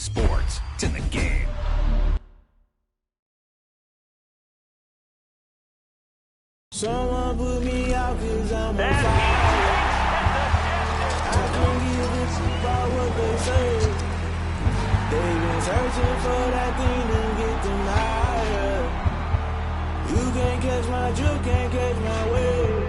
Sports, it's in the game. Someone put me out 'cause I'm on fire. I can't give a shit about what they say. They've been searching for that thing to get them higher. You can't catch my drift, can't catch my wave.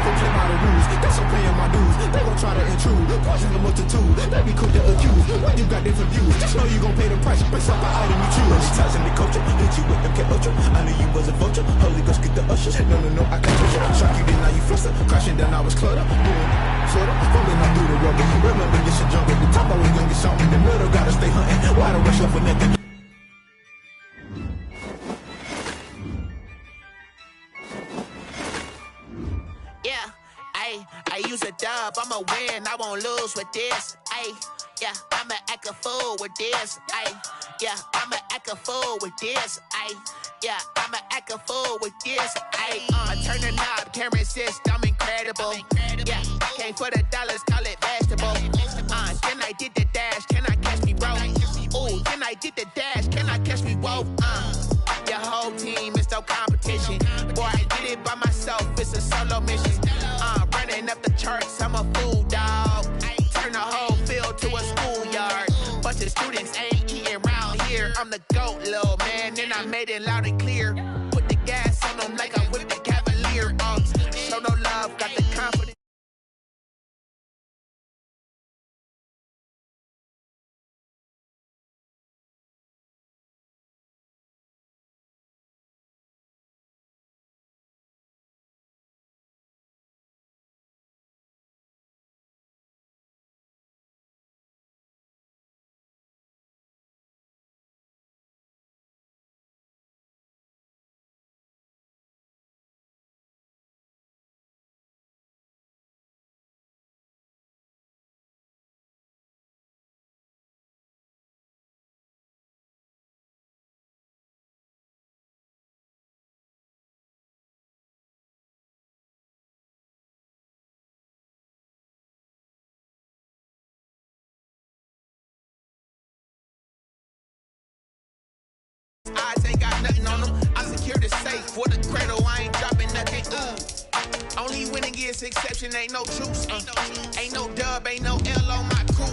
Play by the rules, guess I'm paying my dues. They gon' try to intrude, poison the multitude. They be quick to accuse when you got different views. Just know you gon' pay the price, based off the item you choose. Many ties in the culture, hit you with them K Ultra. I knew you was a vulture, Holy Ghost get the ushers. No, I can't touch you. Shock you, then now you fluster. Crashing down, I was clutter. Sorta, falling out through the rubber. Remember, it's a jungle. The top I was young, get something in the middle, gotta stay hunting. Why the rush left for nothing? I use a dub, I'ma win, I won't lose with this. Ay, yeah, I'ma act a fool with this. Ay, yeah, I'ma act a fool with this. Ay, yeah, I'ma act a fool with this. Ay, turn the knob, camera assist, I'm incredible. Yeah, came for the dollars, call it vegetable. Then I did the dash, can I catch me, bro? Ooh, then I did the dash, can I catch me, whoa? Your whole team is no competition. Boy, I did it by myself, it's a solo mission. Running up the charts, I'm a fool, dog. Turn the whole field to a schoolyard. Bunch of students ain't eating round here. I'm the GOAT, little man, and I made it loud and clear. Put the gas on them like I'm with the Cavalier. Show no love, got the confidence. Eyes ain't got nothing on them. I secure the safe for the cradle. I ain't dropping nothing. Only winning is exception. Ain't no truce. Ain't no dub. Ain't no L on my crew.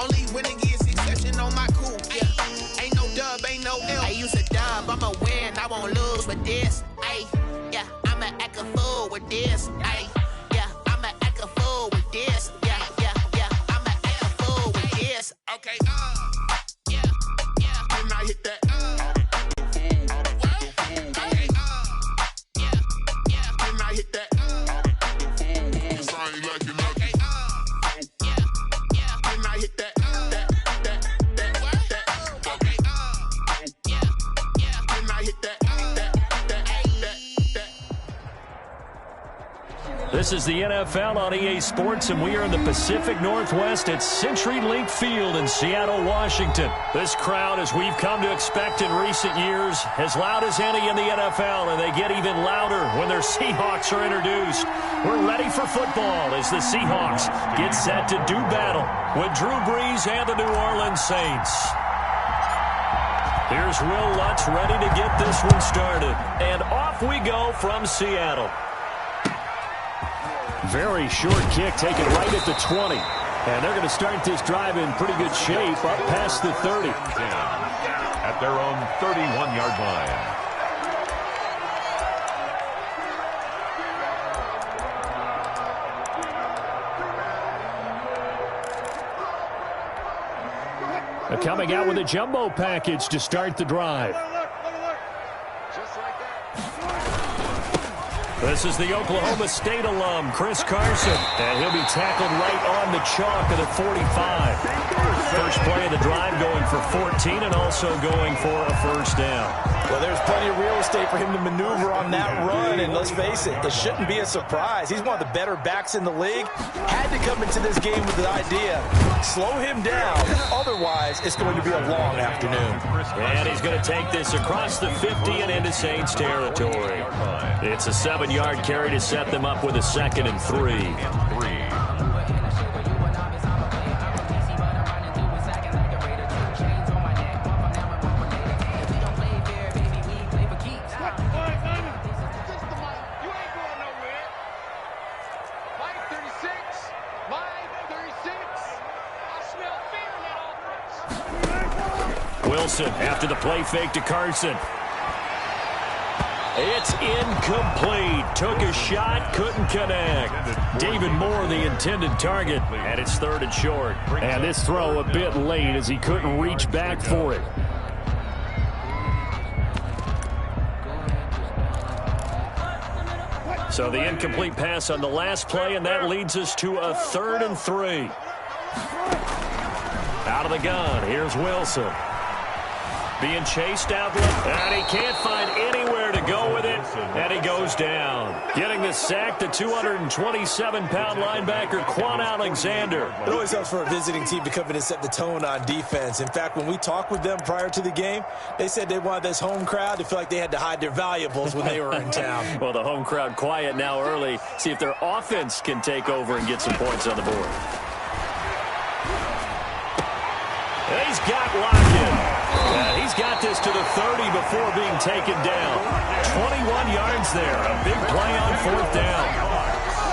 Only winning is exception on my crew. Yeah. Ain't no dub. Ain't no L. I use a dub. I'ma win. I won't lose with this. Ay, yeah. I'ma act a fool with this. Ay, yeah. I'ma act a fool with this. Yeah. I'ma act a fool with this. Okay. Yeah. When I hit that. This is the NFL on EA Sports, and we are in the Pacific Northwest at CenturyLink Field in Seattle, Washington. This crowd, as we've come to expect in recent years, as loud as any in the NFL, and they get even louder when their Seahawks are introduced. We're ready for football as the Seahawks get set to do battle with Drew Brees and the New Orleans Saints. Here's Will Lutz ready to get this one started. And off we go from Seattle. Very short kick taken right at the 20. And they're going to start this drive in pretty good shape up past the 30. At their own 31-yard line. They're coming out with a jumbo package to start the drive. This is the Oklahoma State alum, Chris Carson, and he'll be tackled right on the chalk of the 45. First play of the drive going for 14 and also going for a first down. Well, there's plenty of real estate for him to maneuver on that run, and let's face it, it shouldn't be a surprise. He's one of the better backs in the league. Had to come into this game with the idea, slow him down, otherwise it's going to be a long afternoon. And he's going to take this across the 50 and into Saints territory. It's a 7-yard carry to set them up with a 2nd and 3. Wilson after the play fake to Carson. It's incomplete. Took a shot, couldn't connect. David Moore, the intended target, and it's 3rd and short. And this throw a bit late as he couldn't reach back for it. So the incomplete pass on the last play, and that leads us to a 3rd and 3. Out of the gun, here's Wilson. Being chased out left, and he can't find anywhere to go with it, and he goes down. Getting the sack, the 227-pound linebacker, Quan Alexander. It always helps for a visiting team to come in and set the tone on defense. In fact, when we talked with them prior to the game, they said they wanted this home crowd to feel like they had to hide their valuables when they were in town. Well, the home crowd quiet now early. See if their offense can take over and get some points on the board. He's got Lockett. He's got this to the 30 before being taken down. 21 yards there. A big play on 4th down.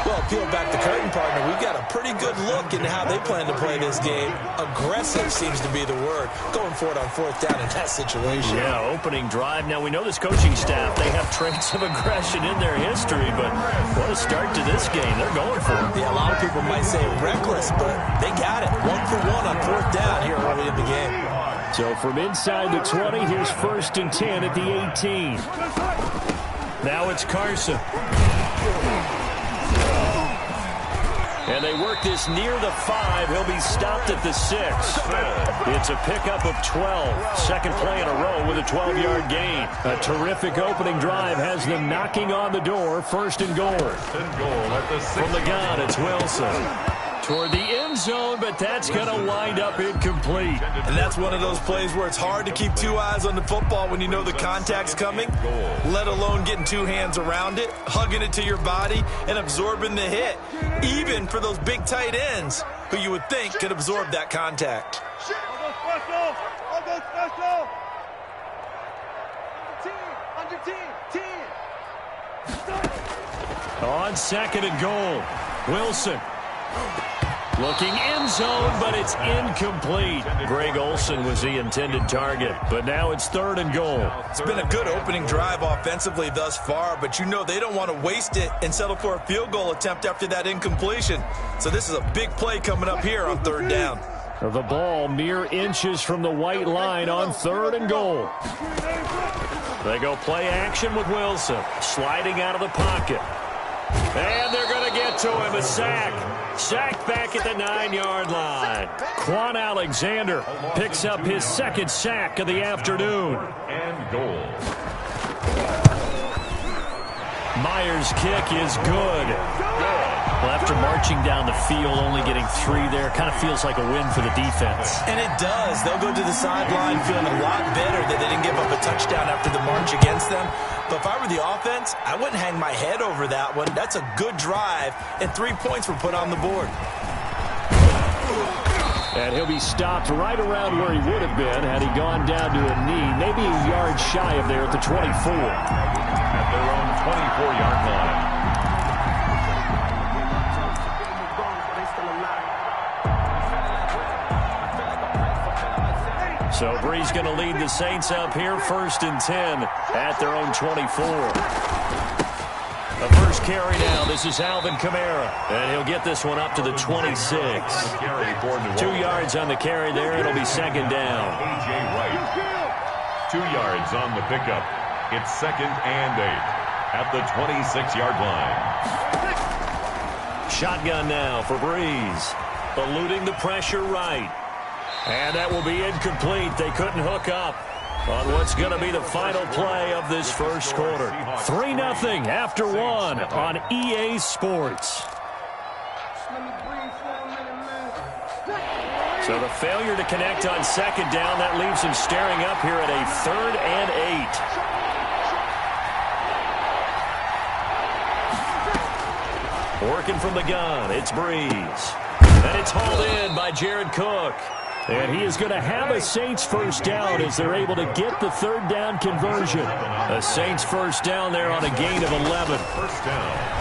Well, peel back the curtain, partner. We've got a pretty good look into how they plan to play this game. Aggressive seems to be the word. Going for it on 4th down in that situation. Yeah, opening drive. Now, we know this coaching staff, they have traits of aggression in their history, but what a start to this game. They're going for it. Yeah, a lot of people might say reckless, but they got it. 1 for 1 on 4th down here early in the game. So from inside the 20, here's 1st and 10 at the 18. Now it's Carson. And they work this near the 5. He'll be stopped at the 6. It's a pickup of 12. Second play in a row with a 12-yard gain. A terrific opening drive has them knocking on the door. 1st and goal. From the gun, it's Wilson. Toward the end zone, but that's going to wind up incomplete. And that's one of those plays where it's hard to keep 2 eyes on the football when you know the contact's coming, let alone getting 2 hands around it, hugging it to your body, and absorbing the hit, even for those big tight ends who you would think could absorb that contact. On 2nd and goal, Wilson. Looking end zone, but it's incomplete. Greg Olsen was the intended target, but now it's 3rd and goal. It's been a good opening drive offensively thus far, but you know they don't want to waste it and settle for a field goal attempt after that incompletion. So this is a big play coming up here on 3rd down. The ball mere inches from the white line on 3rd and goal. They go play action with Wilson, sliding out of the pocket. And they're going to get to him, a sack. Sacked back at the 9-yard line. Quan Alexander picks up his 2nd sack of the afternoon. And goal. Myers' kick is good. Well, after marching down the field, only getting 3 there, kind of feels like a win for the defense. And it does. They'll go to the sideline feeling a lot better that they didn't give up a touchdown after the march against them. But if I were the offense, I wouldn't hang my head over that one. That's a good drive, and 3 points were put on the board. And he'll be stopped right around where he would have been had he gone down to a knee, maybe a yard shy of there at the 24. At their own 24-yard line. So Bree's going to lead the Saints up here, 1st and 10 at their own 24. The first carry now. This is Alvin Kamara, and he'll get this one up to the 26. 2 yards on the carry there. It'll be 2nd down. A.J. Wright. 2 yards on the pickup. It's 2nd and 8 at the 26-yard line. Shotgun now for Breeze. Eluding the pressure right. And that will be incomplete. They couldn't hook up on what's going to be the final play of this first quarter. 3-0 after 1 on EA Sports. So the failure to connect on 2nd down, that leaves him staring up here at a 3rd and 8. Working from the gun, it's Breeze. And it's hauled in by Jared Cook. And he is going to have a Saints first down as they're able to get the third down conversion. A Saints first down there on a gain of 11. First down.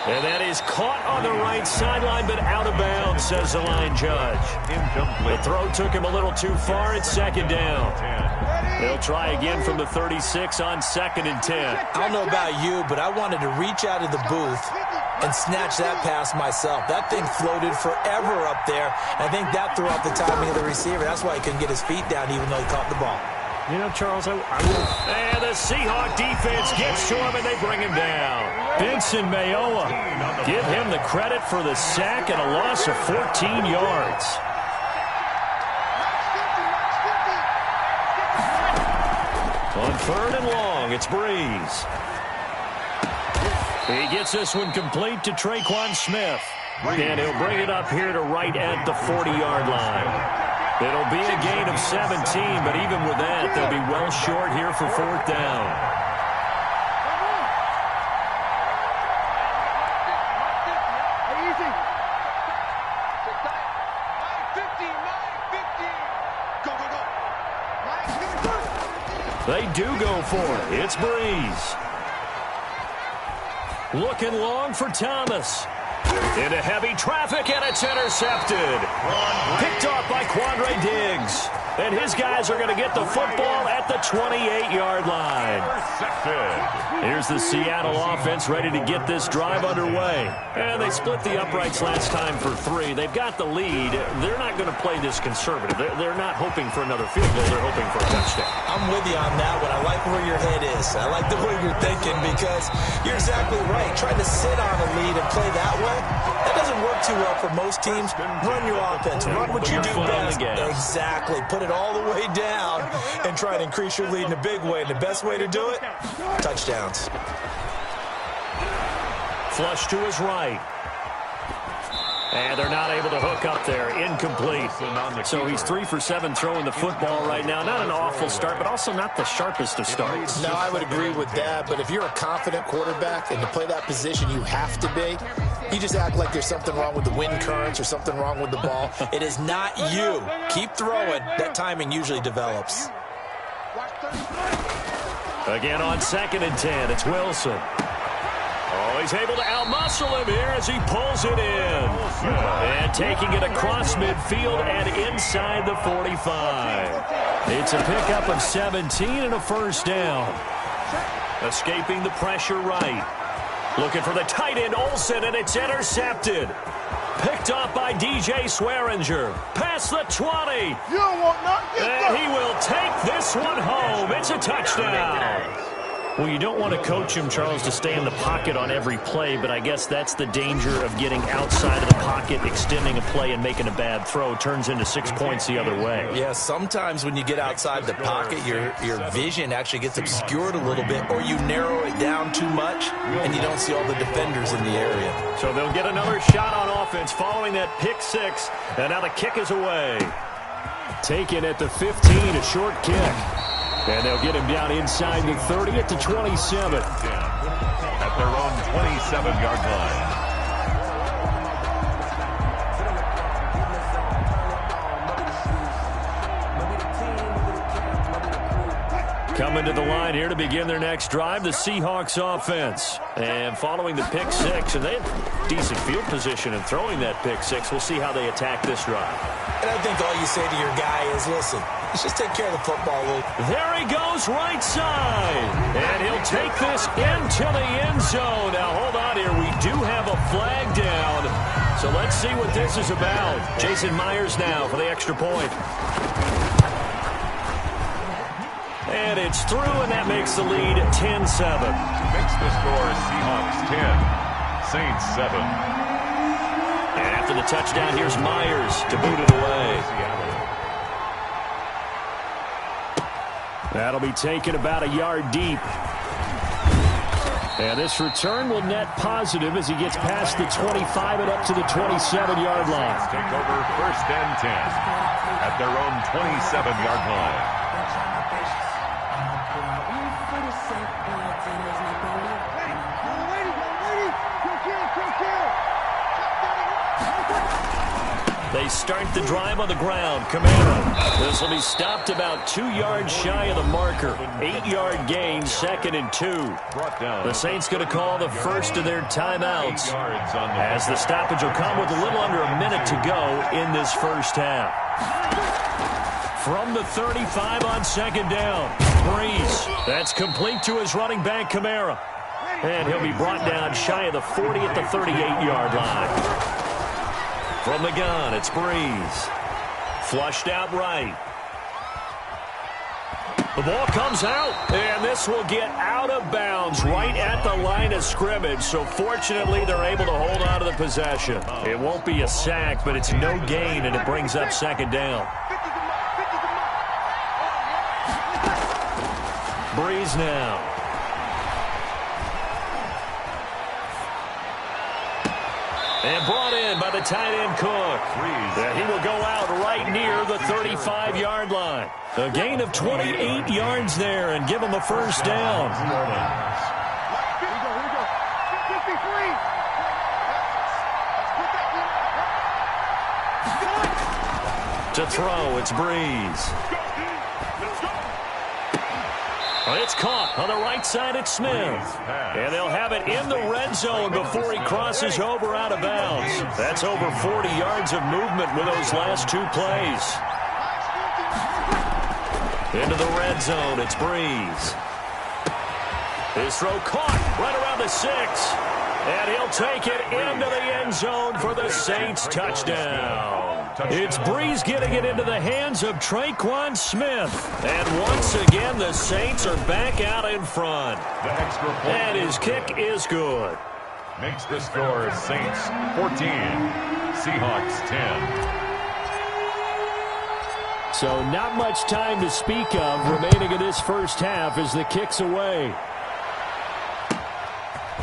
And that is caught on the right sideline, but out of bounds, says the line judge. The throw took him a little too far. It's second down. They'll try again from the 36 on 2nd and 10. I don't know about you, but I wanted to reach out of the booth and snatch that pass myself. That thing floated forever up there. I think that threw off the timing of the receiver. That's why he couldn't get his feet down even though he caught the ball. You know, Charles, I will. And the Seahawk defense gets to him, and they bring him down. Benson Mayowa, give him the credit for the sack and a loss of 14 yards. On 3rd and long, it's Breeze. He gets this one complete to Traquan Smith. And he'll bring it up here to right at the 40-yard line. It'll be a gain of 17, but even with that, they'll be well short here for 4th down. They do go for it. It's Breeze. Looking long for Thomas. Into heavy traffic, and it's intercepted. Picked off by Quandre Diggs. And his guys are going to get the football at the 28-yard line. Here's the Seattle offense ready to get this drive underway. And they split the uprights last time for 3. They've got the lead. They're not going to play this conservative. They're not hoping for another field goal. They're hoping for a touchdown. I'm with you on that one. I like where your head is. I like the way you're thinking because you're exactly right. Trying to sit on a lead and play that way, that doesn't work too well for most teams. Run your offense. Run what you do best. Exactly. Put it all the way down and try to increase your lead in a big way. And the best way to do it, touchdowns. Flush to his right. And they're not able to hook up there. Incomplete. So he's 3 for 7 throwing the football right now. Not an awful start, but also not the sharpest of starts. No, I would agree with that. But if you're a confident quarterback and to play that position you have to be, you just act like there's something wrong with the wind currents or something wrong with the ball. It is not you. Keep throwing. That timing usually develops. Again on 2nd and 10, it's Wilson. Oh, he's able to outmuscle him here as he pulls it in. And taking it across midfield and inside the 45. It's a pickup of 17 and a first down. Escaping the pressure right. Looking for the tight end, Olsen, and it's intercepted. Picked off by DJ Swearinger. Past the 20. You don't want nothing. And he will take this one home. It's a touchdown. Well, you don't want to coach him, Charles, to stay in the pocket on every play, but I guess that's the danger of getting outside of the pocket, extending a play, and making a bad throw. Turns into 6 points the other way. Yeah, sometimes when you get outside the pocket, your vision actually gets obscured a little bit, or you narrow it down too much, and you don't see all the defenders in the area. So they'll get another shot on offense following that pick 6, and now the kick is away. Taken at the 15, a short kick. And they'll get him down inside the 30 at the 27. At their own 27-yard line. Coming to the line here to begin their next drive, the Seahawks offense. And following the pick 6, and they have decent field position in throwing that pick 6. We'll see how they attack this drive. And I think all you say to your guy is, listen, let's just take care of the football a little. There he goes right side. And he'll take this into the end zone. Now, hold on here. We do have a flag down. So let's see what this is about. Jason Myers now for the extra point. And it's through, and that makes the lead 10-7. Makes the score Seahawks 10, Saints 7. And after the touchdown, here's Myers to boot it away. That'll be taken about a yard deep. And this return will net positive as he gets past the 25 and up to the 27-yard line. Take over 1st and 10 at their own 27-yard line. They start the drive on the ground. Kamara. This will be stopped about 2 yards shy of the marker. 8-yard gain, 2nd and 2. The Saints going to call the first of their timeouts as the stoppage will come with a little under a minute to go in this first half. From the 35 on 2nd down. Breeze. That's complete to his running back, Kamara. And he'll be brought down shy of the 40 at the 38-yard line. From the gun, it's Breeze. Flushed out right. The ball comes out, and this will get out of bounds right at the line of scrimmage. So fortunately, they're able to hold on to the possession. It won't be a sack, but it's no gain, and it brings up 2nd down. Breeze now. And brought in by the tight end Cook. And he will go out right near the 35-yard line. A gain of 28 yards there and give him a first down. To throw, it's Breeze. It's caught on the right side. It's Smith. And they'll have it in the red zone before he crosses over out of bounds. That's over 40 yards of movement with those last 2 plays. Into the red zone. It's Breeze. His throw caught right around the 6. And he'll take it into the end zone for the Saints touchdown. It's Breeze getting it into the hands of Traquan Smith. And once again, the Saints are back out in front. And his kick is good. Makes the score Saints 14, Seahawks 10. So not much time to speak of remaining in this first half as the kick's away.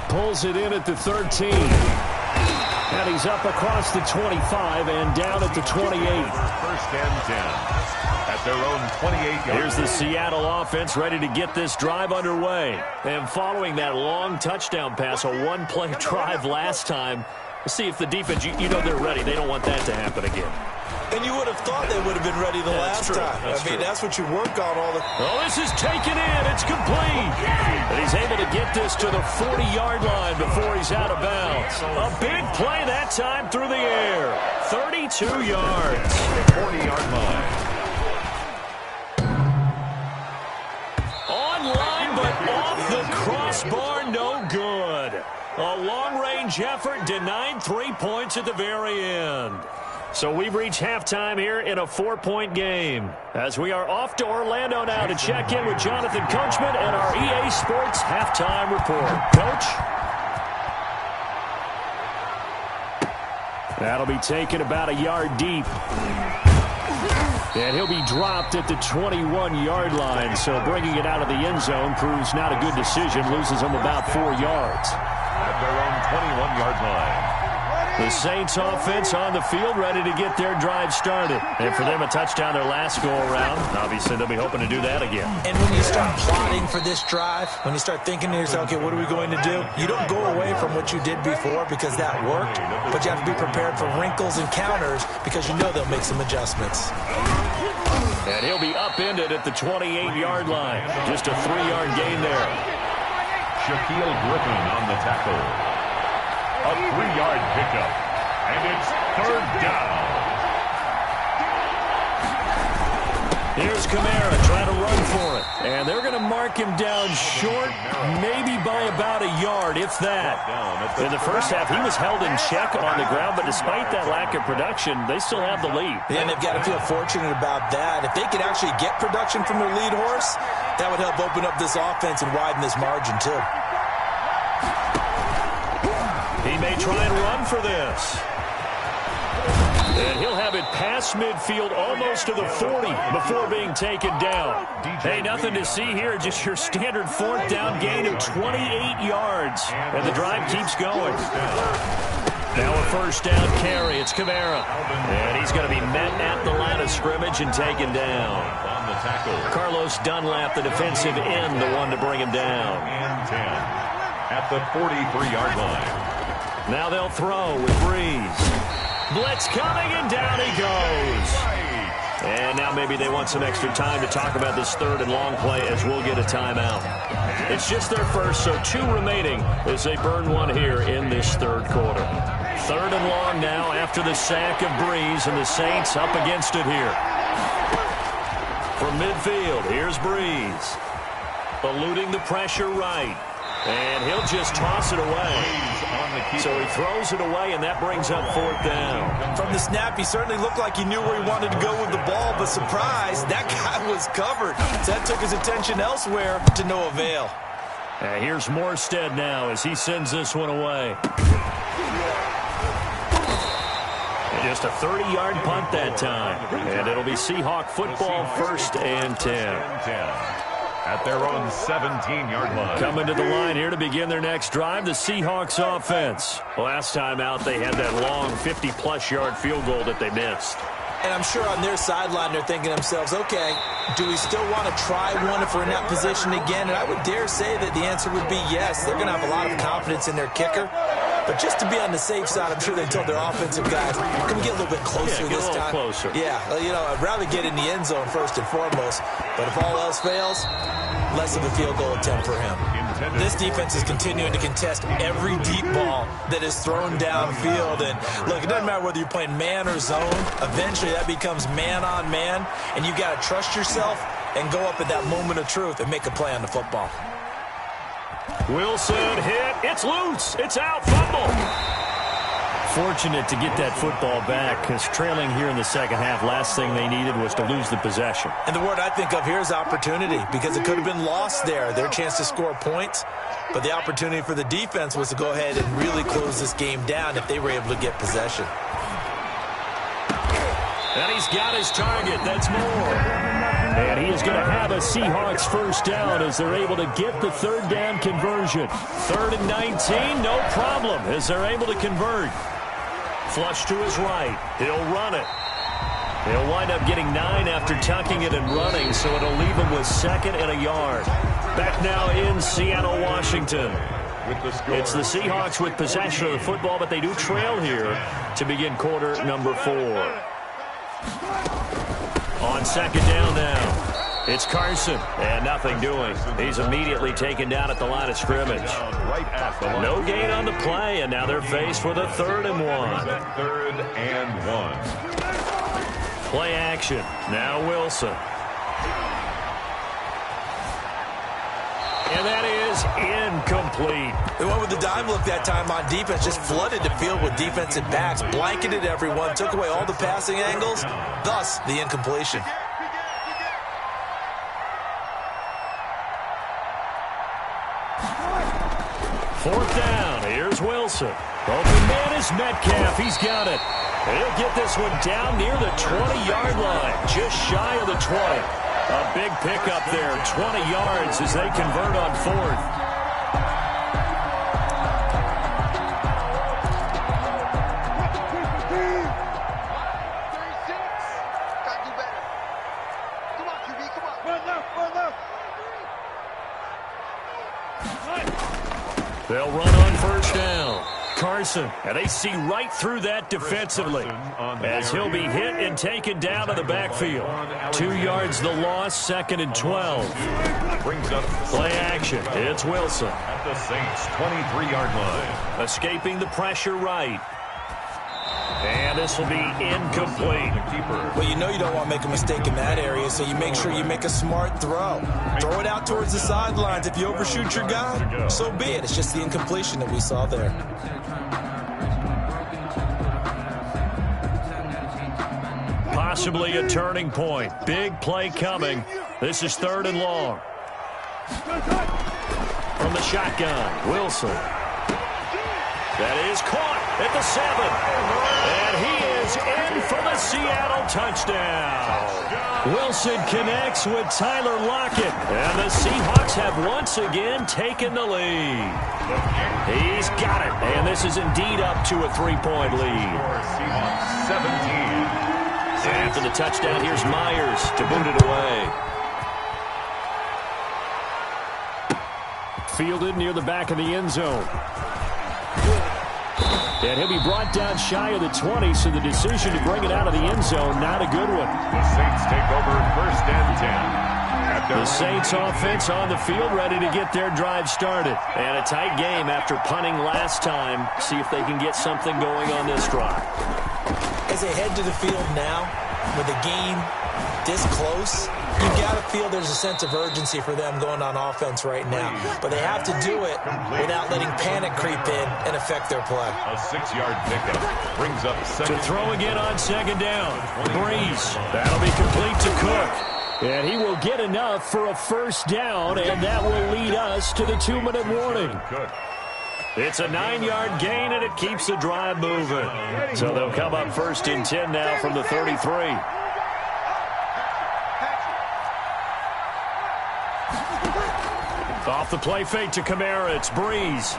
Pulls it in at the 13. And he's up across the 25 and down at the 28. 1st and 10 at their own 28-yard. Here's the Seattle offense ready to get this drive underway. And following that long touchdown pass, a one-play drive last time, let's see if the defense, you know they're ready. They don't want that to happen again. And you would have thought they would have been ready the last time. That's what you work on all the... Oh, this is taken in. It's complete. And he's able to get this to the 40-yard line before he's out of bounds. A big play that time through the air. 32 yards. 40-yard line. Online, but off the crossbar, no good. A long-range effort denied 3 points at the very end. So we've reached halftime here in a 4-point game. As we are off to Orlando now to check in with Jonathan Coachman and our EA Sports halftime report. Coach? That'll be taken about a yard deep. And he'll be dropped at the 21-yard line. So bringing it out of the end zone proves not a good decision. Loses him about 4 yards. At their own 21-yard line. The Saints offense on the field ready to get their drive started. And for them, a touchdown their last go-around. Obviously, they'll be hoping to do that again. And when you start plotting for this drive, when you start thinking to yourself, okay, what are we going to do? You don't go away from what you did before because that worked, but you have to be prepared for wrinkles and counters because you know they'll make some adjustments. And he'll be upended at the 28-yard line. Just a 3-yard gain there. Shaquille Griffin on the tackle. A 3-yard pickup, and it's 3rd down. Here's Kamara trying to run for it. And they're going to mark him down short, maybe by about a yard, if that. In the first half, he was held in check on the ground, but despite that lack of production, they still have the lead. And they've got to feel fortunate about that. If they could actually get production from their lead horse, that would help open up this offense and widen this margin, too. He may try and run for this. And he'll have it past midfield almost to the 40 before being taken down. Hey, nothing to see here, just your standard 4th down gain of 28 yards. And the drive keeps going. Now a 1st down carry. It's Kamara. And he's going to be met at the line of scrimmage and taken down. On the tackle. Carlos Dunlap, the defensive end, the one to bring him down. And 10 at the 43-yard line. Now they'll throw with Breeze. Blitz coming, and down he goes. And now maybe they want some extra time to talk about this 3rd and long play as we'll get a timeout. It's just their first, so 2 remaining as they burn one here in this 3rd quarter. 3rd and long now after the sack of Breeze, and the Saints up against it here. From midfield, here's Breeze. Eluding the pressure right. And he'll just toss it away. So he throws it away, and that brings up 4th down. From the snap, he certainly looked like he knew where he wanted to go with the ball, but surprise, that guy was covered. So that took his attention elsewhere to no avail. And here's Morstead now as he sends this one away. Just a 30-yard punt that time. And it'll be Seahawk football, 1st and 10. At their own 17-yard line. Coming to the line here to begin their next drive, the Seahawks offense. Last time out, they had that long 50-plus yard field goal that they missed. And I'm sure on their sideline they're thinking to themselves, okay, do we still want to try one if we're in that position again? And I would dare say that the answer would be yes. They're going to have a lot of confidence in their kicker. But just to be on the safe side, I'm sure they told their offensive guys, can we get a little bit closer this time? Closer. Yeah, I'd rather get in the end zone first and foremost. But if all else fails, less of a field goal attempt for him. This defense is continuing to contest every deep ball that is thrown downfield. And look, it doesn't matter whether you're playing man or zone. Eventually that becomes man on man. And you've got to trust yourself and go up at that moment of truth and make a play on the football. Wilson hit. It's loose. It's out. Fumble. Fortunate to get that football back because trailing here in the second half, last thing they needed was to lose the possession. And the word I think of here is opportunity because it could have been lost there. Their chance to score points. But the opportunity for the defense was to go ahead and really close this game down if they were able to get possession. And he's got his target. That's more. And he is going to have a Seahawks 1st down as they're able to get the 3rd down conversion. 3rd and 19, no problem as they're able to convert. Flush to his right. He'll run it. He'll wind up getting 9 after tucking it and running, so it'll leave him with 2nd and a yard. Back now in Seattle, Washington. It's the Seahawks with possession of the football, but they do trail here to begin quarter number 4. On 2nd down now, it's Carson, and nothing doing. He's immediately taken down at the line of scrimmage. No gain on the play, and now they're faced with a 3rd and 1. 3rd and 1. Play action. Now Wilson. And that is incomplete. They went with the dime look that time on defense, just flooded the field with defensive backs, blanketed everyone, took away all the passing angles, thus the incompletion. Fourth down, here's Wilson. Open man is Metcalf, he's got it. He'll get this one down near the 20-yard line, just shy of the 20. A big pickup there, 20 yards as they convert on 4th. They'll run on 1st down. Carson, and they see right through that defensively as he'll be hit and taken down in the backfield. 2 yards the loss, 2nd and 12. Play action, it's Wilson. At the Saints' 23-yard line. Escaping the pressure right. And this will be incomplete. Well, you know you don't want to make a mistake in that area, so you make sure you make a smart throw. Throw it out towards the sidelines. If you overshoot your guy, so be it. It's just the incompletion that we saw there. Possibly a turning point. Big play coming. This is 3rd and long. From the shotgun, Wilson. That is caught at the 7. And he is in for the Seattle touchdown. Wilson connects with Tyler Lockett. And the Seahawks have once again taken the lead. He's got it. And this is indeed up to a 3-point lead. Seahawks 17. After the touchdown, here's Myers to boot it away. Fielded near the back of the end zone. And he'll be brought down shy of the 20, so the decision to bring it out of the end zone, not a good one. The Saints take over 1st and 10. The Saints offense on the field, ready to get their drive started. And a tight game after punting last time. See if they can get something going on this drive. As they head to the field now, with the game this close, you've got to feel there's a sense of urgency for them going on offense right now. But they have to do it without letting panic creep in and affect their play. A 6-yard pickup brings up second. To throw again on 2nd down. Breeze. That'll be complete to Cook. And he will get enough for a 1st down, and that will lead us to the 2-minute warning. It's a 9-yard gain, and it keeps the drive moving. So they'll come up 1st and 10 now from the 33. Off the play fake to Kamara, it's Breeze.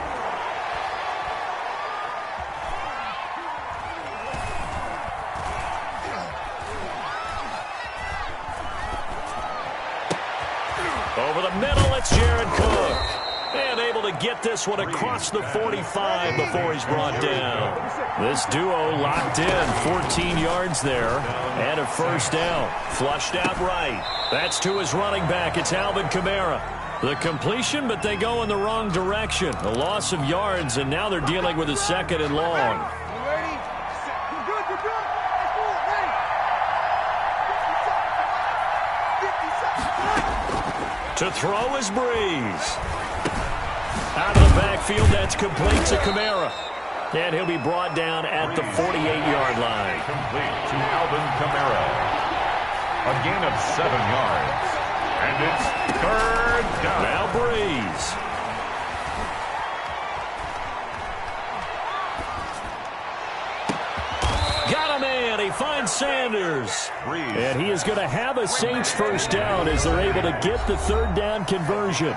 Over the middle, it's Jared Cook. And able to get this one across the 45 before he's brought down. This duo locked in, 14 yards there, and a 1st down. Flushed out right. That's to his running back. It's Alvin Kamara. The completion, but they go in the wrong direction. A loss of yards, and now they're dealing with a 2nd and long. To throw is Breeze. Out of the backfield, that's complete to Kamara. And he'll be brought down at the 48-yard line. Complete to Alvin Kamara. A gain of 7 yards. And it's 3rd down. Now Breeze. Got a man. He finds Sanders. And he is going to have a Saints 1st down as they're able to get the 3rd down conversion.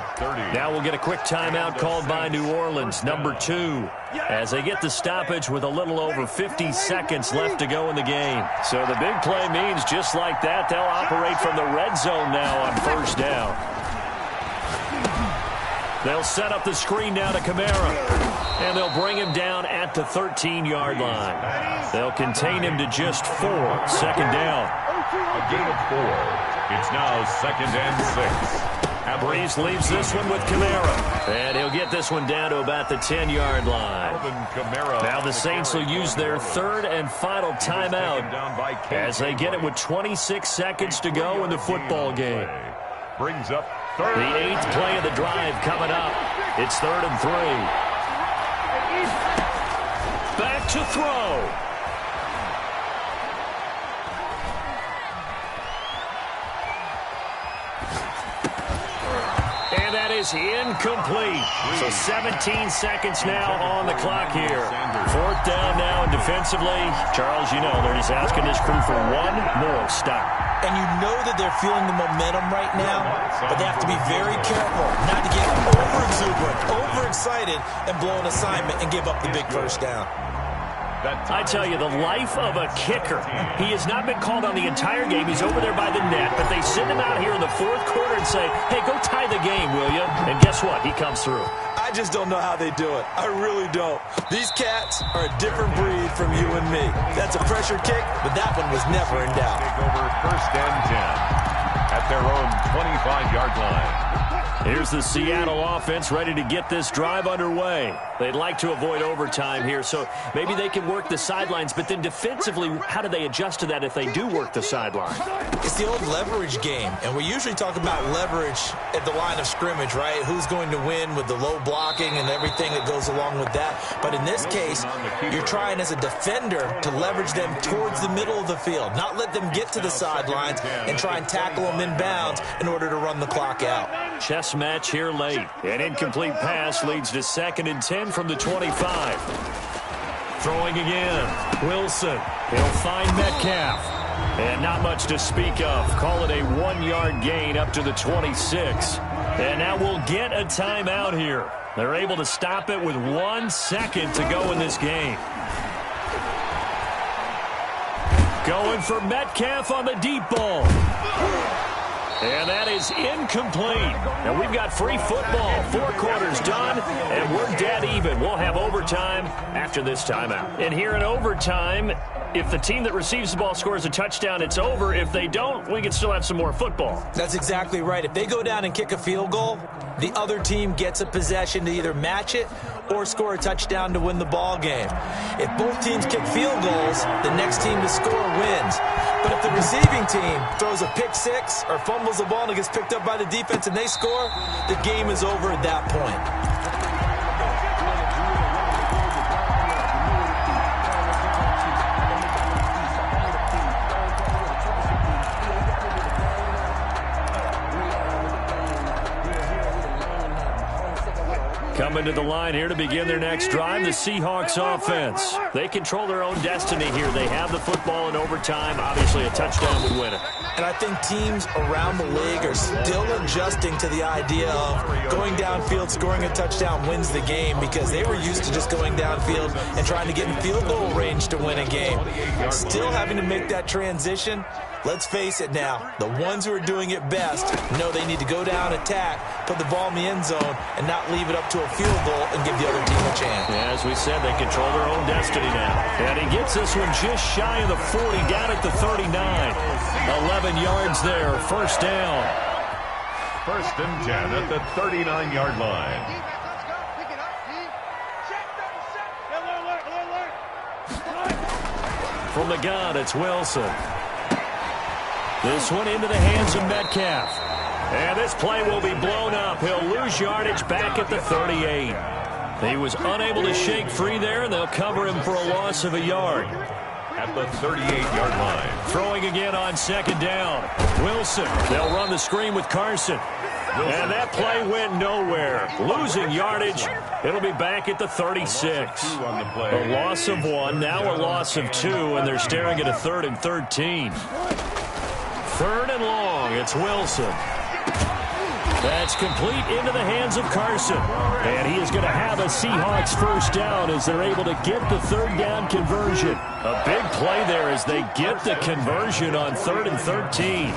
Now we'll get a quick timeout called by New Orleans, number 2, as they get the stoppage with a little over 50 seconds left to go in the game. So the big play means just like that, they'll operate from the red zone now on 1st down. They'll set up the screen now to Kamara. And they'll bring him down at the 13-yard line. They'll contain him to just 4. 2nd down. A gain of 4. It's now 2nd and 6. Breeze leaves this one with Kamara. And he'll get this one down to about the 10-yard line. Now the Saints will use their 3rd and final timeout as they get it with 26 seconds to go in the football game. Brings up the 8th play of the drive coming up. It's 3rd and 3. Back to throw. And that is incomplete. So 17 seconds now on the clock here. 4th down now, and defensively, Charles, you know, they're just asking this crew for one more stop. And you know that they're feeling the momentum right now, but they have to be very careful not to get over-exuberant, overexcited, and blow an assignment and give up the big 1st down. I tell you, the life of a kicker. He has not been called on the entire game. He's over there by the net, but they send him out here in the 4th quarter and say, hey, go tie the game, will you? And guess what? He comes through. I just don't know how they do it. I really don't. These cats are a different breed from you and me. That's a pressure kick, but that one was never in doubt. Take over 1st and 10 at their own 25-yard line. Here's the Seattle offense ready to get this drive underway. They'd like to avoid overtime here, so maybe they can work the sidelines, but then defensively, how do they adjust to that if they do work the sideline? It's the old leverage game, and we usually talk about leverage at the line of scrimmage, right? Who's going to win with the low blocking and everything that goes along with that. But in this case, you're trying as a defender to leverage them towards the middle of the field, not let them get to the sidelines and try and tackle them inbounds in order to run the clock out. Chess match here late. An incomplete pass leads to 2nd and 10 from the 25. Throwing again. Wilson. He'll find Metcalf. And not much to speak of. Call it a 1-yard gain up to the 26. And now we'll get a timeout here. They're able to stop it with 1 second to go in this game. Going for Metcalf on the deep ball. And that is incomplete. And we've got free football. 4 quarters done, and we're dead even. We'll have overtime after this timeout. And here in overtime, if the team that receives the ball scores a touchdown, it's over. If they don't, we can still have some more football. That's exactly right. If they go down and kick a field goal, the other team gets a possession to either match it or score a touchdown to win the ball game. If both teams kick field goals, the next team to score wins. But if the receiving team throws a pick six or fumbles the ball and it gets picked up by the defense and they score, the game is over at that point. Coming to the line here to begin their next drive, the Seahawks offense. They control their own destiny here. They have the football in overtime. Obviously, a touchdown would win it. And I think teams around the league are still adjusting to the idea of going downfield, scoring a touchdown wins the game, because they were used to just going downfield and trying to get in field goal range to win a game. Still having to make that transition. Let's face it now, the ones who are doing it best know they need to go down, attack, put the ball in the end zone, and not leave it up to a field goal and give the other team a chance. Yeah, as we said, they control their own destiny now. And he gets this one just shy of the 40, down at the 39. 11 yards there, first down. 1st and 10 at the 39-yard line. From the gun, it's Wilson. This one into the hands of Metcalf. And this play will be blown up. He'll lose yardage back at the 38. He was unable to shake free there, and they'll cover him for a loss of a yard. At the 38-yard line. Throwing again on 2nd down. Wilson. They'll run the screen with Carson. And that play went nowhere. Losing yardage. It'll be back at the 36. A loss of 1, now a loss of 2, and they're staring at a 3rd and 13. 3rd and long, it's Wilson. That's complete into the hands of Carson. And he is going to have a Seahawks first down as they're able to get the 3rd down conversion. A big play there as they get the conversion on 3rd and 13.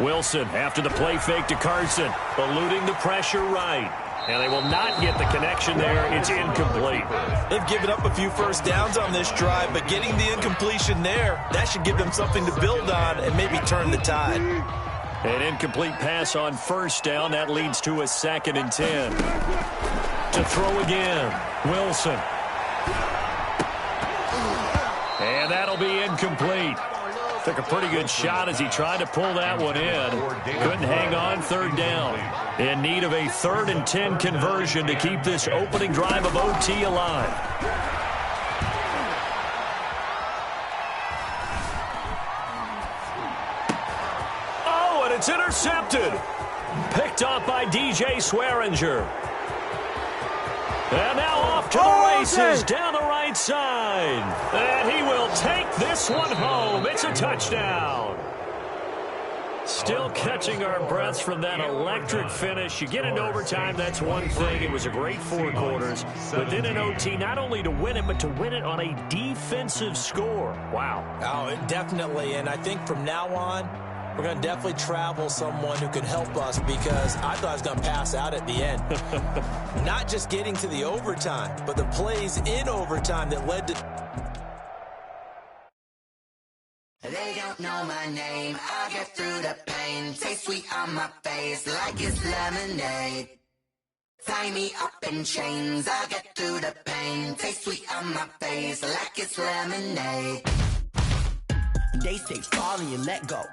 Wilson after the play fake to Carson, eluding the pressure right. And they will not get the connection there. It's incomplete. They've given up a few first downs on this drive, but getting the incompletion there, that should give them something to build on and maybe turn the tide. An incomplete pass on 1st down. That leads to a 2nd and 10. To throw again, Wilson. And that'll be incomplete. Took a pretty good shot as he tried to pull that one in. Couldn't hang on, 3rd down. In need of a 3rd and 10 conversion to keep this opening drive of OT alive. Oh, and it's intercepted. Picked off by DJ Swearinger. And now off to the races down the right side. And he will take this one home. It's a touchdown. Still catching our breaths from that electric finish. You get into overtime, that's one thing. It was a great 4 quarters. But then in OT, not only to win it, but to win it on a defensive score. Wow. Oh, definitely. And I think from now on, we're going to definitely travel someone who can help us, because I thought I was going to pass out at the end. Not just getting to the overtime, but the plays in overtime that led to... They don't know my name, I'll get through the pain. Taste sweet on my face like it's lemonade. Tie me up in chains, I'll get through the pain. Taste sweet on my face like it's lemonade. They say fall and you let go,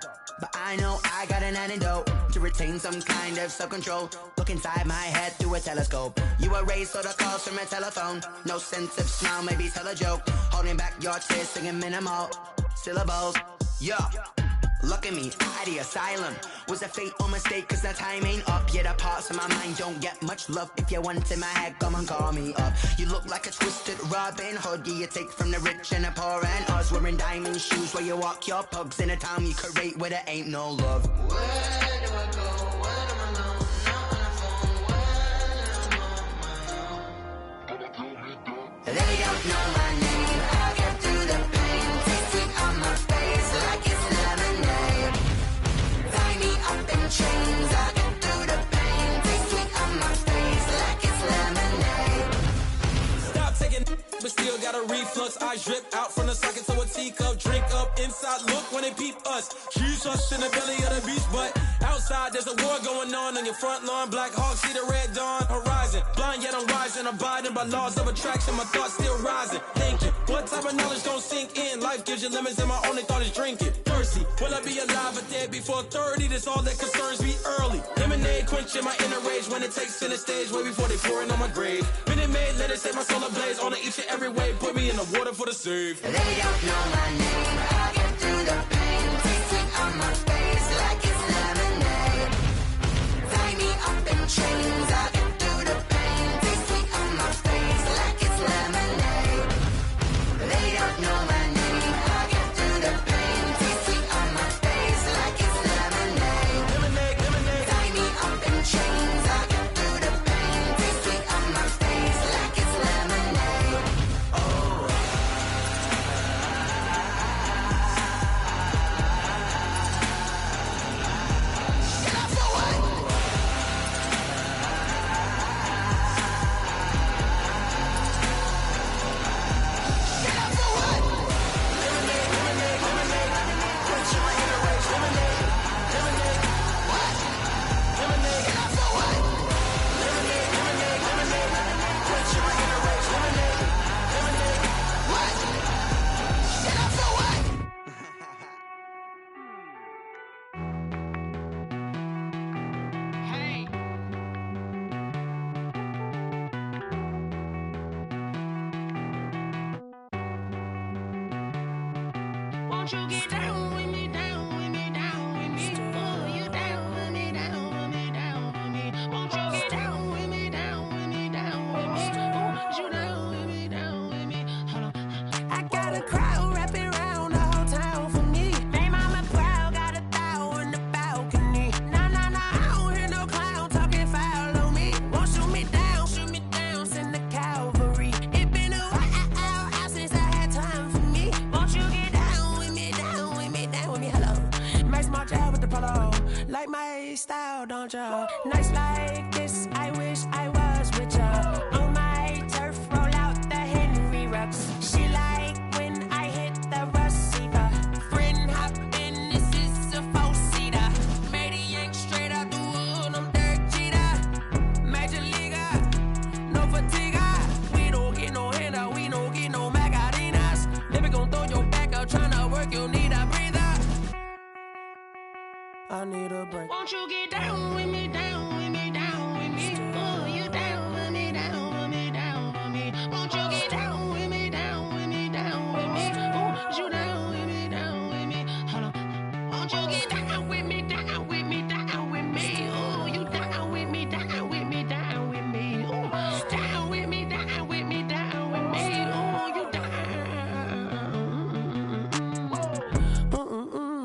but I know I got an antidote to retain some kind of self-control. Look inside my head through a telescope. You erase all the calls from a telephone. No sense of smile, maybe tell a joke. Holding back your tears, singing minimal syllables. Yeah, look at me, out the asylum. Was a fate or mistake, cause the time ain't up. Yet the parts of my mind don't get much love. If you want in my head, come and call me up. You look like a twisted Robin Hood. Yeah, you take from the rich and the poor and us. Wearing diamond shoes where you walk your pugs in a town you create where there ain't no love. Where do I go? Where am I now? Now on the phone, when am I on my own? They don't know my name, I'll get through the pain. Taste sweet on my face like it's lemonade. Tie me a reflux. I drip out from the socket to a teacup. Drink up inside, look when they peep us. Jesus in the belly of the beast, but outside there's a war going on your front lawn. Black Hawk, see the red dawn horizon. Blind yet I'm rising, abiding by laws of attraction. My thoughts still rising, thinking, what type of knowledge don't sink in? Life gives you lemons and my only thought is drinking. Thirsty, will I be alive or dead before 30? That's all that concerns me early. Lemonade quenching my inner rage when it takes center stage, way before they pouring on my grave. Minute Maid, let it set my soul ablaze on each and every way. Put me in the water for the save. They don't know my name. I get through the pain. Taste sweet on my face like it's lemonade. Tie me up in chains. I get through the pain. Taste sweet on my face like it's lemonade. They don't know my name. I get through the pain. Taste sweet on my face like it's lemonade. Lemonade, lemonade. Tie me up in chains. I get through the pain. Taste sweet on my face like it's lemonade. Won't you get down with me, down with me, down with me? Oh, you down with me, down with me, down with me. Won't you get down with me, down with me, down with me? Oh, you down with me, down with me? Hold on. I got a crowd wrapping around the whole town for me. They mama proud, got a thou in the balcony. Nah, nah, nah, I don't hear no clown talking foul on me. Won't shoot me down, send the cavalry. It been a while since I had time for me. Won't you get down with me, down with me, down with me? Hello. Nice small job with the polo. Like my style, don't ya? Nice like this, I wish I was with ya. On my turf, roll out the Henry Rux. She like when I hit the receiver. Friend hop in, this is a four-seater. Made a yank straight out the wood, I'm Derek Jeter. Major leaguer, no fatigue. We don't get no handout, we don't get no Macarinas. Never gon' throw your back out, tryna work, you need a breather. I need a break. Won't you get down with me, down with me, down with me? Oh, you down with me, down with me, down with me. Won't you get down with me, down with me, down with me? Oh, you down with me, down with me? Hold on. Won't you get down with me, down with me, down with me? Oh, you down with me, down with me, down with me? Oh, down with me, down with me, down with me? Oh, you down.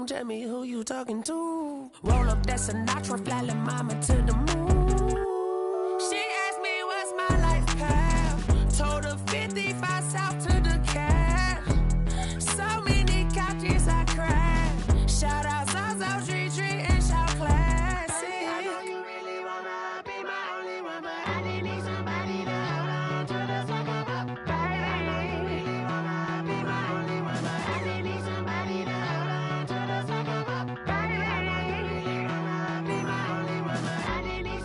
Tell me who you talking to. Roll up that Sinatra, fly la mama to the moon. She asked me what's my life path. Told her 55 south to the cat. So many couches I cried. Shout out Zazo, Tree, and shout classic. I know you really wanna be my only one, but I didn't need somebody to hold on to the sucker up, baby. I know you really wanna be my only one, but I didn't need somebody to hold on to the sucker up, baby. I know you really wanna be my only one, but I didn't need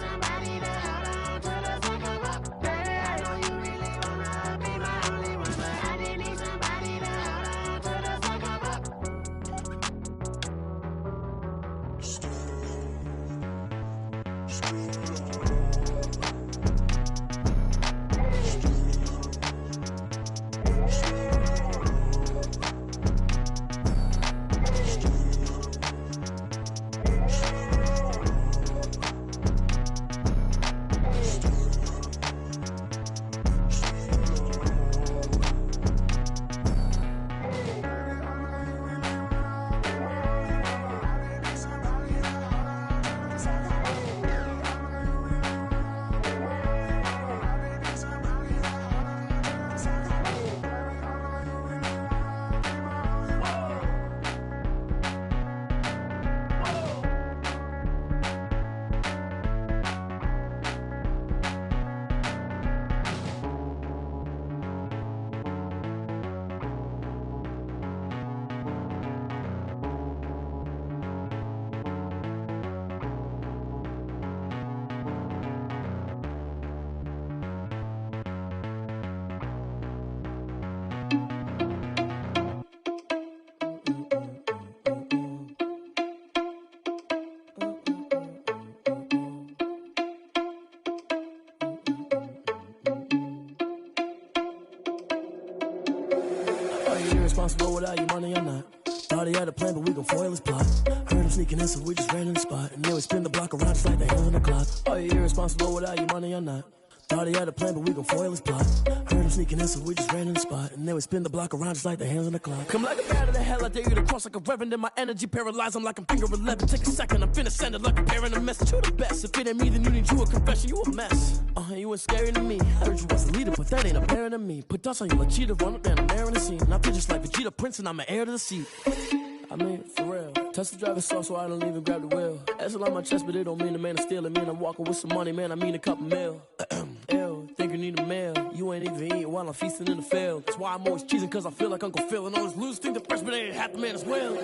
you irresponsible without your money or not? Thought he had a plan, but we gon' foil his plot. Heard him sneaking in, so we just ran in the spot. And then we spin the block around just like the hands on the clock. Are you irresponsible without your money or not? Thought he had a plan, but we gon' foil his plot. Heard him sneaking in, so we just ran in the spot. And then we spin the block around just like the hands on the clock. Come like a bat of the hell, I dare you to cross like a reverend. And my energy paralyzed, I'm like I'm finger 11. Take a second, I'm finna send it like a parent a message. You the best, if it ain't me, then you need you a confession. You a mess, you ain't scary to me. Heard you was a leader, but that ain't apparent to me. Put dust on you like cheetah, run up and I'm there in the scene. And I feel just like Vegeta Prince and I'm an heir to the seat. I mean, for real. Touch the driver's soft so I don't even grab the wheel. That's on my chest, but it don't mean the man is stealing. Man, I'm walking with some money, man, I mean a couple mil. Ew, think you need a meal. You ain't even eating while I'm feasting in the field. That's why I'm always cheesing, cause I feel like Uncle Phil. And all those losers think the freshman ain't half the man as well.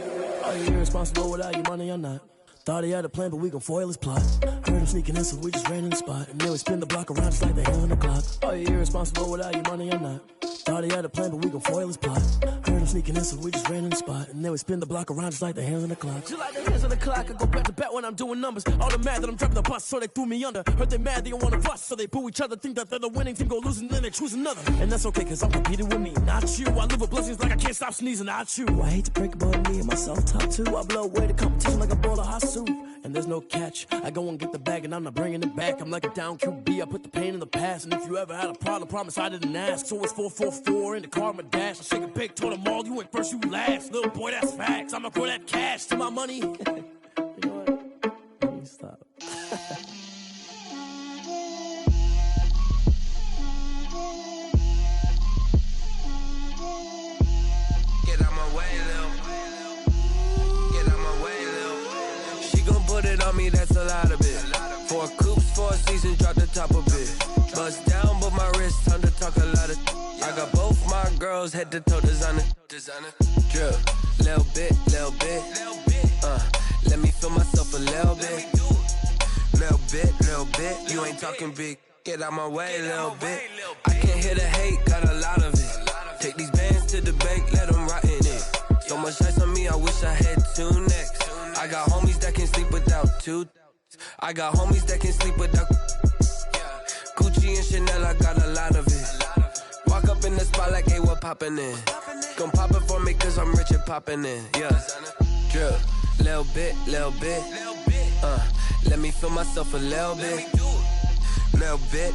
Are you irresponsible without your money or not? Thought he had a plan, but we gon' foil his plot. Heard him sneaking in, so we just ran in the spot. And then we spin the block around just like the hands on the clock. Are you irresponsible without your money or not? Thought he had a plan, but we gon' foil his plot. Heard him sneaking in, so we just ran in the spot. And then we spin the block around just like the hands on the clock. Just like the hands on the clock, I go back to back when I'm doing numbers. All the mad that I'm driving the bus, so they threw me under. Heard they mad, they don't wanna bust, so they boo each other. Think that they're the winning team, go losing, then they choose another. And that's okay, cause I'm competing with me, not you. I live with blessings like I can't stop sneezing, not you. I hate to break it, but me and myself top two. I blow away the competition like a bowl of hot soup. And there's no catch. I go and get the bag and I'm not bringing it back. I'm like a down QB, I put the pain in the past. And if you ever had a problem, promise I didn't ask. So it's 444 in the car, my dash. I shake a big, told them all, you ain't first, you last. Little boy, that's facts. I'ma throw that cash to my money. You know what? Let me stop. Get out my way, Lil. Get out my way, Lil. She gon' put it on me, that's a lot of it. 4 coops, 4 seasons, drop the top of it. Bust down, but my wrist, time to talk a lot of. I got both my girls, head to toe designer. Drip, little bit, little bit. Let me feel myself a little bit. Little bit. You ain't talking big. Get out my way, little bit. I can't hear the hate, got a lot of it. Take these bands to the bank, let them rot in it. So much ice on me, I wish I had 2 necks. I got homies that can sleep without 2. I got homies that can sleep without Gucci and Chanel, I got a lot of it. Walk up in the spot like, hey, what poppin' in? Gon' pop it for me cause I'm rich and poppin' in, yeah. Drip, little bit. Let me feel myself a little bit. Little bit.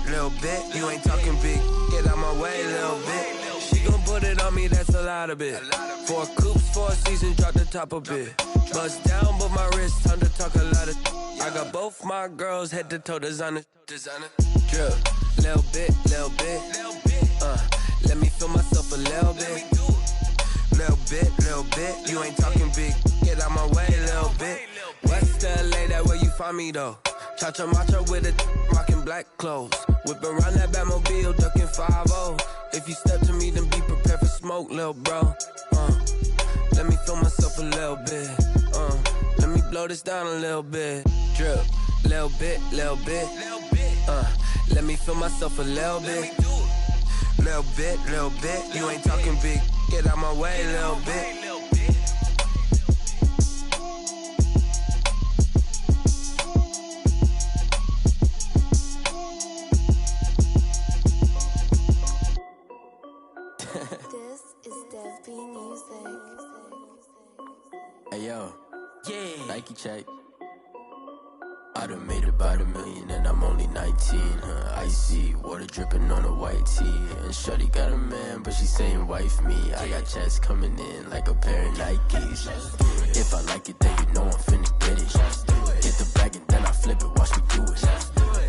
You ain't talking big. Get out my way, little bit. She gon' put it on me, that's a lot of it. 4 coops, 4 seasons, drop the top of it. Bust down, but my wrist, time to talk a lot of. I got both my girls, head to toe designer. Drip, little bit. Let me feel myself a little bit. Little bit. You ain't talking big. Get out my way, little bit. West LA, that where you find me though. Cha-cha matcha with a rockin' black clothes. Whip around that Batmobile, ducking 5-0. If you step to me, then be prepared for smoke, lil' bro. Let me feel myself a little bit. Let me blow this down a little bit. Drip, little bit. Let me feel myself a little bit. Little bit. You ain't talking big. Get out my way, little bit. Hey yo, yeah. Nike check. I done made about $1 million and I'm only 19. Icy water dripping on a white tee. And shorty got a man, but she saying wife me. I got checks coming in like a pair of Nikes. If I like it, then you know I'm finna get it. Get the bag and then I flip it, watch me do it.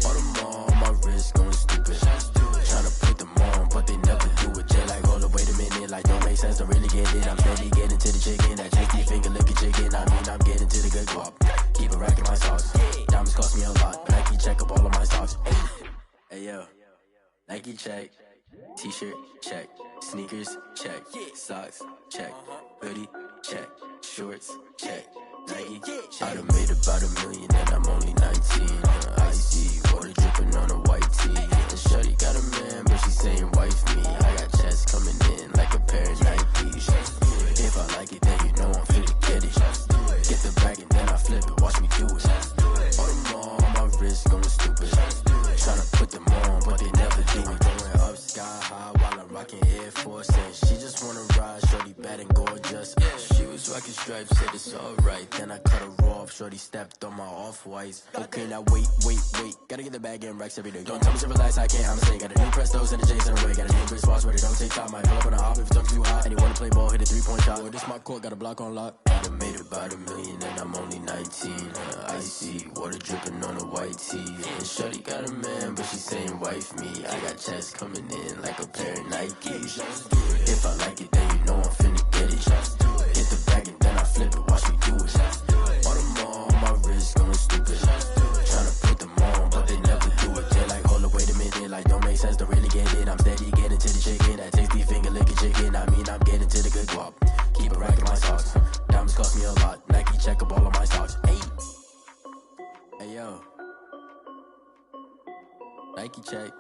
All them on my wrist going stupid. Tryna put them on, but they never do it. Jay like, hold up, wait a minute, like don't make sense, don't really get it. I'm steady getting to the chicken, that tasty finger licking chicken. I mean, I'm getting to the good guap. Keep a rack in my sauce. Diamonds cost me a lot. Nike check up all of my stocks. Hey yo, Nike check. T-shirt check. Sneakers check. Socks check. Hoodie check. Shorts check. Nike check. I done made about $1 million and I'm only 19. Icy water dripping on a white tee. And shorty got a man, but she saying wife me. I got checks coming in like a pair of Nikes. If I like it, then you know I'm finna get it. Get the bag and then I flip it, watch me do it. All them on my wrist going stupid. Tryna put them on, but they never do it. Going up sky high while I'm rocking Air Force. And she just wanna ride, shorty stripes, said it's alright. Then I cut her off, shorty stepped on my off-whites. Okay, now wait. Gotta get the bag and racks every day. Don't tell me to relax, I can't, I'm a got a new Prestos and a Jason away. Got a new Chris Fox, where they don't take time. Might pull up on a hop if it's too hot. And he wanna play ball, hit a 3-point shot. Well, this my court, got a block on lock. I done made about $1 million and I'm only 19. Icy, water dripping on a white tee. And shorty got a man, but she saying wife me. I got checks coming in like a pair of Nikes. If I like it, then you know I'm finna get it. Hit the bag and then I flip it, watch me do it. On them all, my wrist going stupid. Tryna put them on, but they never do it. They're like, hold up, wait a minute, like don't make sense, don't really get it. I'm steady getting to the chicken, that tasty finger licking chicken. I mean, I'm getting to the good guap. Keep a rack in my socks. Diamonds cost me a lot. Nike check up all of my stocks. Hey yo, Nike check.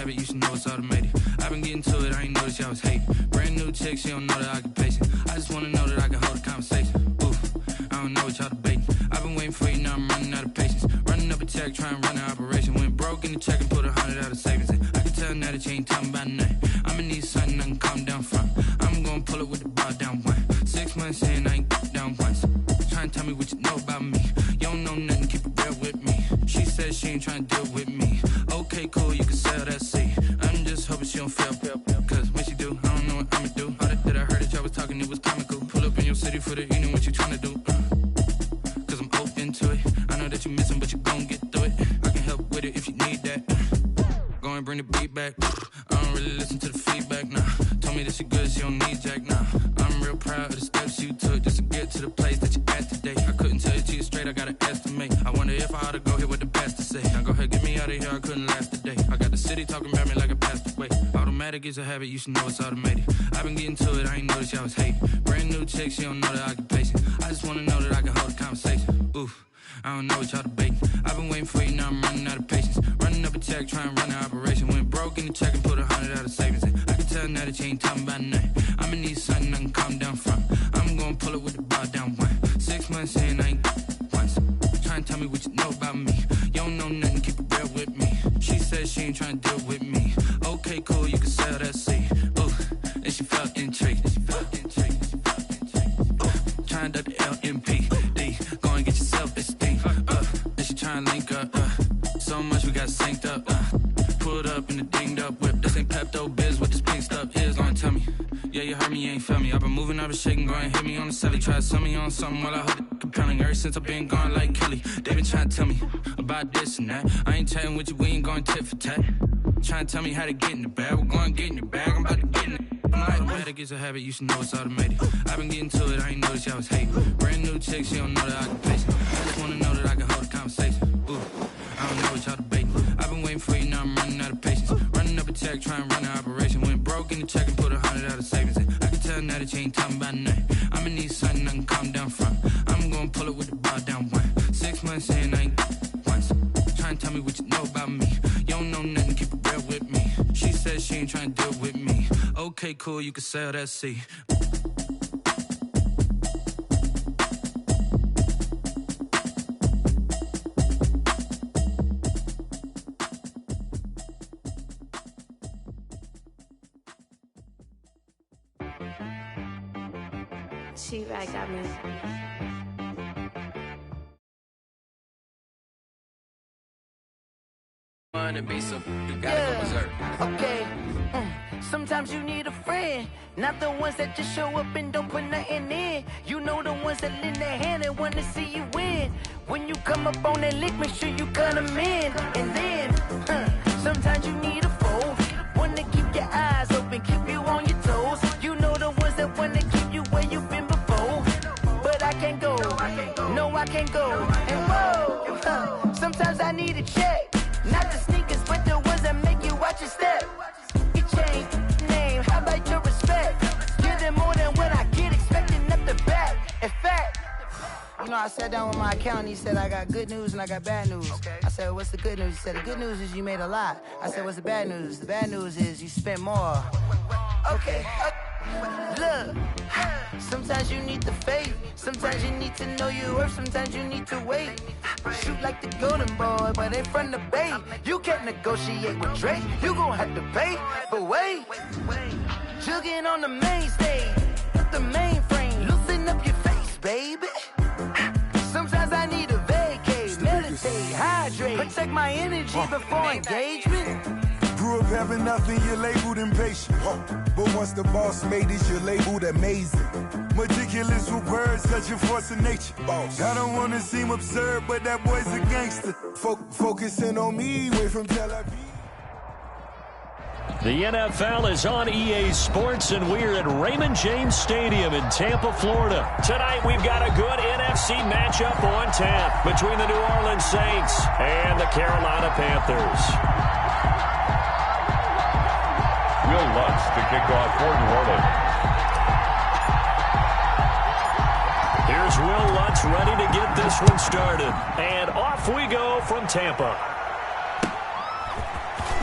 You should know it's automated. I've been getting to it, I ain't noticed y'all was hating. Brand new chick, she don't know the occupation. I just wanna know that I can hold a conversation. Oof, I don't know what y'all debating. I've been waiting for you, now I'm running out of patience. Running up a check, trying to run an operation. Went broke in the check and put 100 out of savings in. I can tell now that you ain't talking about nothing. I'ma need something I can calm down from. I'm gonna pull it with the bar down one. 6 months in, I ain't down once. Trying to tell me what you know about me. You don't know nothing, keep it real with me. She said she ain't trying to deal with me. Okay, cool, you can sell that seat. I'm just hoping she don't fail. Cause when she do, I don't know what I'ma do. All that I heard that y'all was talking, it was comical. Pull up in your city for the evening, what you trying to do? Cause I'm open to it. I know that you missing, but you gon' get through it. I can help with it if you need that. Go and bring the beat back. I don't really listen to the feedback, nah. Told me that she good, she don't need jack, nah. I'm real proud of the steps you took just to get to the place that you at today. I couldn't tell you to you straight, I gotta estimate. I wonder if I ought to go here with the best to say. Now go ahead, get me out of here, I couldn't last today. I got the city talking about me like I passed away. Automatic is a habit, you should know it's automated. I've been getting to it, I ain't noticed y'all was hating. Brand new chick, she don't know the occupation. I just wanna know that I can hold a conversation. Oof, I don't know what y'all debating. I've been waiting for you, now I'm running out of patience. Running up a check, trying to run an operation. Went broke in the check and put 100 out of savings in. I can tell now that you ain't talking about nothing. I'ma need something I can calm down from. I'm gonna pull it with the bar down one. 6 months in, I ain't once. Trying to tell me what you know about me. You don't know nothing, keep it real with me. She said she ain't trying to deal with me. Okay, cool, you can sell that seat. Ooh, and she felt intrigued. Trying to the LMPD. Go and get yourself esteem. And she trying to link up. So much we got synced up. Pulled up in the dinged up whip. This ain't Pepto Biz, what this pink stuff is. Long tell me. Yeah, you heard me, you ain't felt me. I've been moving, I've been shaking, go and hit me on the celly. Try to sell me on something while I hold it compelling. Ever since I've been gone like Kelly, they been trying to tell me about this and that. I ain't chatting with you, we ain't going tit for tat. Trying to tell me how to get in the bag. We're going to get in the bag, I'm about to get in it. Automatic is a habit, you should know it's automated. I've been getting to it, I ain't noticed y'all was hating. Brand new chick, she don't know the occupation. I just wanna know that I can hold a conversation. Ooh, I don't know what y'all debating. I've been waiting for you, now I'm running out of patience. Running up a check, trying to run an operation. Went broke in the check and put 100 out of savings in. I can tell now that you ain't talking about nothing. I'ma need something I can calm down from. I'm gonna pull it with the bar down one. 6 months in, I ain't once. Trying to tell me what you know about me. You don't know nothing, keep it real with me. She said she ain't trying to deal with me. Okay, cool, you can sell that seat. She-Rag got me. And be some, you gotta go berserk. Okay. Sometimes you need a friend, not the ones that just show up and don't put nothing in. You know the ones that lend their hand and want to see you win. When you come up on that lick, make sure you cut them in. And then, sometimes you need a foe, one to keep your eyes open, keep you on your toes. You know the ones that want to keep you where you've been before. But I can't go, no I can't go. And whoa, sometimes I need a check. Not the sneakers, but the ones that make you watch your step. You change name, how about your respect? Give them more than what I get, expecting up the back. In fact, you know I sat down with my accountant. He said, I got good news and I got bad news. I said, what's the good news? He said, the good news is you made a lot. I said, what's the bad news? The bad news is you spent more. Okay. Look, sometimes you need the faith. Sometimes you need to know your worth. Sometimes you need to wait. Shoot like the golden boy, but in front of the bay. You can't negotiate with Drake. You gon' have to pay. But wait, jugging on the main stage, the mainframe. Loosen up your face, baby. Sometimes I need a vacate, meditate, hydrate, protect my energy before engagement. Grew up having nothing, you're labeled impatient. But once the boss made it, you're labeled amazing. Meticulous with words, such a force of nature. I don't wanna seem absurd, but that boy's a gangster. Focusing on me, away from Tel Aviv. The NFL is on EA Sports, and we're at Raymond James Stadium in Tampa, Florida. Tonight, we've got a good NFC matchup on tap between the New Orleans Saints and the Carolina Panthers. Will Lutz to kick off for New Orleans. Here's Will Lutz ready to get this one started. And off we go from Tampa.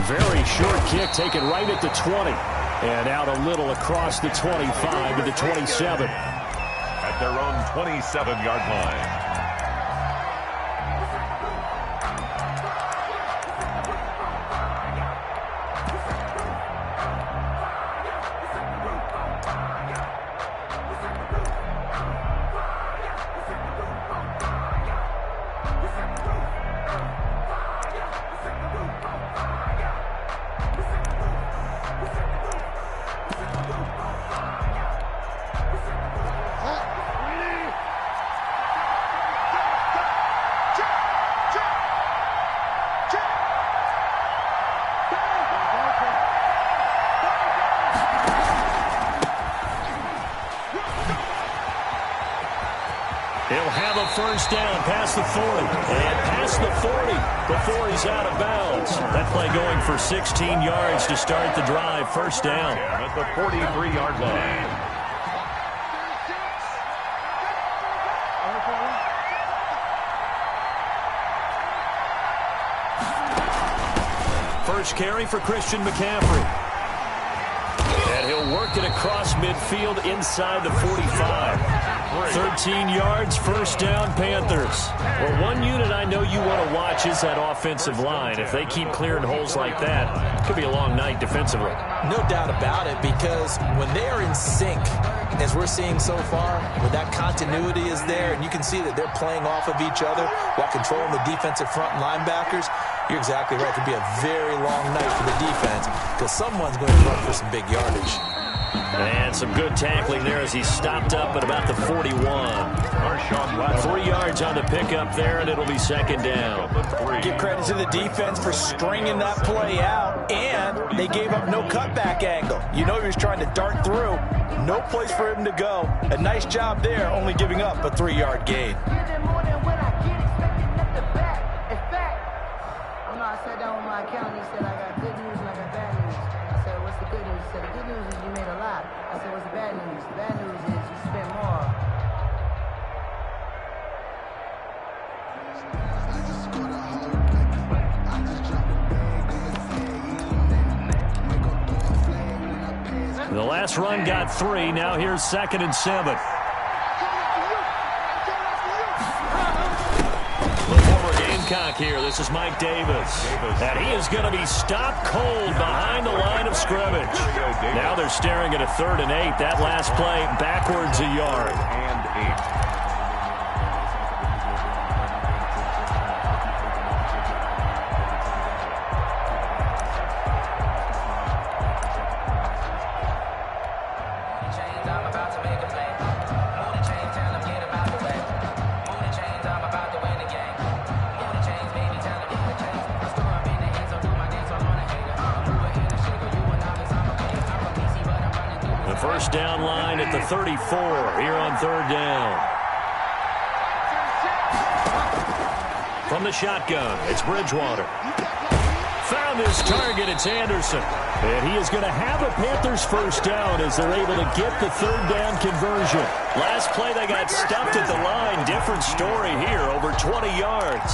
Very short kick taken right at the 20. And out a little across the 25 to the 27. At their own 27-yard line. He'll have a first down past the 40. And past the 40 before he's out of bounds. That play going for 16 yards to start the drive. First down. At the 43-yard line. First carry for Christian McCaffrey. And he'll work it across midfield inside the 45. 13 yards, first down, Panthers. Well, one unit I know you want to watch is that offensive line. If they keep clearing holes like that, it could be a long night defensively. No doubt about it, because when they are in sync, as we're seeing so far, when that continuity is there, and you can see that they're playing off of each other while controlling the defensive front linebackers, you're exactly right. It could be a very long night for the defense because someone's going to run for some big yardage. And some good tackling there as he stopped up at about the 41. 3 yards on the pickup there, and it'll be second down. Give credit to the defense for stringing that play out, and they gave up no cutback angle. You know he was trying to dart through. No place for him to go. A nice job there, only giving up a 3-yard gain. I sat down with my accountant. He said, I got good news and I got bad news. I said, what's the good news? He said, the good news is you made a lot. I said, what's the bad news? The bad news is you spent more. The last run got 3. Now here's 2nd and 7. Here. This is Mike Davis. And he is going to be stopped cold behind the line of scrimmage. Now they're staring at a 3rd and 8. That last play backwards a yard. And 8. First down line at the 34 here on 3rd down. From the shotgun, it's Bridgewater. Found his target. It's Anderson. And he is going to have a Panthers first down as they're able to get the third down conversion. Last play, they got stuffed at the line. Different story here, over 20 yards.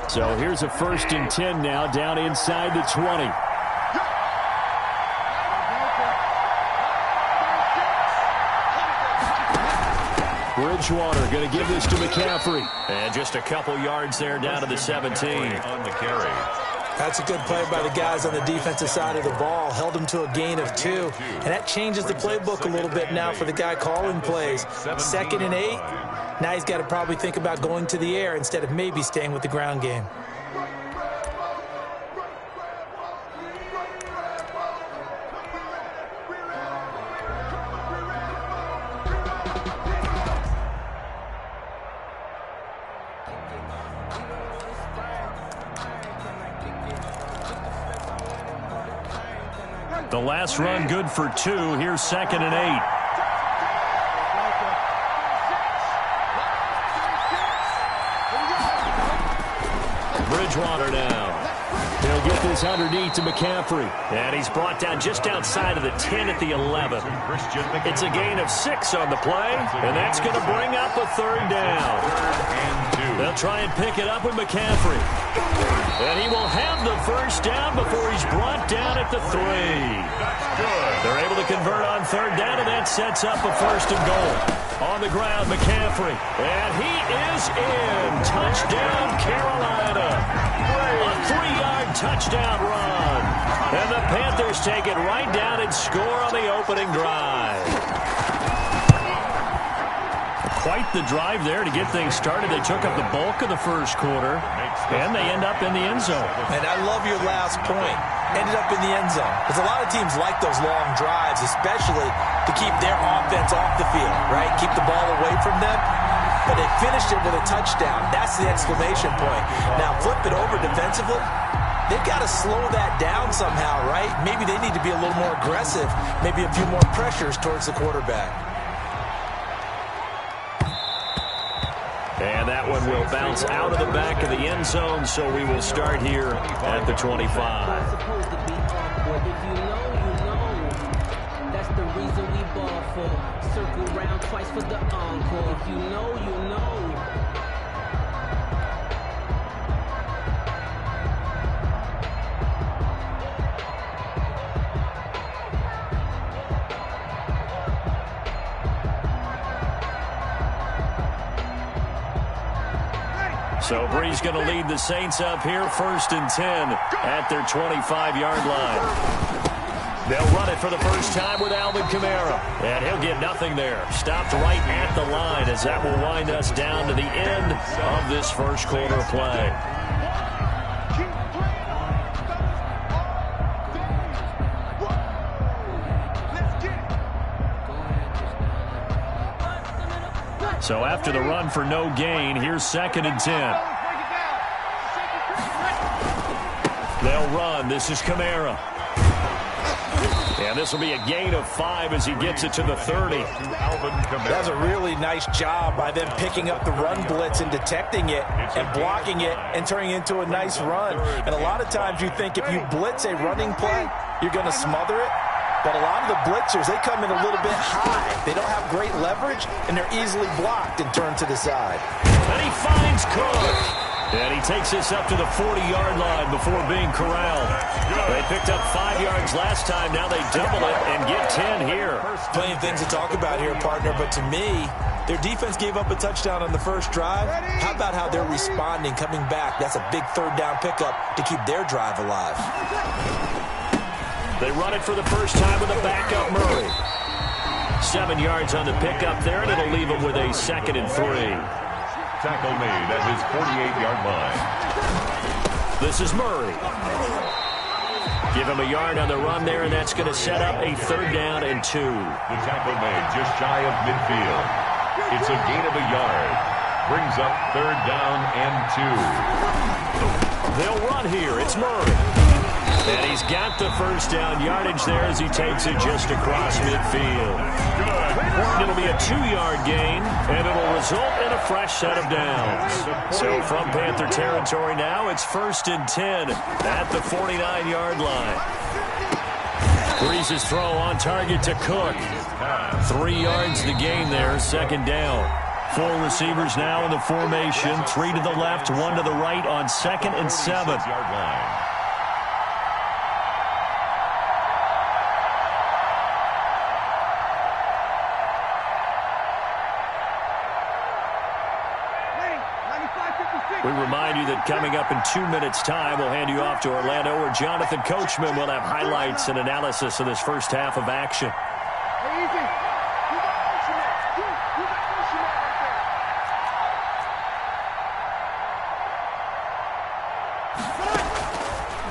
So here's a 1st and 10 now, down inside the 20. Bridgewater going to give this to McCaffrey. And just a couple yards there down to the 17. On the carry. That's a good play by the guys on the defensive side of the ball. Held him to a gain of 2. And that changes the playbook a little bit now for the guy calling plays. 2nd and 8. Now he's got to probably think about going to the air instead of maybe staying with the ground game. The last run good for 2. Here's 2nd and 8. Bridgewater now. He'll get this underneath to McCaffrey. And he's brought down just outside of the 10 at the 11. It's a gain of 6 on the play. And that's going to bring up a third down. They'll try and pick it up with McCaffrey. And he will have the first down before he's brought down at the 3. They're able to convert on third down, and that sets up a 1st and goal. On the ground, McCaffrey. And he is in. Touchdown, Carolina. A 3-yard touchdown run. And the Panthers take it right down and score on the opening drive. Quite the drive there to get things started. They took up the bulk of the first quarter, and they end up in the end zone. And I love your last point. Ended up in the end zone. Because a lot of teams like those long drives, especially to keep their offense off the field, right? Keep the ball away from them. But they finished it with a touchdown. That's the exclamation point. Now flip it over defensively. They've got to slow that down somehow, right? Maybe they need to be a little more aggressive. Maybe a few more pressures towards the quarterback. And that one will bounce out of the back of the end zone, so we will start here at the 25. That's the reason we ball for. Circle round twice for the encore. If you know, you know. So Bree's going to lead the Saints up here, 1st and 10 at their 25-yard line. They'll run it for the first time with Alvin Kamara. And he'll get nothing there. Stopped right at the line as that will wind us down to the end of this first quarter of play. So after the run for no gain, here's 2nd and 10. They'll run. This is Kamara. And this will be a gain of 5 as he gets it to the 30. That's a really nice job by them picking up the run blitz and detecting it and blocking it and turning it into a nice run. And a lot of times you think if you blitz a running play, you're going to smother it. But a lot of the blitzers, they come in a little bit high. They don't have great leverage, and they're easily blocked and turned to the side. And he finds Cook. And he takes this up to the 40-yard line before being corralled. They picked up 5 yards last time. Now they double it and get 10 here. Plenty of things to talk about here, partner. But to me, their defense gave up a touchdown on the first drive. How about how they're responding, coming back? That's a big third down pickup to keep their drive alive. They run it for the first time with a backup Murray. 7 yards on the pickup there, and it'll leave him with a 2nd and 3. Tackle made at his 48-yard line. This is Murray. Give him a yard on the run there, and that's going to set up a 3rd down and 2. The tackle made just shy of midfield. It's a gain of a yard. Brings up 3rd down and 2. They'll run here. It's Murray. And he's got the first down yardage there as he takes it just across midfield. It'll be a 2-yard gain, and it'll result in a fresh set of downs. So from Panther territory now, it's 1st and 10 at the 49-yard line. Breeze's throw on target to Cook. 3 yards the gain there, 2nd down. 4 receivers now in the formation, 3 to the left, 1 to the right on 2nd and 7. We remind you that coming up in 2 minutes' time, we'll hand you off to Orlando, where Jonathan Coachman will have highlights and analysis of this first half of action.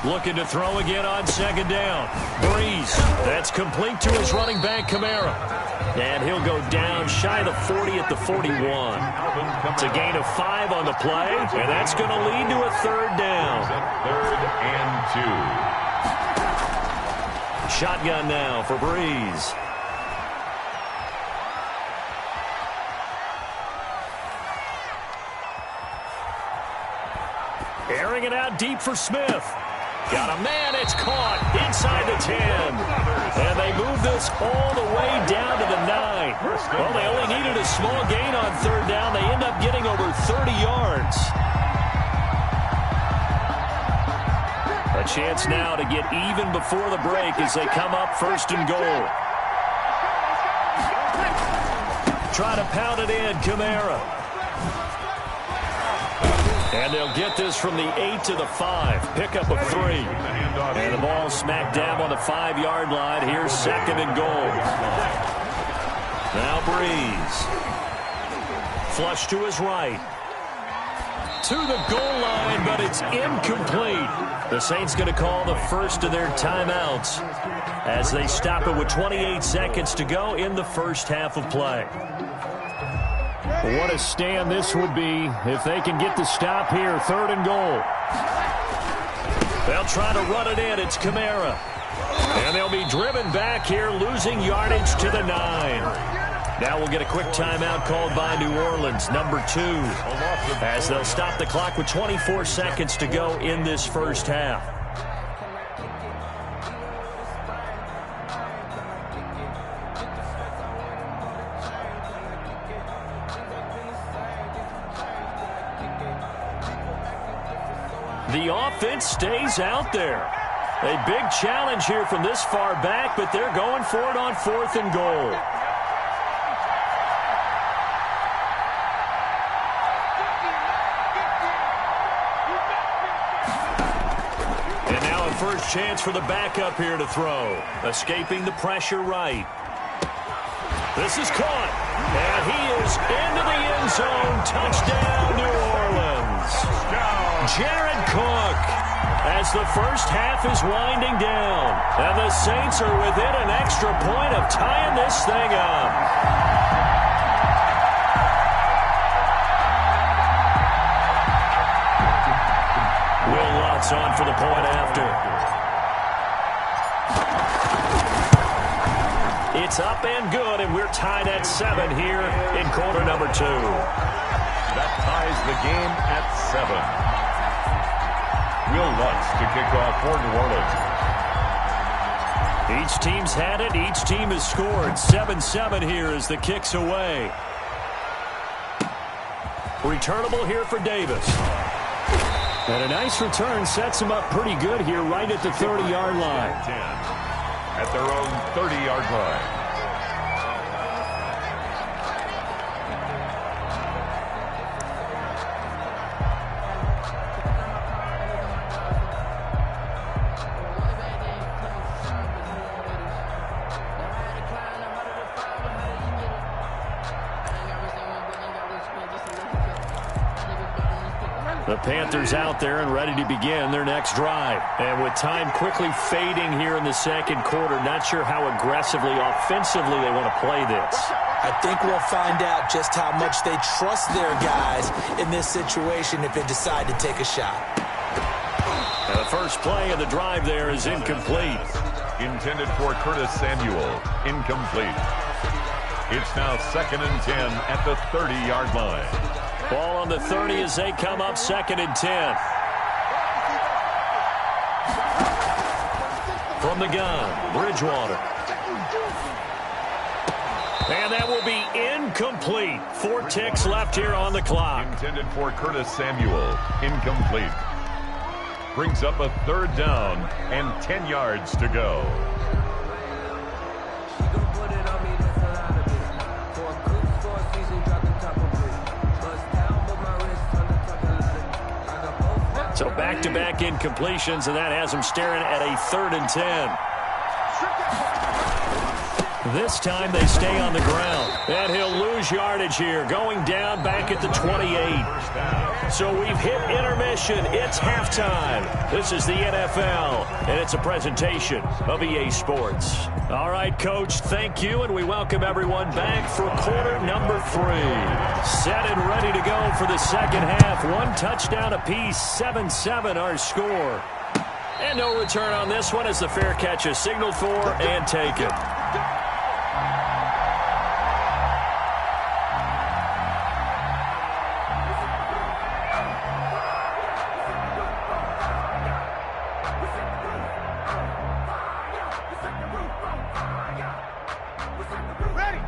Looking to throw again on 2nd down. Breeze. That's complete to his running back, Kamara. And he'll go down shy of the 40 at the 41. It's a gain of 5 on the play, and that's going to lead to a 3rd down. 3rd and 2. Shotgun now for Breeze. Airing it out deep for Smith. Got a man, it's caught inside the 10. And they move this all the way down to the 9. Well, they only needed a small gain on 3rd down. They end up getting over 30 yards. A chance now to get even before the break as they come up 1st and goal. Try to pound it in, Kamara. And they'll get this from the 8 to the 5. Pickup of 3. And the ball smack dab on the 5-yard line. Here's 2nd and goal. Now Breeze. Flush to his right. To the goal line, but it's incomplete. The Saints going to call the first of their timeouts as they stop it with 28 seconds to go in the first half of play. What a stand this would be if they can get the stop here. 3rd and goal. They'll try to run it in. It's Kamara. And they'll be driven back here, losing yardage to the 9. Now we'll get a quick timeout called by New Orleans, number 2, as they'll stop the clock with 24 seconds to go in this first half. The offense stays out there. A big challenge here from this far back, but they're going for it on 4th and goal. And now a first chance for the backup here to throw. Escaping the pressure right. This is caught. And he is into the end zone. Touchdown, New Orleans. Jared Cook, as the first half is winding down. And the Saints are within an extra point of tying this thing up. Will Lutz on for the point after. It's up and good, and we're tied at 7 here in quarter number 2. That ties the game at 7. Will Lutz to kick off for New Orleans. Each team's had it. Each team has scored. 7-7 here as the kick's away. Returnable here for Davis. And a nice return sets him up pretty good here right at the 30-yard line. 10 at their own 30-yard line. The Panthers out there and ready to begin their next drive. And with time quickly fading here in the second quarter, not sure how aggressively, offensively they want to play this. I think we'll find out just how much they trust their guys in this situation if they decide to take a shot. And the first play of the drive there is incomplete. Intended for Curtis Samuel. Incomplete. It's now 2nd and 10 at the 30-yard line. Ball on the 30 as they come up 2nd and 10. From the gun, Bridgewater. And that will be incomplete. 4 ticks left here on the clock. Intended for Curtis Samuel. Incomplete. Brings up a 3rd down and 10 yards to go. So back-to-back incompletions, and that has him staring at a 3rd and 10. This time they stay on the ground. And he'll lose yardage here, going down back at the 28. So we've hit intermission. It's halftime. This is the NFL, and it's a presentation of EA Sports. All right, Coach, thank you, and we welcome everyone back for quarter number 3. Set and ready to go for the second half. 1 touchdown apiece, 7-7 our score. And no return on this one as the fair catch is signaled for and taken.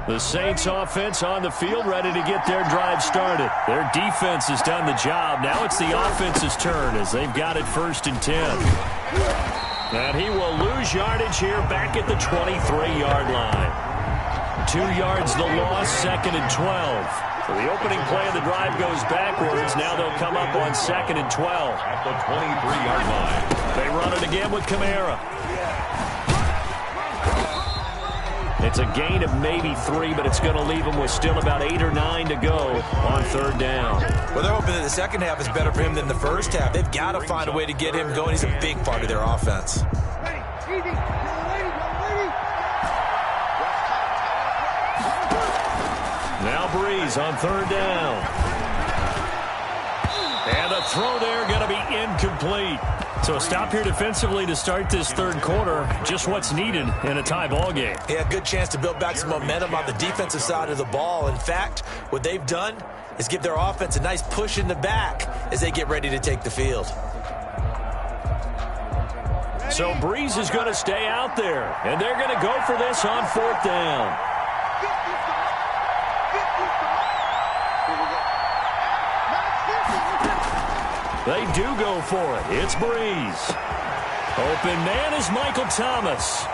The Saints offense on the field, ready to get their drive started. Their defense has done the job. Now it's the offense's turn as they've got it 1st and 10. And he will lose yardage here back at the 23-yard line. 2 yards the loss, 2nd and 12. So the opening play of the drive goes backwards. Now they'll come up on 2nd and 12. At the 23-yard line. They run it again with Kamara. It's a gain of maybe 3, but it's going to leave them with still about 8 or 9 to go on 3rd down. Well, they're hoping that the second half is better for him than the first half. They've got to find a way to get him going. He's a big part of their offense. Now Breeze on 3rd down. And the throw there going to be incomplete. So a stop here defensively to start this 3rd quarter. Just what's needed in a tie ball game. Yeah, good chance to build back some momentum on the defensive side of the ball. In fact, what they've done is give their offense a nice push in the back as they get ready to take the field. So Breeze is going to stay out there, and they're going to go for this on 4th down. They do go for it. It's Breeze. Open man is Michael Thomas.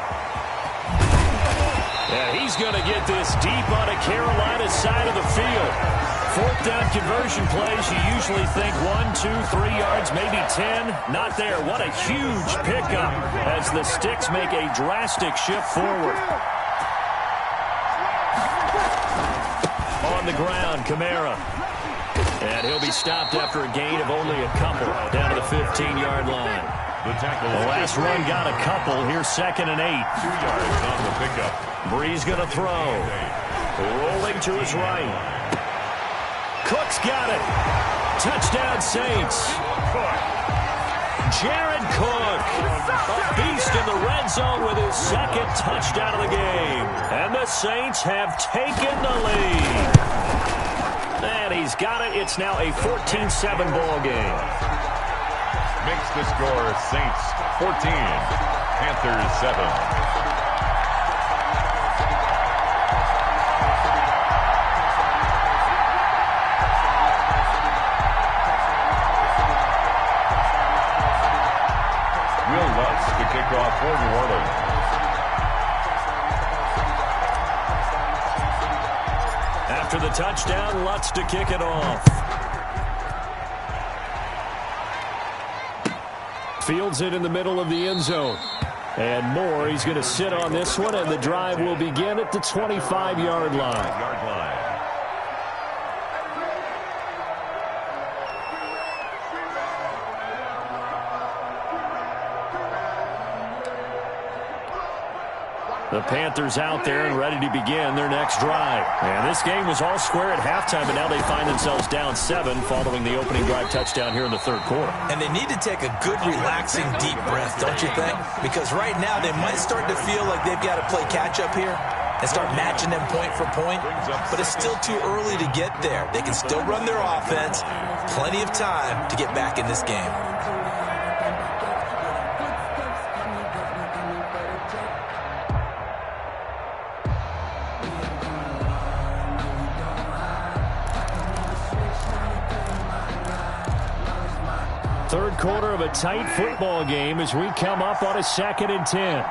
And he's going to get this deep on a Carolina side of the field. 4th down conversion plays, you usually think 1, 2, 3 yards, maybe 10. Not there. What a huge pickup as the Sticks make a drastic shift forward. On the ground, Kamara. And he'll be stopped after a gain of only a couple down to the 15-yard line. The last run got a couple. Here's 2nd and 8. 2 yards on the pickup. Breeze going to throw. Rolling to his right. Cook's got it. Touchdown Saints. Jared Cook, a beast in the red zone with his 2nd touchdown of the game. And the Saints have taken the lead. And he's got it. It's now a 14-7 ball game. Makes the score Saints 14, Panthers 7. Will Lutz to kick off for New Orleans. After the touchdown, Lutz to kick it off. Fields it in the middle of the end zone. And Moore, he's going to sit on this one, and the drive will begin at the 25-yard line. The Panthers out there and ready to begin their next drive. And this game was all square at halftime, but now they find themselves down 7 following the opening drive touchdown here in the third quarter. And they need to take a good, relaxing, deep breath, don't you think? Because right now they might start to feel like they've got to play catch-up here and start matching them point for point. But it's still too early to get there. They can still run their offense. Plenty of time to get back in this game. Third quarter of a tight football game as we come up on a 2nd and 10.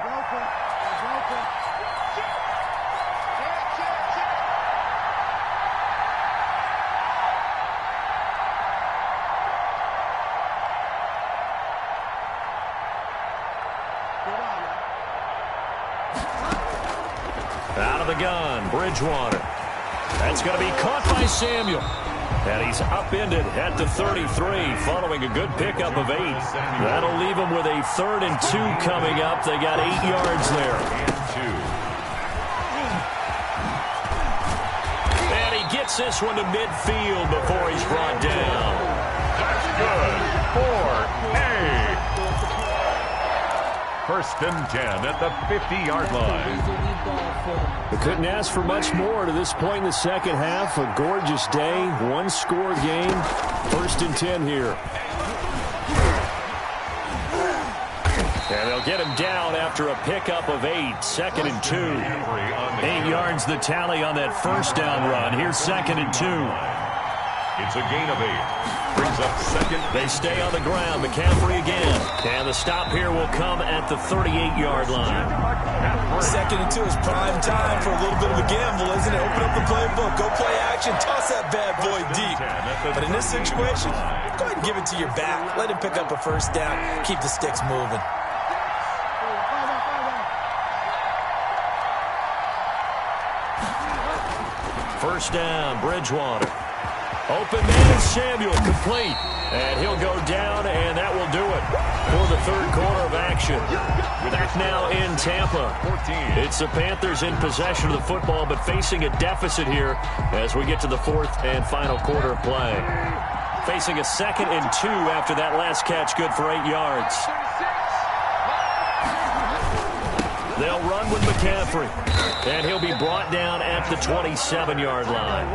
Out of the gun, Bridgewater. That's going to be caught by Samuel. And he's upended at the 33 following a good pickup of 8. That'll leave him with a 3rd and 2 coming up. They got 8 yards there. And he gets this one to midfield before he's brought down. That's good for 8. 1st and 10 at the 50-yard line. We couldn't ask for much more to this point in the second half. A gorgeous day, one-score game. 1st and 10 here. And they'll get him down after a pickup of 8. 2nd and 2. 8 yards the tally on that first down run. Here's 2nd and 2. It's a gain of 8. Brings up 2nd. They stay on the ground. McCaffrey again. And the stop here will come at the 38-yard line. 2nd and 2 is prime time for a little bit of a gamble, isn't it? Open up the playbook. Go play action. Toss that bad boy deep. But in this situation, go ahead and give it to your back. Let him pick up a 1st down. Keep the sticks moving. First down, Bridgewater. Open man, Samuel, complete. And he'll go down, and that will do it for the third quarter of action. Back now in Tampa. It's the Panthers in possession of the football, but facing a deficit here as we get to the 4th and final quarter of play. Facing a 2nd and 2 after that last catch, good for 8 yards. They'll run with McCaffrey, and he'll be brought down at the 27-yard line.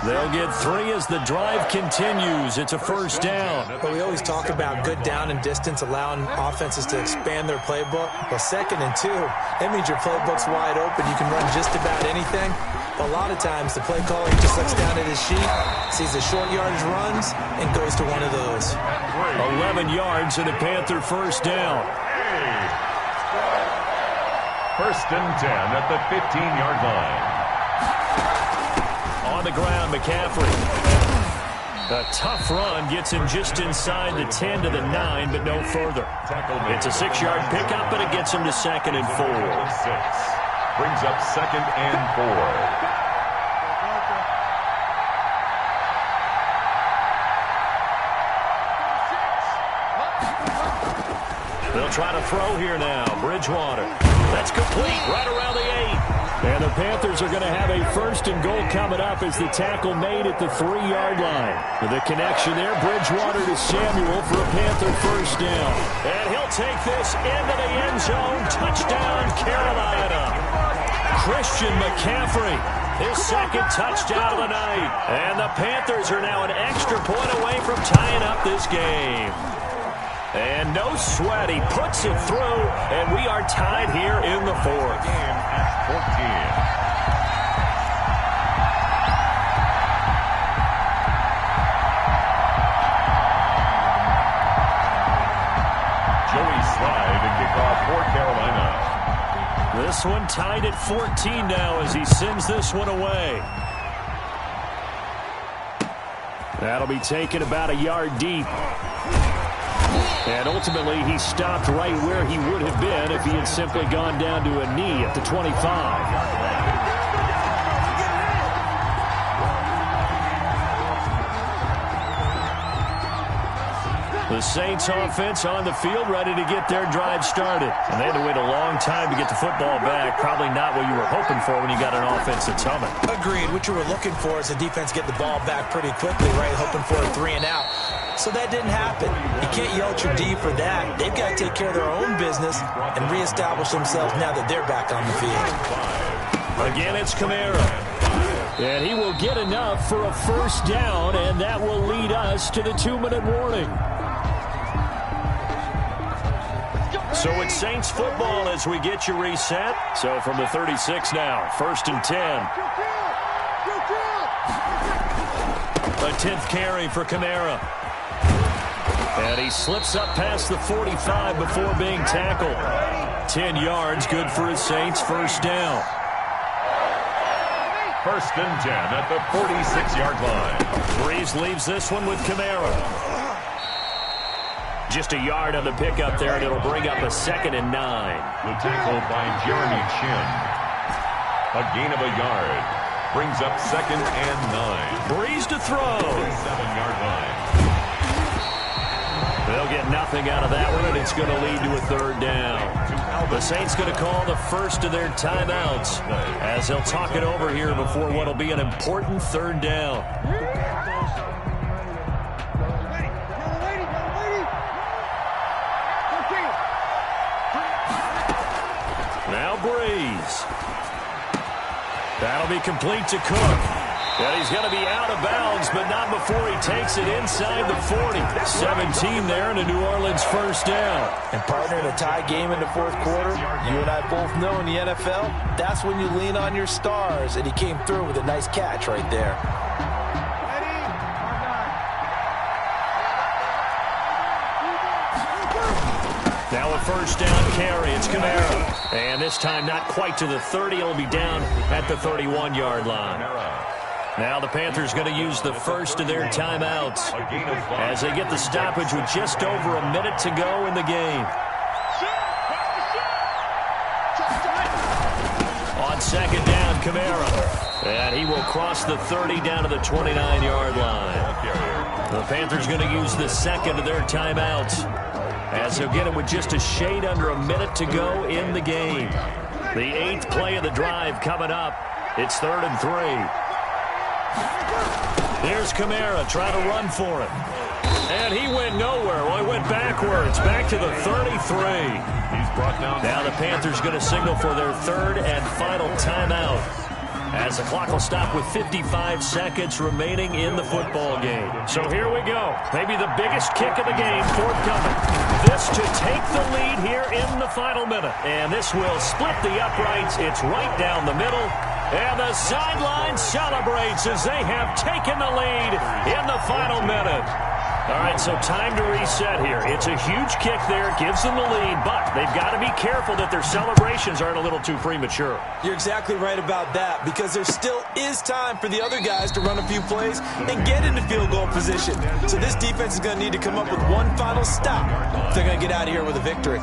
They'll get 3 as the drive continues. It's a 1st down. But we always talk about good down and distance, allowing offenses to expand their playbook. Well, 2nd and 2, that means your playbook's wide open. You can run just about anything. But a lot of times, the play caller just looks down at his sheet, sees the short yardage runs, and goes to one of those. 11 yards and a Panther 1st down. 1st and 10 at the 15-yard line. On the ground, McCaffrey. A tough run gets him just inside the 10 to the 9, but no further. It's a 6-yard pickup, but it gets him to 2nd and 4. 6. Brings up 2nd and 4. They'll try to throw here now. Bridgewater. That's complete right around the 8. And the Panthers are going to have a 1st and goal coming up as the tackle made at the 3-yard line. The connection there, Bridgewater to Samuel for a Panther 1st down. And he'll take this into the end zone. Touchdown, Carolina. Christian McCaffrey, his 2nd touchdown of the night. And the Panthers are now an extra point away from tying up this game. And no sweat, he puts it through, and we are tied here in the 4th. Game at 14. Joey Slye to kick off for Carolina. This one tied at 14 now as he sends this one away. That'll be taken about a yard deep. And ultimately, he stopped right where he would have been if he had simply gone down to a knee at the 25. The Saints offense on the field, ready to get their drive started. And they had to wait a long time to get the football back. Probably not what you were hoping for when you got an offense that's humming. Agreed. What you were looking for is the defense get the ball back pretty quickly, right? Hoping for a 3 and out. So that didn't happen. You can't yell at your D for that. They've got to take care of their own business and reestablish themselves now that they're back on the field. Again, it's Kamara. And he will get enough for a first down, and that will lead us to the 2-minute warning. So it's Saints football as we get you reset. So from the 36 now, 1st and 10. A 10th carry for Kamara. And he slips up past the 45 before being tackled. 10 yards, good for his Saints, first down. 1st and 10 at the 46-yard line. Breeze leaves this one with Kamara. Just a yard on the pickup there, and it'll bring up a 2nd and 9. The tackle by Jeremy Chin. A gain of a yard. Brings up 2nd and 9. Breeze to throw. 7-yard line. They'll get nothing out of that one, and it's going to lead to a 3rd down. The Saints going to call the first of their timeouts as they'll talk it over here before what will be an important 3rd down. Now Breeze. That'll be complete to Cook. And he's going to be out of bounds, but not before he takes it inside the 40. 17 there and a New Orleans first down. And partner, in a tie game in the 4th quarter, you and I both know in the NFL, that's when you lean on your stars. And he came through with a nice catch right there. Now a first down carry. It's Kamara. And this time not quite to the 30. It'll be down at the 31-yard line. Now the Panthers going to use the first of their timeouts as they get the stoppage with just over a minute to go in the game. On 2nd down, Kamara. And he will cross the 30 down to the 29-yard line. The Panthers going to use the 2nd of their timeouts as they'll get it with just a shade under a minute to go in the game. The 8th play of the drive coming up. It's 3rd and 3. Here's Kamara trying to run for it. And he went nowhere. Well, he went backwards. Back to the 33. He's brought down. Now the Panthers going to signal for their 3rd and final timeout as the clock will stop with 55 seconds remaining in the football game. So here we go. Maybe the biggest kick of the game forthcoming. This to take the lead here in the final minute. And this will split the uprights. It's right down the middle. And the sideline celebrates as they have taken the lead in the final minute. All right, so time to reset here. It's a huge kick there, gives them the lead, but they've got to be careful that their celebrations aren't a little too premature. You're exactly right about that, because there still is time for the other guys to run a few plays and get into field goal position. So this defense is going to need to come up with one final stop if they're going to get out of here with a victory.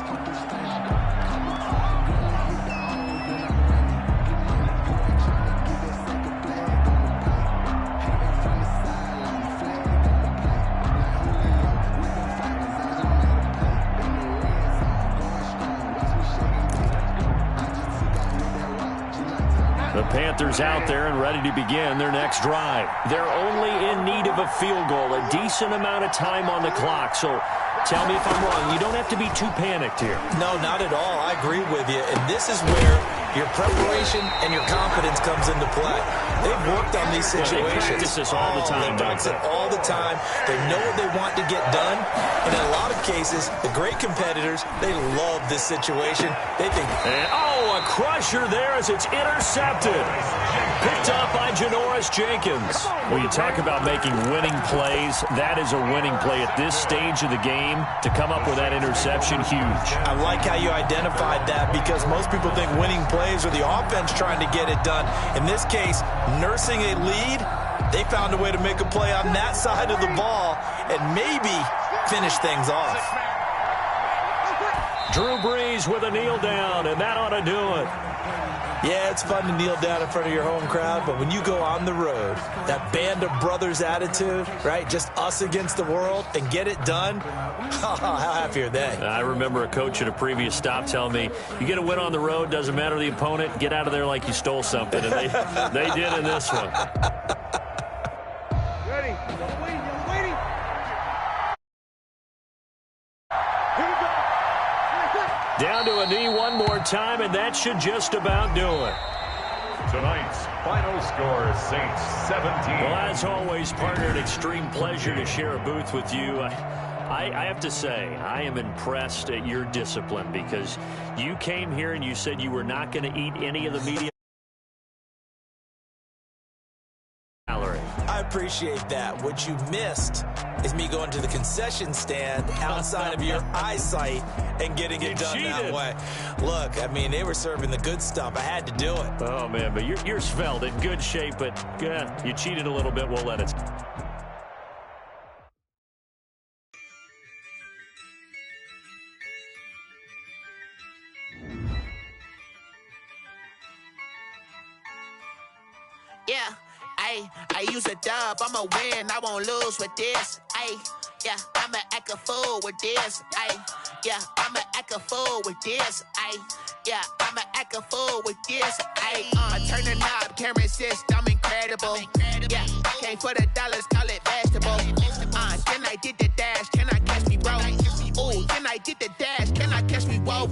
The Panthers out there and ready to begin their next drive. They're only in need of a field goal, a decent amount of time on the clock. So tell me if I'm wrong. You don't have to be too panicked here. No, not at all. I agree with you. And this is where your preparation and your confidence comes into play. They've worked on these situations. They practice this all the time. They practice it all the time. They know what they want to get done. And in a lot of cases, the great competitors, they love this situation. They think, a crusher there as it's intercepted. Picked up by Janoris Jenkins. When you talk about making winning plays, that is a winning play at this stage of the game. To come up with that interception, huge. I like how you identified that, because most people think winning plays are the offense trying to get it done. In this case, nursing a lead, they found a way to make a play on that side of the ball and maybe finish things off. Drew Brees with a kneel down, and that ought to do it. Yeah, it's fun to kneel down in front of your home crowd, but when you go on the road, that band of brothers attitude, right, just us against the world, and get it done, how happy are they? I remember a coach at a previous stop telling me, you get a win on the road, doesn't matter the opponent, get out of there like you stole something, and they did in this one. Ready? I'm waiting. Down to a knee one more time, and that should just about do it. Tonight's final score, Saints 17. Well, as always, partner, an extreme pleasure to share a booth with you. I have to say, I am impressed at your discipline because you came here and you said you were not going to eat any of the media. I appreciate that. What you missed is me going to the concession stand outside of your eyesight and getting it done that way. Look, I mean, they were serving the good stuff. I had to do it. Oh, man, but you're svelte, in good shape, but you cheated a little bit. We'll let it. Yeah. I use a dub, I'ma win, I won't lose with this. Yeah, I'ma act a fool with this. Yeah, I'ma act a fool with this. Yeah, I'ma act a fool with this. I turn the knob, can't resist, I'm incredible. Yeah, came for the dollars, call it vegetable. Then I did the dash, can I catch me, bro? Ooh, then I did the dash, can I catch me, whoa?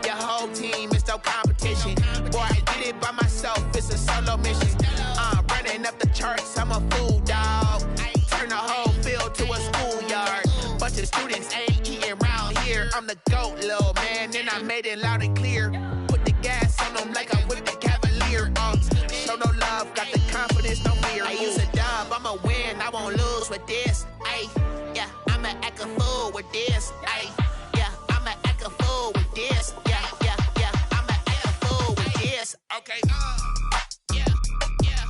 Your whole team is no competition. Boy, I did it by myself, it's a solo mission. Running up the charts, I'm a fool, dog. Turn the whole field to a schoolyard. Bunch of students ain't eating round here. I'm the GOAT, little man, and I made it loud and clear. Put the gas on them like I'm with the Cavalier. Show no love, got the confidence, no fear. I use a dub, I'ma win, I won't lose with this. Yeah, I'ma act a fool with this. Yeah, I'ma act a fool with this. Yeah, I'ma act a fool with this. Okay,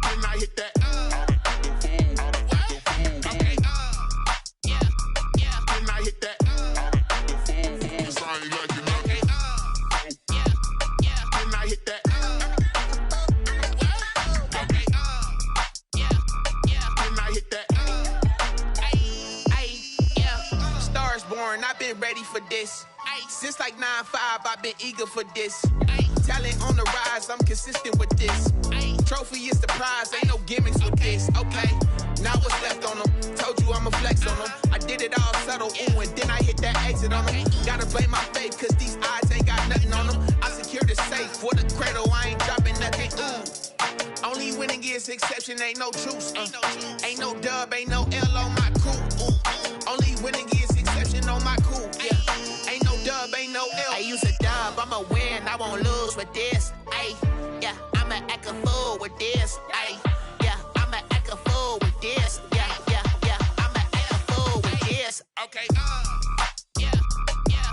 when I hit that. Okay, when I hit that. It's only like you know. Okay, when I hit that. Okay, when I hit that. Yeah, stars born, I've been ready for this. Since like 9-5, I've been eager for this. Talent on the rise, I'm consistent with this. Trophy is the prize, ain't no gimmicks with this. Okay, now what's left on them? Told you I'ma flex on them. I did it all subtle, ooh, and then I hit that exit on them. Gotta blame my faith, cause these eyes ain't got nothing on them. I secured the safe for the cradle, I ain't dropping nothing, ooh. Only winning is exception, ain't no truce. Ain't no dub, ain't no L on my crew. Only winning is exception on my crew. Yeah, ain't no dub, ain't no L. I use a dub, I'ma win, I won't lose with this. Yeah, I'ma act a fool with this. Yeah, I'ma act a fool with this. Yeah, I'ma act a fool with this. Okay,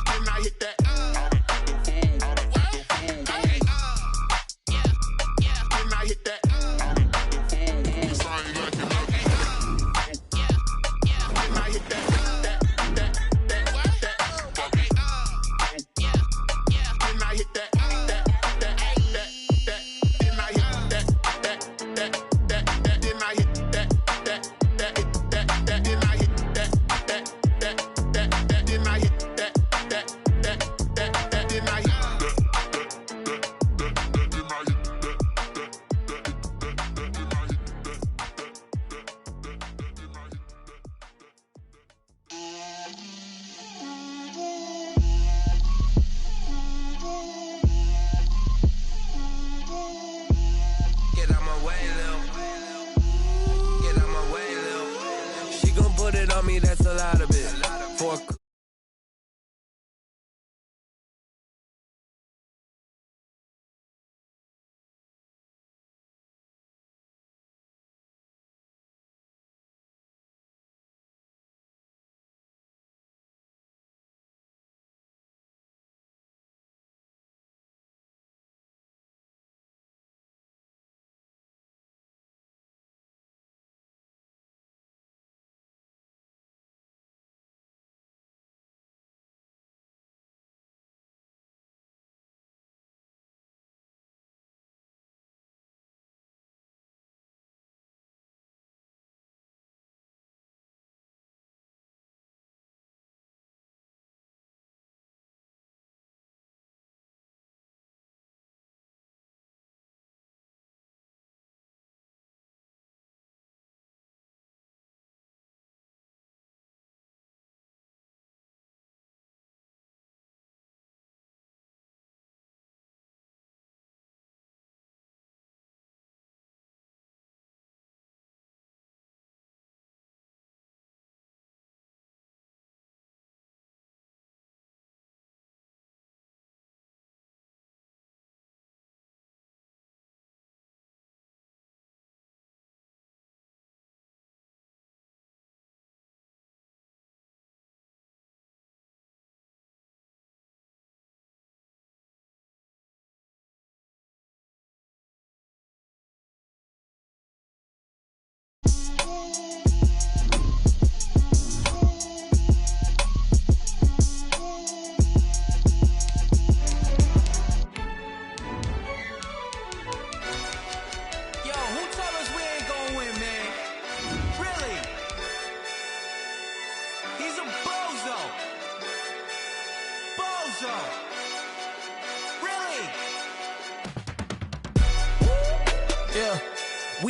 when I hit that. Okay, when I hit that. It's only like you know. When I hit that. Okay, when I hit that. Put it on me, that's a lot of it. For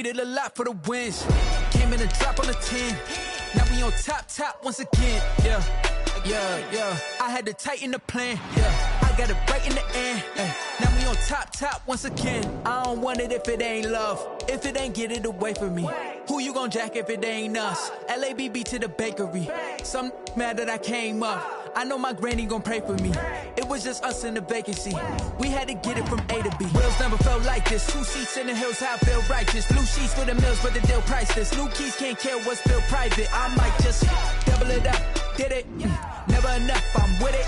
We did a lot for the wins. Came in a drop on the 10. Now we on top once again. Yeah. I had to tighten the plan. Yeah. I got it right in the end. Now we on top once again. I don't want it if it ain't love. If it ain't, get it away from me. Who you gon' jack if it ain't us? LABB to the bakery. Some mad that I came up. I know my granny gon' pray for me. It was just us in the vacancy. We had to get it from A to B. Wheels never felt like this. 2 seats in the hills, how I feel righteous. Blue sheets for the mills, but the deal priceless. New keys can't care what's still private. I might just double it up. Did it? Never enough, I'm with it.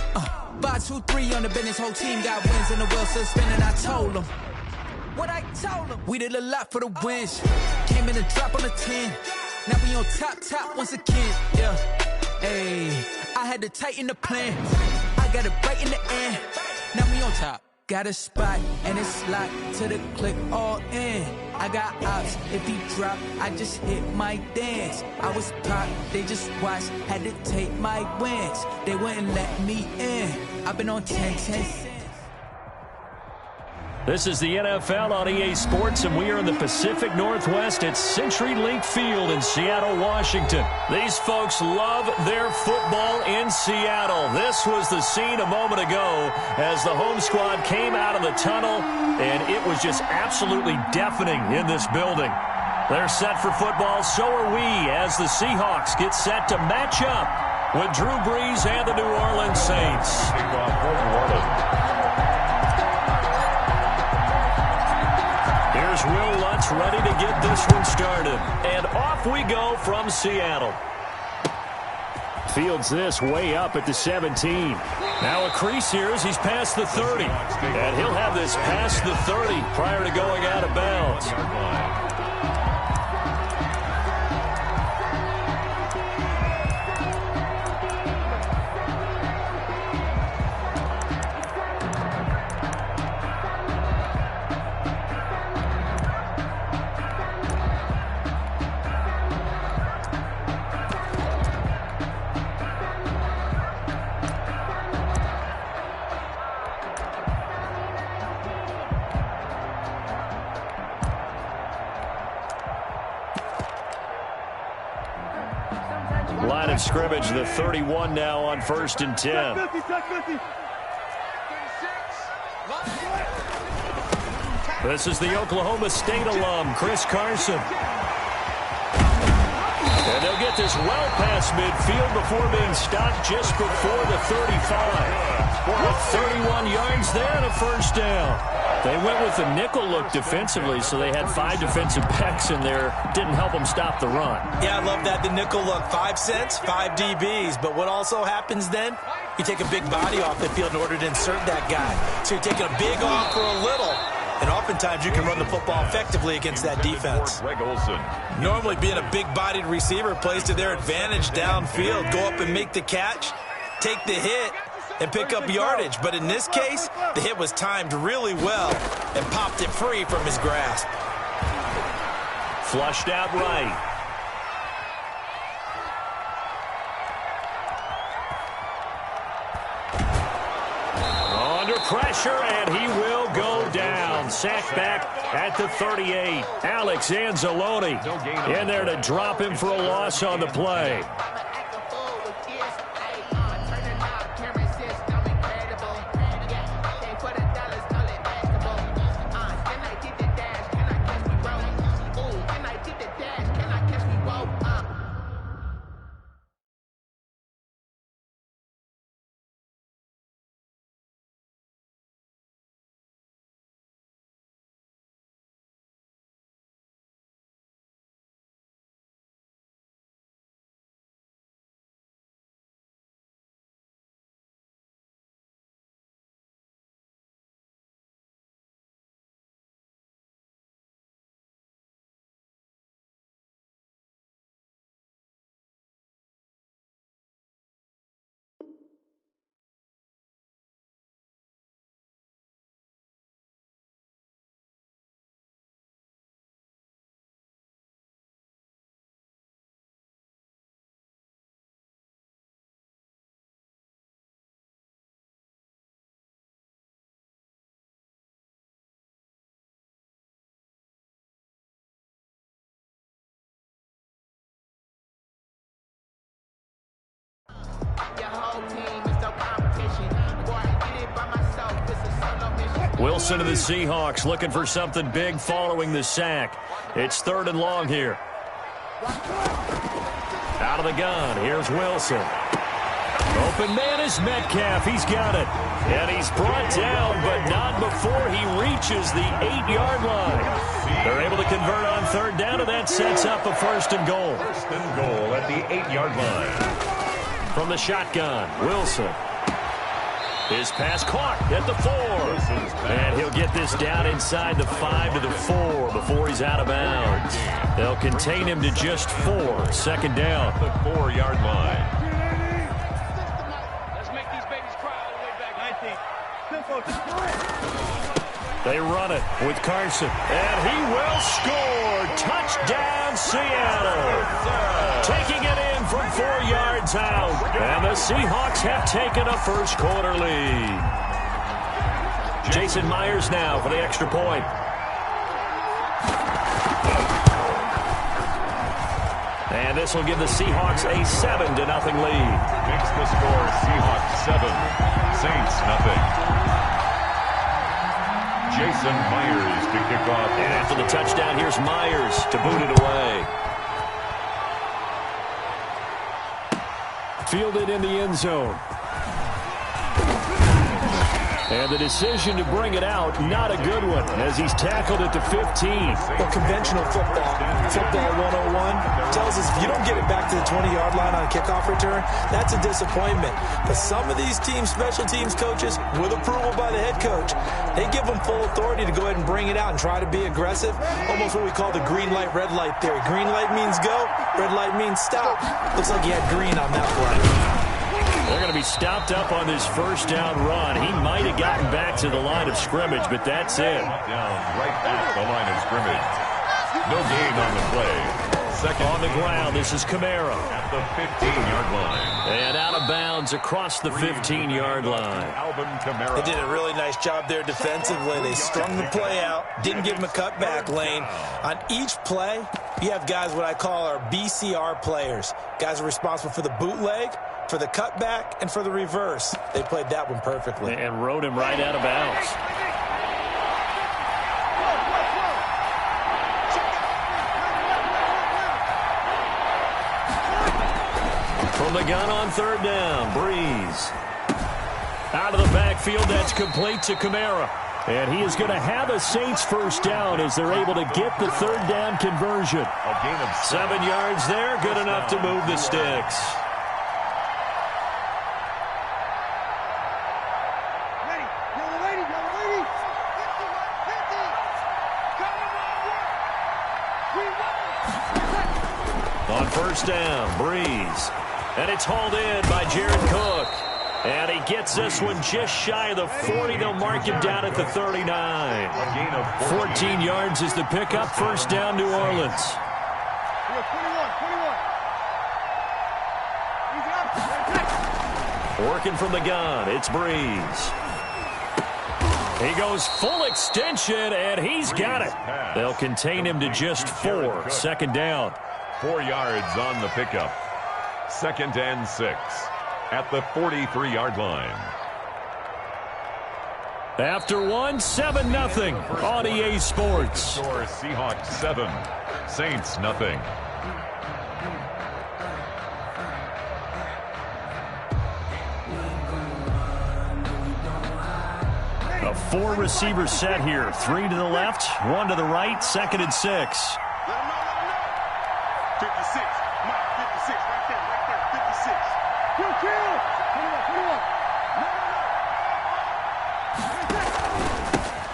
5, 2, 3 on the business. Whole team got wins and the wheels still spinning. I told them what I told them. We did a lot for the wins. Came in a drop on the 10. Now we on top once again. Yeah. Hey, I had to tighten the plan. I got it right in the end. Now we on top. Got a spot and it's locked to the click all in. I got ops. If he drop, I just hit my dance. I was pop, they just watched. Had to take my wins. They wouldn't let me in. I've been on 10. This is the NFL on EA Sports, and we are in the Pacific Northwest at CenturyLink Field in Seattle, Washington. These folks love their football in Seattle. This was the scene a moment ago as the home squad came out of the tunnel, and it was just absolutely deafening in this building. They're set for football, so are we, as the Seahawks get set to match up with Drew Brees and the New Orleans Saints. Here's Will Lutz ready to get this one started. And off we go from Seattle. Fields this way up at the 17. Now a crease here as he's past the 30. And he'll have this past the 30 prior to going out of bounds. Line of scrimmage, the 31 now on 1st and 10. This is the Oklahoma State alum, Chris Carson. And they'll get this well past midfield before being stopped just before the 35. 31 yards there and a first down. They went with the nickel look defensively, so they had 5 defensive backs in there. Didn't help them stop the run. Yeah, I love that, the nickel look. 5 cents, 5 DBs. But what also happens then? You take a big body off the field in order to insert that guy. So you're taking a big off for a little. And oftentimes you can run the football effectively against that defense. Normally being a big-bodied receiver plays to their advantage downfield. Go up and make the catch, take the hit, and pick up yardage. But in this case, the hit was timed really well and popped it free from his grasp. Flushed out right. Under pressure, and he will go down. Sacked back at the 38. Alex Anzalone in there to drop him for a loss on the play. Wilson of the Seahawks looking for something big following the sack. It's 3rd and long here. Out of the gun, here's Wilson. Open man is Metcalf. He's got it. And he's brought down, but not before he reaches the 8-yard line. They're able to convert on 3rd down, and that sets up a 1st and goal. 1st and goal at the 8-yard line. From the shotgun, Wilson. His pass caught at the 4. And he'll get this down inside the 5 to the 4 before he's out of bounds. They'll contain him to just 4. 2nd down. The 4-yard line. Let's make these babies cry all the way back. 19. They run it with Carson. And he will score. Touchdown, Seattle. Taking it in from 4 yards out. And the Seahawks have taken a first-quarter lead. Jason Myers now for the extra point. And this will give the Seahawks a 7-0 lead. Makes the score Seahawks 7, Saints nothing. Jason Myers to kick off. And after the touchdown, here's Myers to boot it away. Fielded in the end zone. And the decision to bring it out, not a good one, as he's tackled at the 15. Well, conventional football 101, tells us if you don't get it back to the 20-yard line on a kickoff return, that's a disappointment. But some of these teams, special teams coaches, with approval by the head coach, they give them full authority to go ahead and bring it out and try to be aggressive, almost what we call the green light, red light theory. Green light means go, red light means stop. Looks like he had green on that play. They're going to be stopped up on this 1st down run. He might have gotten back to the line of scrimmage, but that's it. Down right at the line of scrimmage. No gain on the play. 2nd on the ground. This is Kamara. At the 15-yard line. And out of bounds across the 15-yard line. Alvin Kamara. They did a really nice job there defensively. They strung the play out, didn't give him a cutback lane. On each play, you have guys what I call our BCR players. Guys are responsible for the bootleg, for the cutback, and for the reverse. They played that one perfectly. And rode him right out of bounds. From the gun on 3rd down, Breeze. Out of the backfield, that's complete to Kamara. And he is going to have a Saints 1st down as they're able to get the 3rd down conversion. A gain of 7 yards there, good enough to move the sticks. On 1st down, Breeze. And it's hauled in by Jared Cook. And he gets this one just shy of the 40. They'll mark him down at the 39. A gain of 14 yards is the pickup. 1st down, New Orleans. Working from the gun, it's Breeze. He goes full extension, and he's got it. They'll contain him to just 4. 2nd down. 4 yards on the pickup. 2nd and 6 at the 43-yard line. After 7-0 on EA Sports. Score Seahawks 7, Saints nothing. A 4-receiver set here. 3 to the left, 1 to the right, 2nd and 6. 56. Mike, 56. Right there. 56. Kill. 21.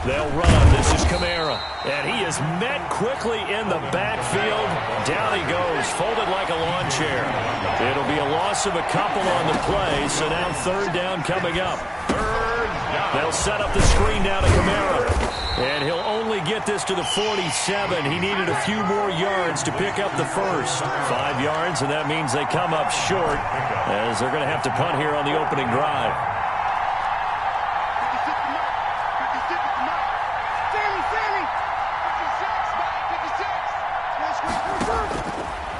They'll run. This is Kamara. And he is met quickly in the backfield. Down he goes, folded like a lawn chair. It'll be a loss of a couple on the play, so now 3rd down coming up. They'll set up the screen now to Kamara. And he'll only get this to the 47. He needed a few more yards to pick up the 1st. 5 yards, and that means they come up short as they're going to have to punt here on the opening drive.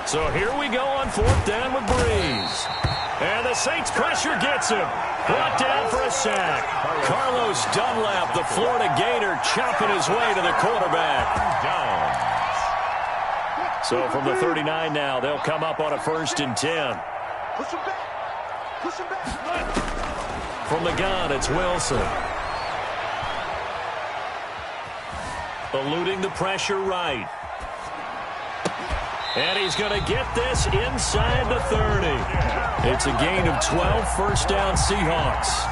So here we go on 4th down with Breeze. And the Saints pressure gets him. Brought down for a sack. Carlos Dunlap, the Florida Gator, chopping his way to the quarterback. So from the 39 now, they'll come up on a 1st and 10. Push him back. Push him back. From the gun, it's Wilson. Eluding the pressure right. And he's going to get this inside the 30. It's a gain of 12, 1st down Seahawks.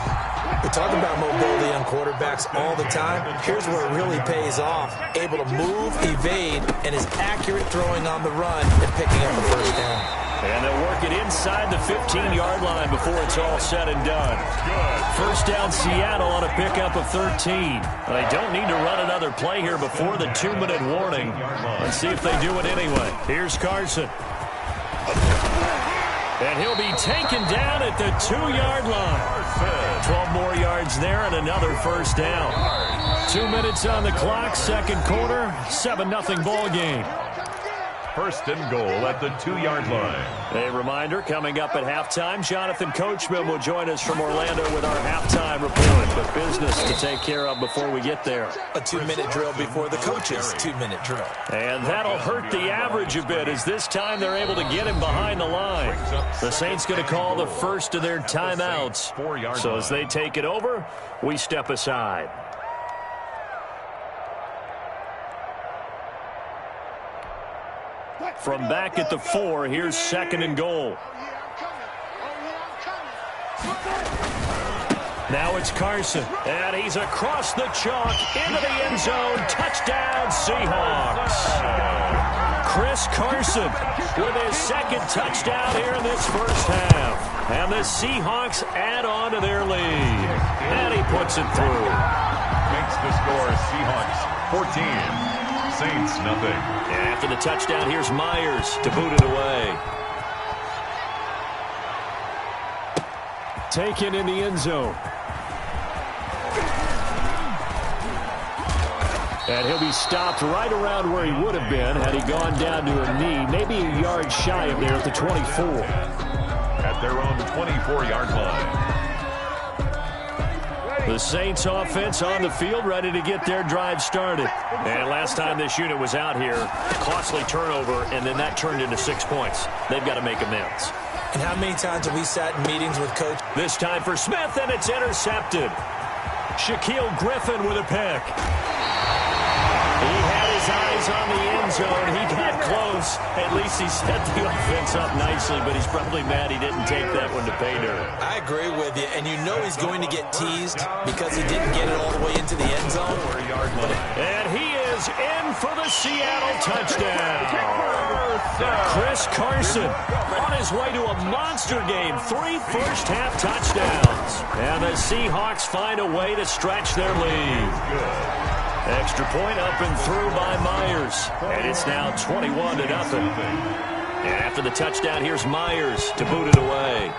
We talk about mobility on quarterbacks all the time. Here's where it really pays off. Able to move, evade, and is accurate throwing on the run and picking up the 1st down. And they'll work it inside the 15-yard line before it's all said and done. 1st down Seattle on a pickup of 13. They don't need to run another play here before the 2-minute warning. Let's see if they do it anyway. Here's Carson. And he'll be taken down at the 2-yard line. 12 more yards there and another 1st down. 2 minutes on the clock, 2nd quarter, 7-0 ball game. 1st and goal at the 2-yard line. A reminder, coming up at halftime, Jonathan Coachman will join us from Orlando with our halftime report. But business to take care of before we get there. A 2-minute drill before the coach's 2-minute drill. And that'll hurt the average a bit as this time they're able to get him behind the line. The Saints going to call the first of their timeouts. So as they take it over, we step aside. From back at the 4, here's 2nd and goal. Now it's Carson, and he's across the chalk into the end zone. Touchdown, Seahawks. Chris Carson with his 2nd touchdown here in this 1st half. And the Seahawks add on to their lead. And he puts it through. Makes the score Seahawks 14. Saints, nothing. And after the touchdown, here's Myers to boot it away. Taken in the end zone. And he'll be stopped right around where he would have been had he gone down to a knee, maybe a yard shy of there at the 24. At their own 24-yard line. The Saints offense on the field, ready to get their drive started. And last time this unit was out here, costly turnover, and then that turned into 6 points. They've got to make amends. And how many times have we sat in meetings with Coach? This time for Smith, and it's intercepted. Shaquille Griffin with a pick. He had his eyes on the end zone. He got close. At least he set the offense up nicely, but he's probably mad he didn't take that one to pay dirt. I agree with you, and you know he's going to get teased because he didn't get it all the way into the end zone. And he is in for the Seattle touchdown. Chris Carson on his way to a monster game. 3 first-half touchdowns. And the Seahawks find a way to stretch their lead. Extra point up and through by Myers. And it's now 21-0. And after the touchdown, here's Myers to boot it away.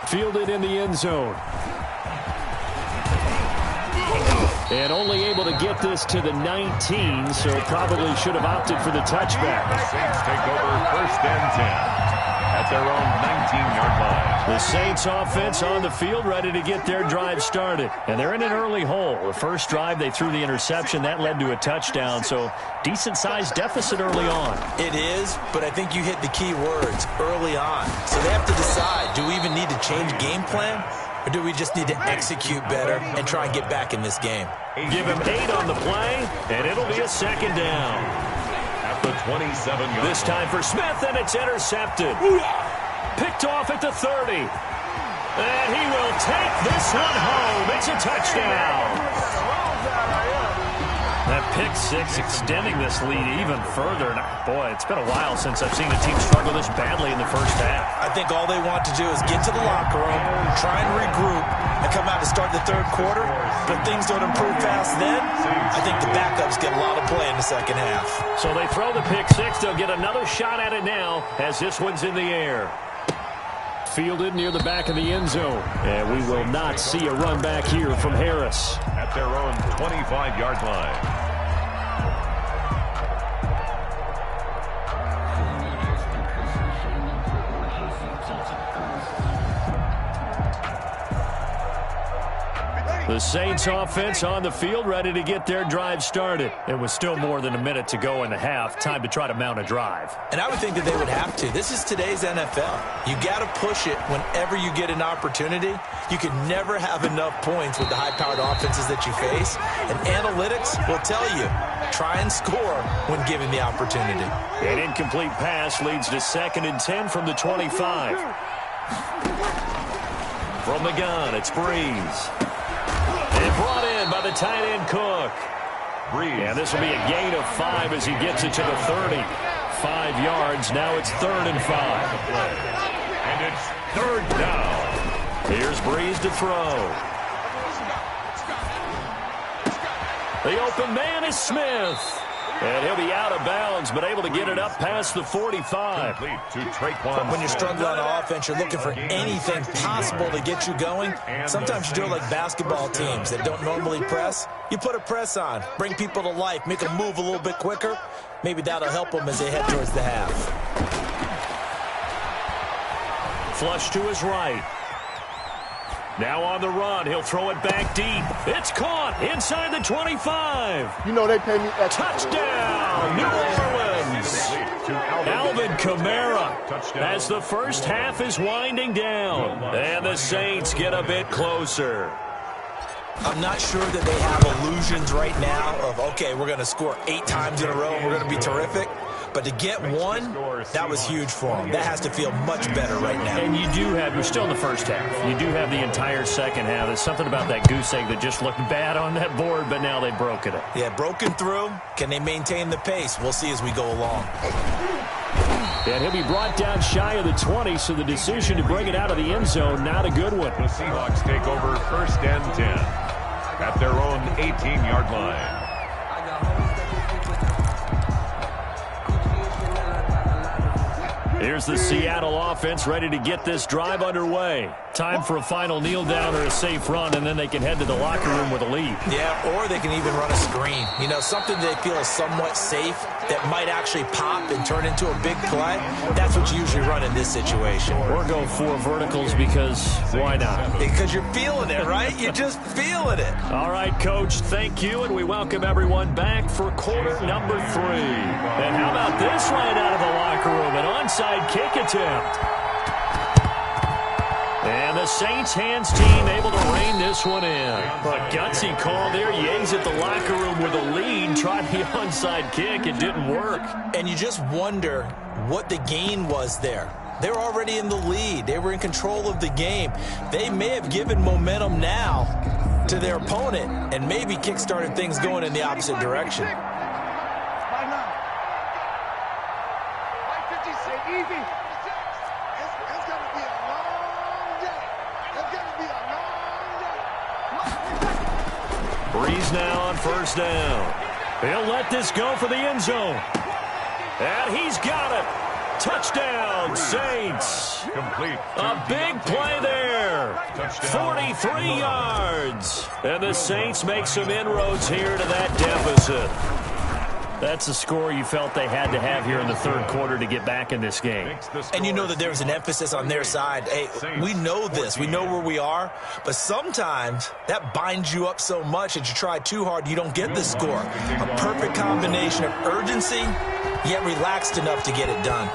Fielded in the end zone. And only able to get this to the 19, so probably should have opted for the touchback. The Saints take over 1st and 10 at their own 19-yard line. The Saints offense on the field, ready to get their drive started. And they're in an early hole. The first drive, they threw the interception. That led to a touchdown, so decent-sized deficit early on. It is, but I think you hit the key words, early on. So they have to decide, do we even need to change game plan? Or do we just need to execute better and try and get back in this game? Give him 8 on the play, and it'll be a 2nd down. At the 27-yard This time for Smith, and it's intercepted. Picked off at the 30. And he will take this one home. It's a touchdown. That pick 6 extending this lead even further. And boy, it's been a while since I've seen a team struggle this badly in the first half. I think all they want to do is get to the locker room, try and regroup, and come out to start the 3rd quarter. But things don't improve fast then. I think the backups get a lot of play in the 2nd half. So they throw the pick 6. They'll get another shot at it now as this one's in the air. Fielded near the back of the end zone. And we will not see a run back here from Harris. At their own 25-yard line. The Saints offense on the field, ready to get their drive started. It was still more than a minute to go in the half. Time to try to mount a drive. And I would think that they would have to. This is today's NFL. You got to push it whenever you get an opportunity. You can never have enough points with the high-powered offenses that you face. And analytics will tell you, try and score when given the opportunity. An incomplete pass leads to 2nd and 10 from the 25. From the gun, it's Breeze. And brought in by the tight end Cook. And this will be a gain of 5 as he gets it to the 30. 5 yards. Now it's 3rd and 5. And it's 3rd down. Here's Breeze to throw. The open man is Smith. And he'll be out of bounds, but able to get it up past the 45. When you're struggling on offense, you're looking for anything possible to get you going. Sometimes you do it like basketball teams that don't normally press. You put a press on, bring people to life, make them move a little bit quicker. Maybe that'll help them as they head towards the half. Flush to his right. Now on the run, he'll throw it back deep. It's caught inside the 25. You know they pay me extra. Touchdown, New Orleans. Alvin Kamara as the first half is winding down. And the Saints get a bit closer. I'm not sure that they have illusions right now of, okay, we're going to score 8 times in a row and we're going to be terrific. But to get one, that was huge for them. That has to feel much better right now. And you do have, you're still in the first half. You do have the entire second half. There's something about that goose egg that just looked bad on that board, but now they've broken it. Yeah, broken through. Can they maintain the pace? We'll see as we go along. And he'll be brought down shy of the 20, so the decision to bring it out of the end zone, not a good one. The Seahawks take over 1st and 10 at their own 18-yard line. Here's the Seattle offense ready to get this drive underway. Time for a final kneel down or a safe run, and then they can head to the locker room with a lead. Yeah, or they can even run a screen. You know, something they feel is somewhat safe that might actually pop and turn into a big play. That's what you usually run in this situation. Or go 4 verticals because why not? Because you're feeling it, right? You're just feeling it. All right, Coach, thank you, and we welcome everyone back for quarter number 3. And how about this right out of the locker room? An onside kick attempt. And the Saints hands team able to rein this one in. A gutsy call there. Ye's at the locker room with a lead. Tried the onside kick. It didn't work. And you just wonder what the gain was there. They're already in the lead. They were in control of the game. They may have given momentum now to their opponent and maybe kick-started things going in the opposite direction. Breeze now on 1st down. He'll let this go for the end zone. And he's got it. Touchdown, Saints. Complete. A big play there. 43 yards. And the Saints make some inroads here to that deficit. That's a score you felt they had to have here in the 3rd quarter to get back in this game. And you know that there's an emphasis on their side. Hey, we know this. We know where we are. But sometimes that binds you up so much that you try too hard, you don't get the score. A perfect combination of urgency, yet relaxed enough to get it done.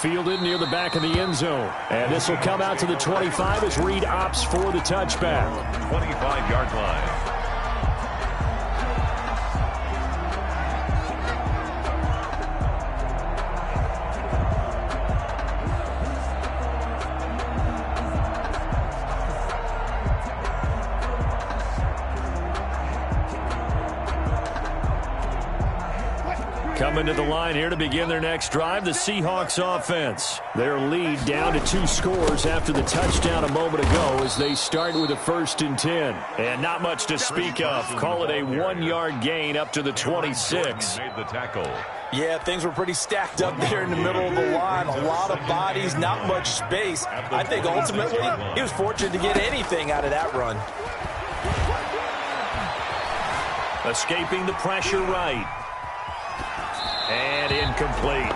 Fielded near the back of the end zone. And this will come out to the 25 as Reed opts for the touchback. 25-yard line. Coming to the line here to begin their next drive, the Seahawks offense. Their lead down to 2 scores after the touchdown a moment ago as they start with a 1st and 10. And not much to speak of. Call it a 1-yard gain up to the 26. Made the tackle. Yeah, things were pretty stacked up there in the middle of the line. A lot of bodies, not much space. I think ultimately he was fortunate to get anything out of that run. Escaping the pressure right. And incomplete.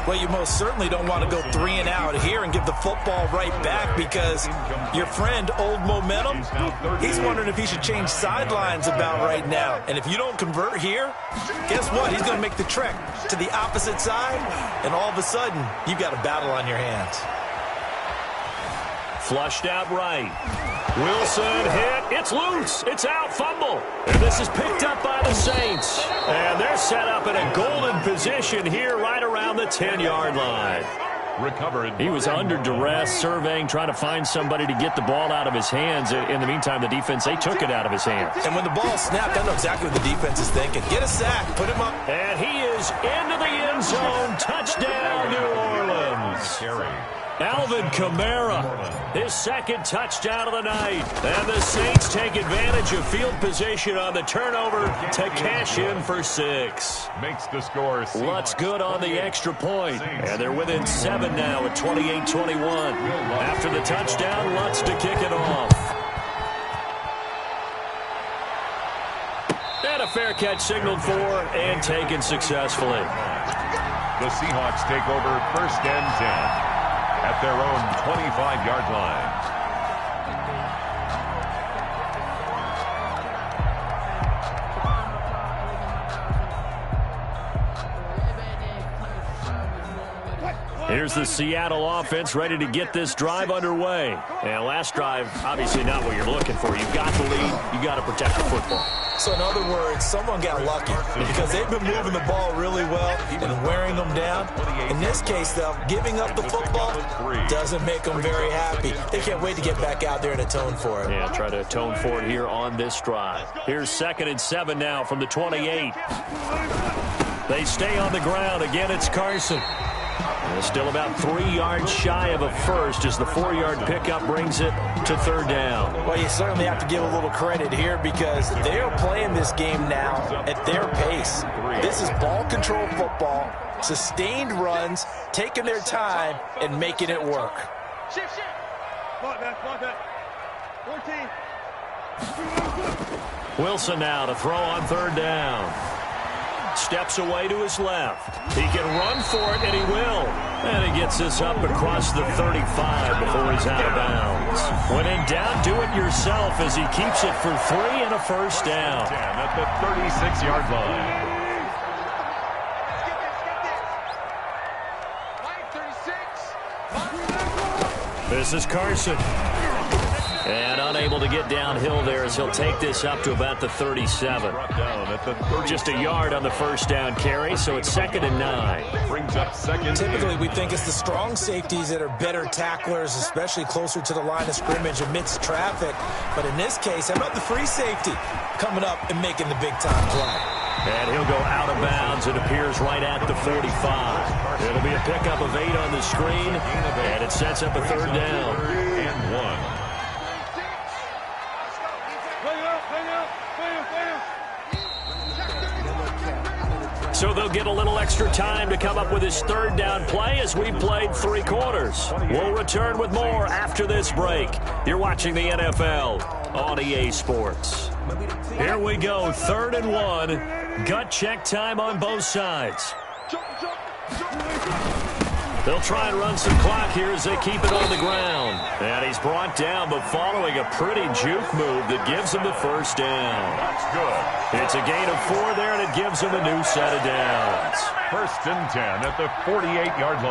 Well, you most certainly don't want to go 3 and out here and give the football right back, because your friend, Old Momentum, he's wondering if he should change sidelines about right now. And if you don't convert here, guess what? He's going to make the trek to the opposite side, and all of a sudden, you've got a battle on your hands. Flushed out right. Wilson hit. It's loose. It's out. Fumble. And this is picked up by the Saints. And they're set up in a golden position here right around the 10-yard line. Recovered. He was under duress, surveying, trying to find somebody to get the ball out of his hands. In the meantime, the defense, they took it out of his hands. And when the ball snapped, I know exactly what the defense is thinking. Get a sack. Put him up. And he is into the end zone. Touchdown, New Orleans. Alvin Kamara, his second touchdown of the night. And the Saints take advantage of field position on the turnover to cash in for 6. Makes the score. Lutz good on the extra point. And they're within 7 now at 28-21. After the touchdown, Lutz to kick it off. And a fair catch signaled for and taken successfully. The Seahawks take over 1st and 10. At their own 25-yard line. Here's the Seattle offense ready to get this drive underway. And last drive, obviously not what you're looking for. You've got the lead. You got to protect the football. So in other words, someone got lucky because they've been moving the ball really well and wearing them down. In this case, though, giving up the football doesn't make them very happy. They can't wait to get back out there and atone for it. Yeah, try to atone for it here on this drive. Here's 2nd and 7 now from the 28. They stay on the ground. Again, it's Carson. And still about 3 yards shy of a first as the 4-yard pickup brings it to 3rd down. Well, you certainly have to give a little credit here because they are playing this game now at their pace. This is ball control football, sustained runs, taking their time, and making it work. Shift. Block that. 14. Wilson now to throw on 3rd down. Steps away to his left. He can run for it, and he will. And he gets this up across the 35 before he's out of bounds. When in doubt, do it yourself as he keeps it for 3 and a first down. At the 36-yard line. This is Carson. And unable to get downhill there as he'll take this up to about the 37. Just a yard on the first down carry, so it's 2nd and 9. Brings up 2nd. Typically, we think it's the strong safeties that are better tacklers, especially closer to the line of scrimmage amidst traffic. But in this case, how about the free safety coming up and making the big-time play? And he'll go out of bounds. It appears right at the 45. It'll be a pickup of 8 on the screen, and it sets up a 3rd down. And 1. So they'll get a little extra time to come up with his 3rd down play as we've played 3 quarters. We'll return with more after this break. You're watching the NFL on EA Sports. Here we go, 3rd and 1. Gut check time on both sides. They'll try and run some clock here as they keep it on the ground. And he's brought down, but following a pretty juke move that gives him the first down. That's good. It's a gain of 4 there, and it gives him a new set of downs. 1st and 10 at the 48-yard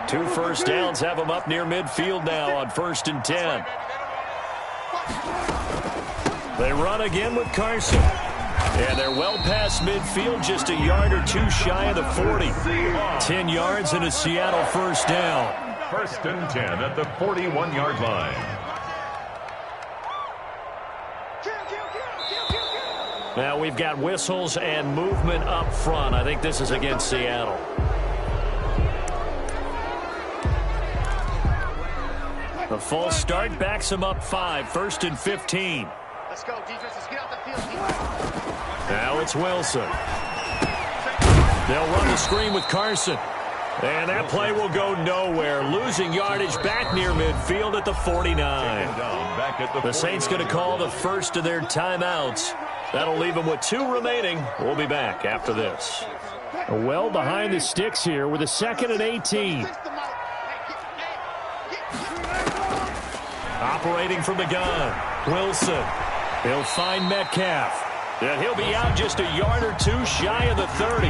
line. 2 first downs have him up near midfield now on 1st and 10. They run again with Carson. And they're well past midfield, just a yard or 2 shy of the 40. 10 yards and a Seattle first down. 1st and 10 at the 41-yard line. Now we've got whistles and movement up front. I think this is against Seattle. The false start backs him up 5. 1st and 15. Let's go, defenses. Get out the field. Now it's Wilson. They'll run the screen with Carson. And that play will go nowhere. Losing yardage back near midfield at the 49. The Saints going to call the first of their timeouts. That'll leave them with 2 remaining. We'll be back after this. Well behind the sticks here with a 2nd and 18. Operating from the gun, Wilson. He'll find Metcalf. And he'll be out just a yard or two shy of the 30.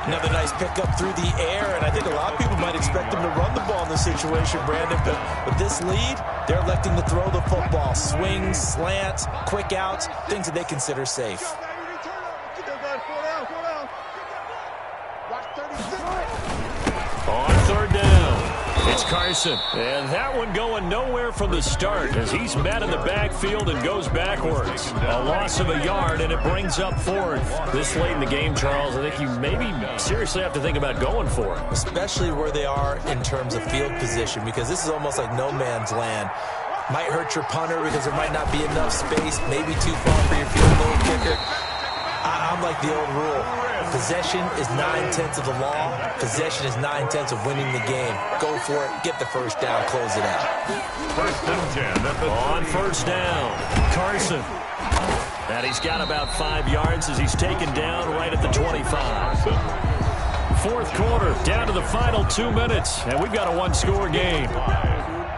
Another nice pickup through the air, and I think a lot of people might expect him to run the ball in this situation, Brandon, but with this lead, they're electing to throw the football. Swings, slants, quick outs, things that they consider safe. On 3rd down, it's Carson. And that one going nowhere from the start as he's met in the backfield and goes backwards. A loss of a yard, and it brings up 4th. This late in the game, Charles, I think you maybe seriously have to think about going for it. Especially where they are in terms of field position, because this is almost like no man's land. Might hurt your punter because there might not be enough space, maybe too far for your field goal kicker. I'm like the old rule. Possession is 9/10 of the law. Possession is 9/10 of winning the game. Go for it. Get the first down. Close it out. 1st and 10. On 1st down, Carson. And he's got about 5 yards as he's taken down right at the 25. 4th quarter, down to the final 2 minutes. And we've got a one-score game.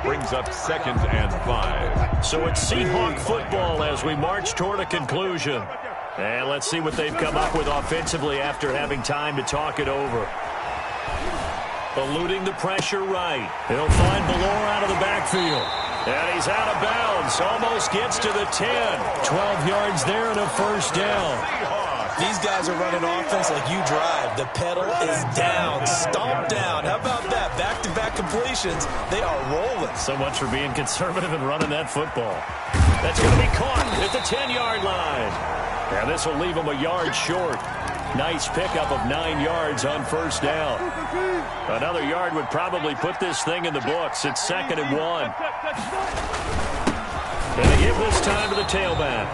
Brings up 2nd and 5. So it's Seahawk football as we march toward a conclusion. And let's see what they've come up with offensively after having time to talk it over. Eluding the pressure right. He'll find Ballore out of the backfield. And he's out of bounds. Almost gets to the 10. 12 yards there and a 1st down. These guys are running offense like you drive. The pedal is down. Stomp down. How about that? Back-to-back completions. They are rolling. So much for being conservative and running that football. That's going to be caught at the 10-yard line. And this will leave him a yard short. Nice pickup of 9 yards on 1st down. Another yard would probably put this thing in the books. It's 2nd and 1. And they give this time to the tailback.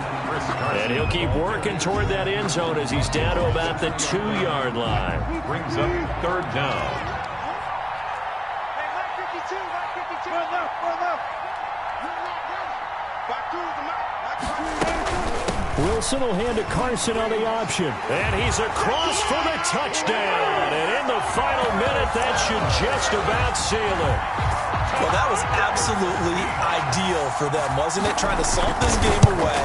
And he'll keep working toward that end zone as he's down to about the 2-yard line. Brings up 3rd down. Wilson will hand to Carson on the option. And he's across for the touchdown. And in the final minute, that should just about seal it. Well, that was absolutely ideal for them, wasn't it? Trying to salt this game away.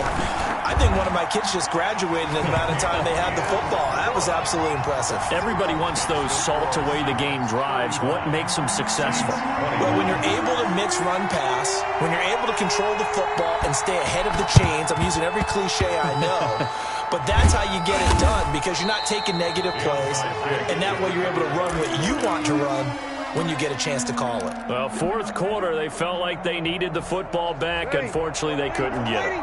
I think one of my kids just graduated in the amount of time they had the football. That was absolutely impressive. Everybody wants those salt away the game drives. What makes them successful? Well, when you're able to mix run pass, when you're able to control the football and stay ahead of the chains, I'm using every cliche I know, but that's how you get it done because you're not taking negative plays, and that way you're able to run what you want to run when you get a chance to call it. Well, 4th quarter, they felt like they needed the football back. Unfortunately, they couldn't get it.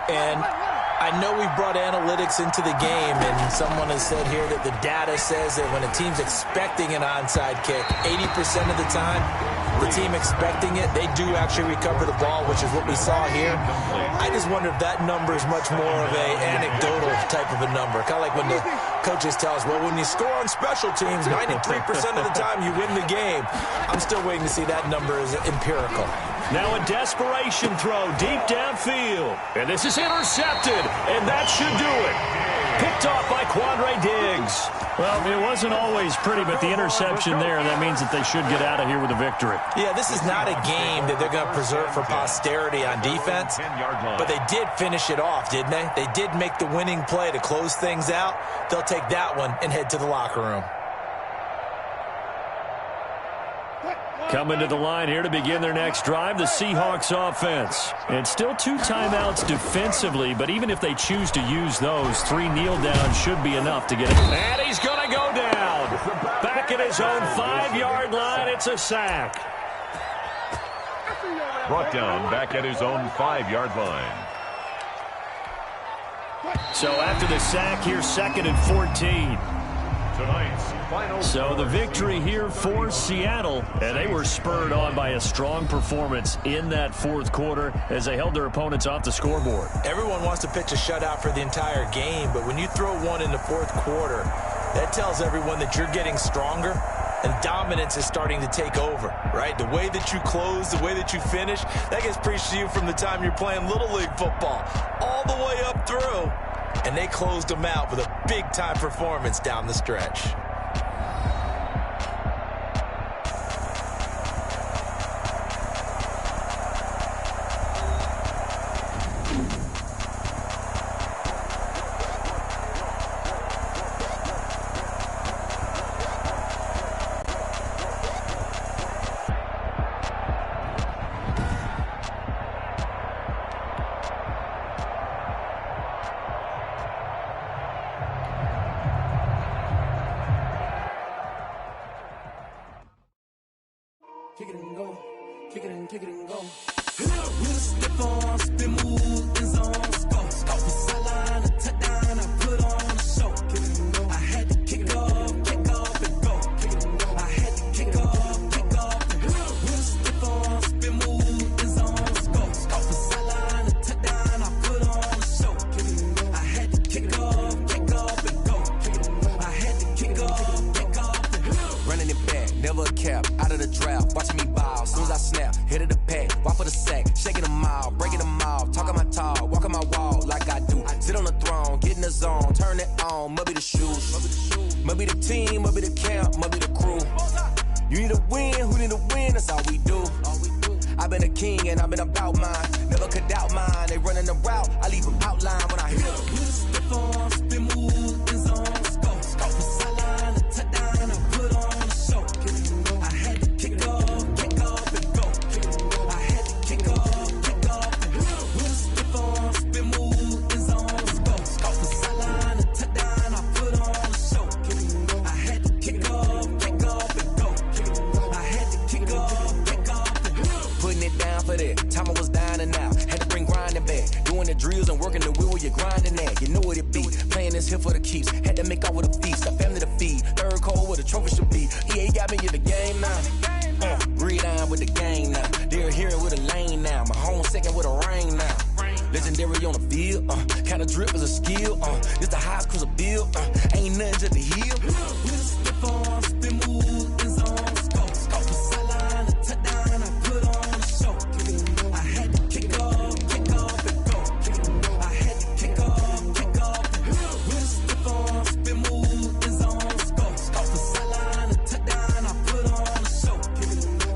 And I know we brought analytics into the game, and someone has said here that the data says that when a team's expecting an onside kick, 80% of the time, the team expecting it, they do actually recover the ball, which is what we saw here. I just wonder if that number is much more of a anecdotal type of a number. Kind of like when the coaches tell us, well, when you score on special teams, 93% of the time you win the game. I'm still waiting to see that number is empirical. Now a desperation throw deep downfield. And this is intercepted, and that should do it. Picked off by Quandre Diggs. Well, it wasn't always pretty, but the interception there, that means that they should get out of here with a victory. Yeah, this is not a game that they're going to preserve for posterity on defense, but they did finish it off, didn't they? They did make the winning play to close things out. They'll take that one and head to the locker room. Coming to the line here to begin their next drive, the Seahawks offense. And still 2 timeouts defensively, but even if they choose to use those, 3 kneel downs should be enough to get it. And he's going to go down. Back at his own 5-yard line, it's a sack. Brought down back at his own 5-yard line. So after the sack here, 2nd and 14. So the victory here for Seattle, and they were spurred on by a strong performance in that 4th quarter as they held their opponents off the scoreboard. Everyone wants to pitch a shutout for the entire game, but when you throw one in the 4th quarter, that tells everyone that you're getting stronger and dominance is starting to take over, right? The way that you close, the way that you finish, that gets preached to you from the time you're playing Little League football all the way up through. And they closed him out with a big-time performance down the stretch. Kick it and go. Kick it and go. With a stiff on, spin move, in zone, scope. Off the sideline, a touchdown, I put on a show. Kick it and go. I had to kick off and go. Kick it and go. I had to kick off and go. With a stiff on, spin move, in zone, scope. Off the sideline, a touchdown, I put on a show. Kick it and go. I had to kick off and go. Kick it and go. I had to kick off and go. Running it back, never a cap, out of the draft, watching me ball, soon as I snap, hit of the pack, walk for the sack, shaking them all, breaking them off, talking my talk, walking my wall like I do, sit on the throne, get in the zone, turn it on, must be the shoes, must be the team, must be the camp, must be the crew, you need a win, who need a win, that's all we do, I've been a king and I've been about mine, never could doubt mine, they running the route, I leave them outline when I hit them. Stiff on, spin move, in zone, scope, the sideline, a touchdown, I put on a show. I had to kick off and go. I had to kick off and go. With a stiff on, spin move, in zone, scope, the sideline, a touchdown, I put on a show. I had to kick off and go. I had to kick off and go. Putting it down for that, time I was down and out, had to bring grinding back, doing the drills and working the wheel where you're grinding at, you know what it be, playing this here for the keeps, had to make out with a feast, a family to feed, third cold where the trophy should be, EA got me in the game now, breathe on with the game now, they're hearing with a lane now, my home second with a rain now, legendary on the field, kind of drip is a skill, this the highest cruiser bill, ain't nothing to the heel. With a stiff on, spin move, in zone, scope, the sideline, a touchdown, I put on a show. I had to kick off and go. I had to kick off and go. With a stiff on, spin move, in zone, scope, the sideline, a touchdown, I put on a show.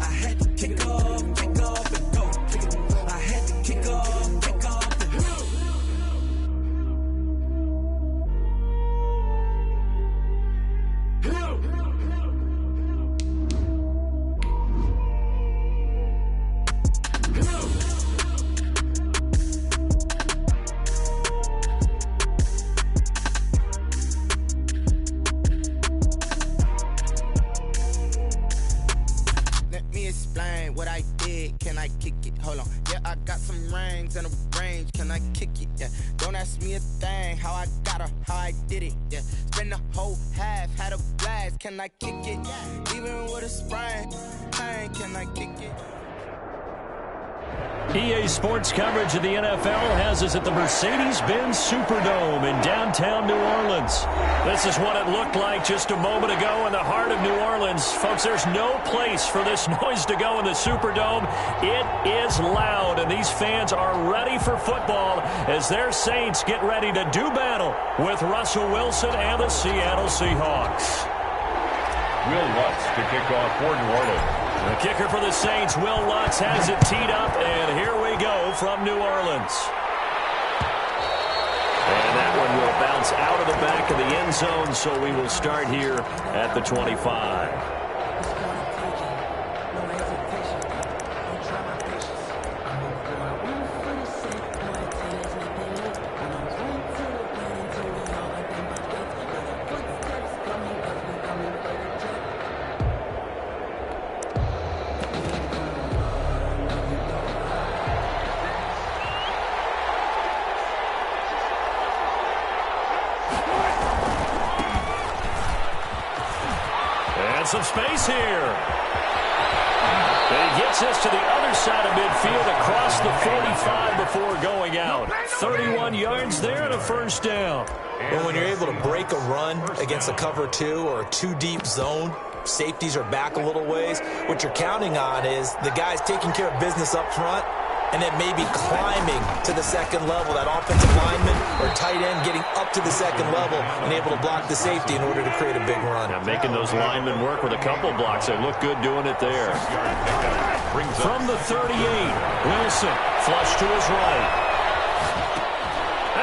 I had to kick off and go. I had to kick off and go. Let me explain what I did. Can I kick it? Hold on. Yeah, I got some rings and a range. Can I kick it? Yeah. Don't ask me a thing. How I got her, how I did it. Yeah. Spend the whole half, had a blast. Can I kick it? Even with a sprain, pain. Can I kick it? EA Sports coverage of the NFL has us at the Mercedes-Benz Superdome in downtown New Orleans. This is what it looked like just a moment ago in the heart of New Orleans. Folks, there's no place for this noise to go in the Superdome. It is loud, and these fans are ready for football as their Saints get ready to do battle with Russell Wilson and the Seattle Seahawks. Will Lutz to kick off for New Orleans. The kicker for the Saints, Will Lutz, has it teed up, and here we go from New Orleans. And that one will bounce out of the back of the end zone, so we will start here at the 25. Some space here. And he gets us to the other side of midfield across the 45 before going out. 31 yards there and a first down. Well, when you're able to break a run against a cover 2 or a 2-deep zone, safeties are back a little ways. What you're counting on is the guys taking care of business up front and then maybe climbing to the second level. That offensive lineman or tight end getting up to the second level and able to block the safety in order to create a big run. Now making those linemen work with a couple blocks. They look good doing it there. From the 38, Wilson, flush to his right.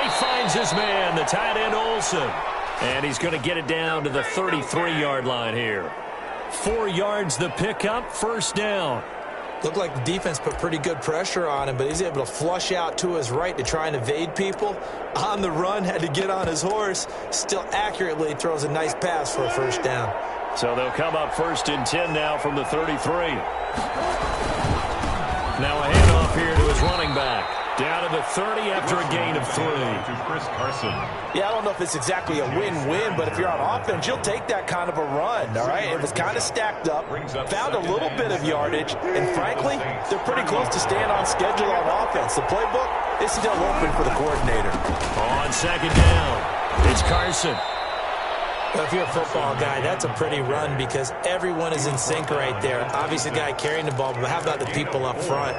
He finds his man, the tight end Olsen. And he's going to get it down to the 33-yard line here. 4 yards the pickup, first down. Looked like the defense put pretty good pressure on him, but he's able to flush out to his right to try and evade people. On the run, had to get on his horse. Still accurately throws a nice pass for a first down. So they'll come up 1st and 10 now from the 33. Now a handoff here to his running back. Down to the 30 after a gain of 3. To Chris Carson. Yeah, I don't know if it's exactly a win-win, but if you're on offense, you'll take that kind of a run, all right? It was kind of stacked up, found a little bit of yardage, and frankly, they're pretty close to staying on schedule on offense. The playbook is still open for the coordinator. On 2nd down, it's Carson. Well, if you're a football guy, that's a pretty run because everyone is in sync right there. Obviously, the guy carrying the ball, but how about the people up front?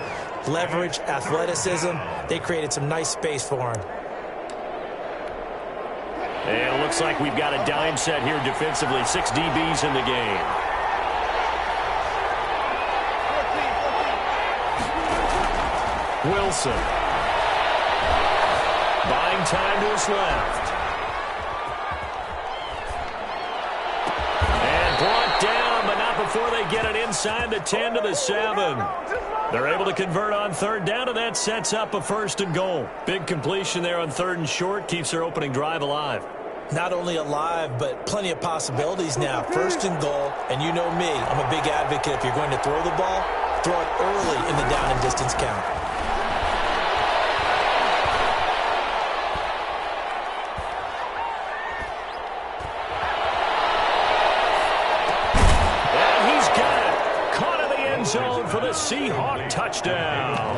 Leverage, athleticism, they created some nice space for him. And it looks like we've got a dime set here defensively. 6 DBs in the game. Wilson. Buying time to his left. And brought down, but not before they get it inside the 10 to the 7. They're able to convert on 3rd down, and that sets up a 1st and goal. Big completion there on 3rd and short, keeps their opening drive alive. Not only alive, but plenty of possibilities now. 1st and goal, and you know me, I'm a big advocate. If you're going to throw the ball, throw it early in the down and distance count. Zone for the Seahawk touchdown.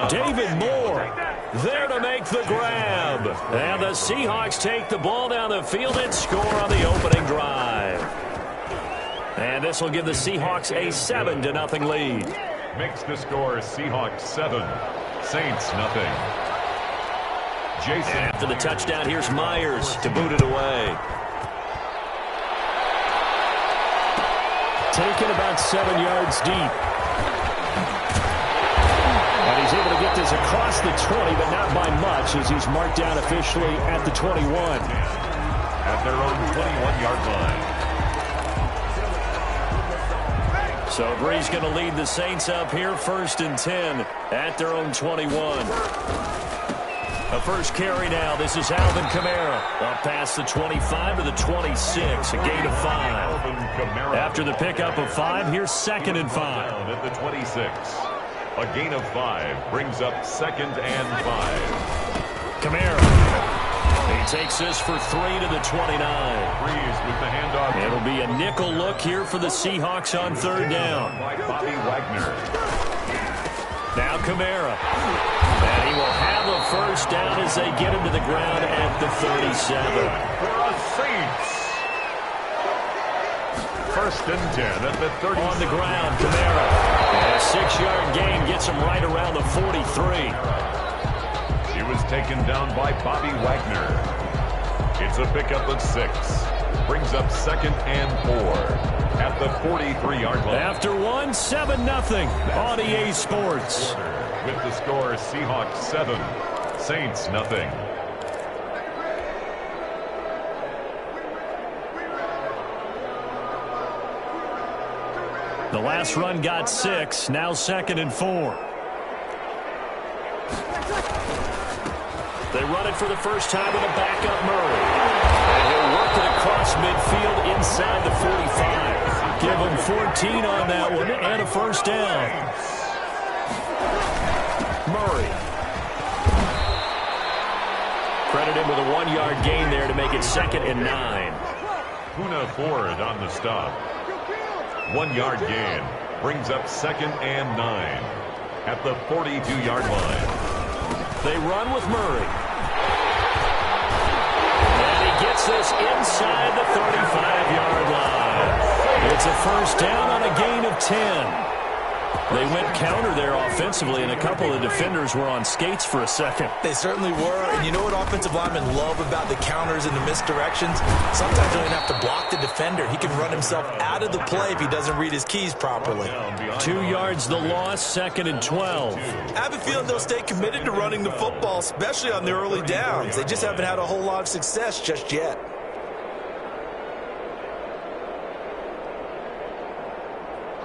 David Moore there to make the grab. And the Seahawks take the ball down the field and score on the opening drive. And this will give the Seahawks a 7-0 lead. Makes the score Seahawks 7, Saints nothing. Jason. After the touchdown, here's Myers to boot it away. Taken about 7 yards deep. And he's able to get this across the 20, but not by much as he's marked down officially at the 21. At their own 21-yard line. So Bree's going to lead the Saints up here 1st and 10 at their own 21. A first carry now. This is Alvin Kamara. Up past the 25 to the 26. A gain of 5. After the pickup of 5, here's 2nd and 5. At the 26. A gain of 5 brings up 2nd and 5. Kamara. He takes this for 3 to the 29. Breeze with the handoff. It'll be a nickel look here for the Seahawks on 3rd down. By Bobby Wagner. Now Kamara. And he will have a first down as they get him to the ground at the 37. For a Saints. 1st and 10 at the 30. On the ground, Kamara. And a 6-yard gain gets him right around the 43. He was taken down by Bobby Wagner. It's a pickup of 6. Brings up 2nd and 4. At the 43-yard line. After 1, 7-0 on EA Sports. With the score, Seahawks 7, Saints nothing. The last run got 6, now 2nd and 4. They run it for the first time with a backup Murray. And he'll work it across midfield inside the 45. Give him 14 on that one and a first down. Murray. Credit him with a 1-yard gain there to make it 2nd and 9. Puna Ford on the stop. 1-yard gain. Brings up 2nd and 9. At the 42-yard line. They run with Murray. And he gets this inside the 35-yard line. It's a first down on a gain of 10. They went counter there offensively, and a couple of defenders were on skates for a second. They certainly were, and you know what offensive linemen love about the counters and the misdirections? Sometimes you don't even have to block the defender. He can run himself out of the play if he doesn't read his keys properly. 2 yards the loss, 2nd and 12. I have a feeling they'll stay committed to running the football, especially on the early downs. They just haven't had a whole lot of success just yet.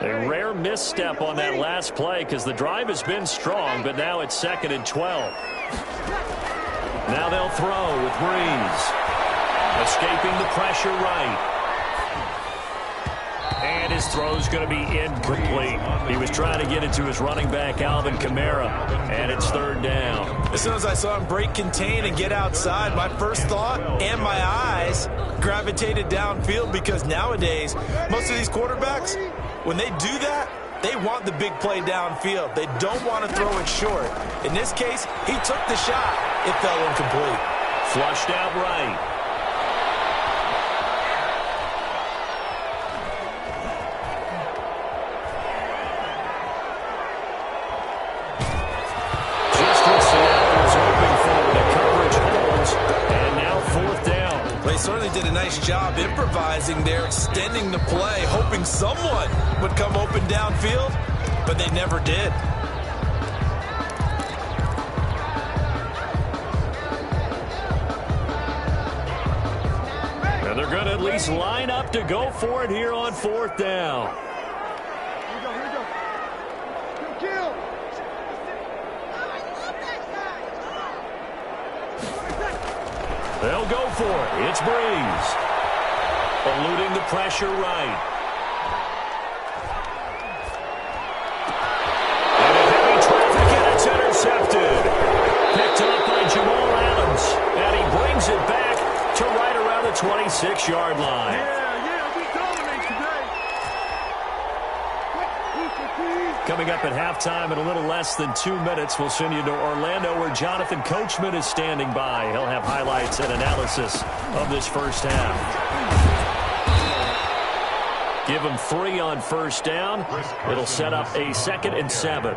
A rare misstep on that last play because the drive has been strong, but now it's 2nd and 12. Now they'll throw with Breeze. Escaping the pressure right. And his throw's going to be incomplete. He was trying to get it to his running back, Alvin Kamara, and it's 3rd down. As soon as I saw him break contain and get outside, my first thought and my eyes gravitated downfield because nowadays, most of these quarterbacks, when they do that, they want the big play downfield. They don't want to throw it short. In this case, he took the shot. It fell incomplete. Flushed out right. Certainly did a nice job improvising there, extending the play, hoping someone would come open downfield, but they never did. And they're going to at least line up to go for it here on 4th down. They'll go for it. It's Breeze. Eluding the pressure right. And a heavy traffic, and it's intercepted. Picked up by Jamal Adams. And he brings it back to right around the 26-yard line. Coming up at halftime in a little less than 2 minutes, we'll send you to Orlando where Jonathan Coachman is standing by. He'll have highlights and analysis of this first half. Give him 3 on 1st down. It'll set up a 2nd and 7.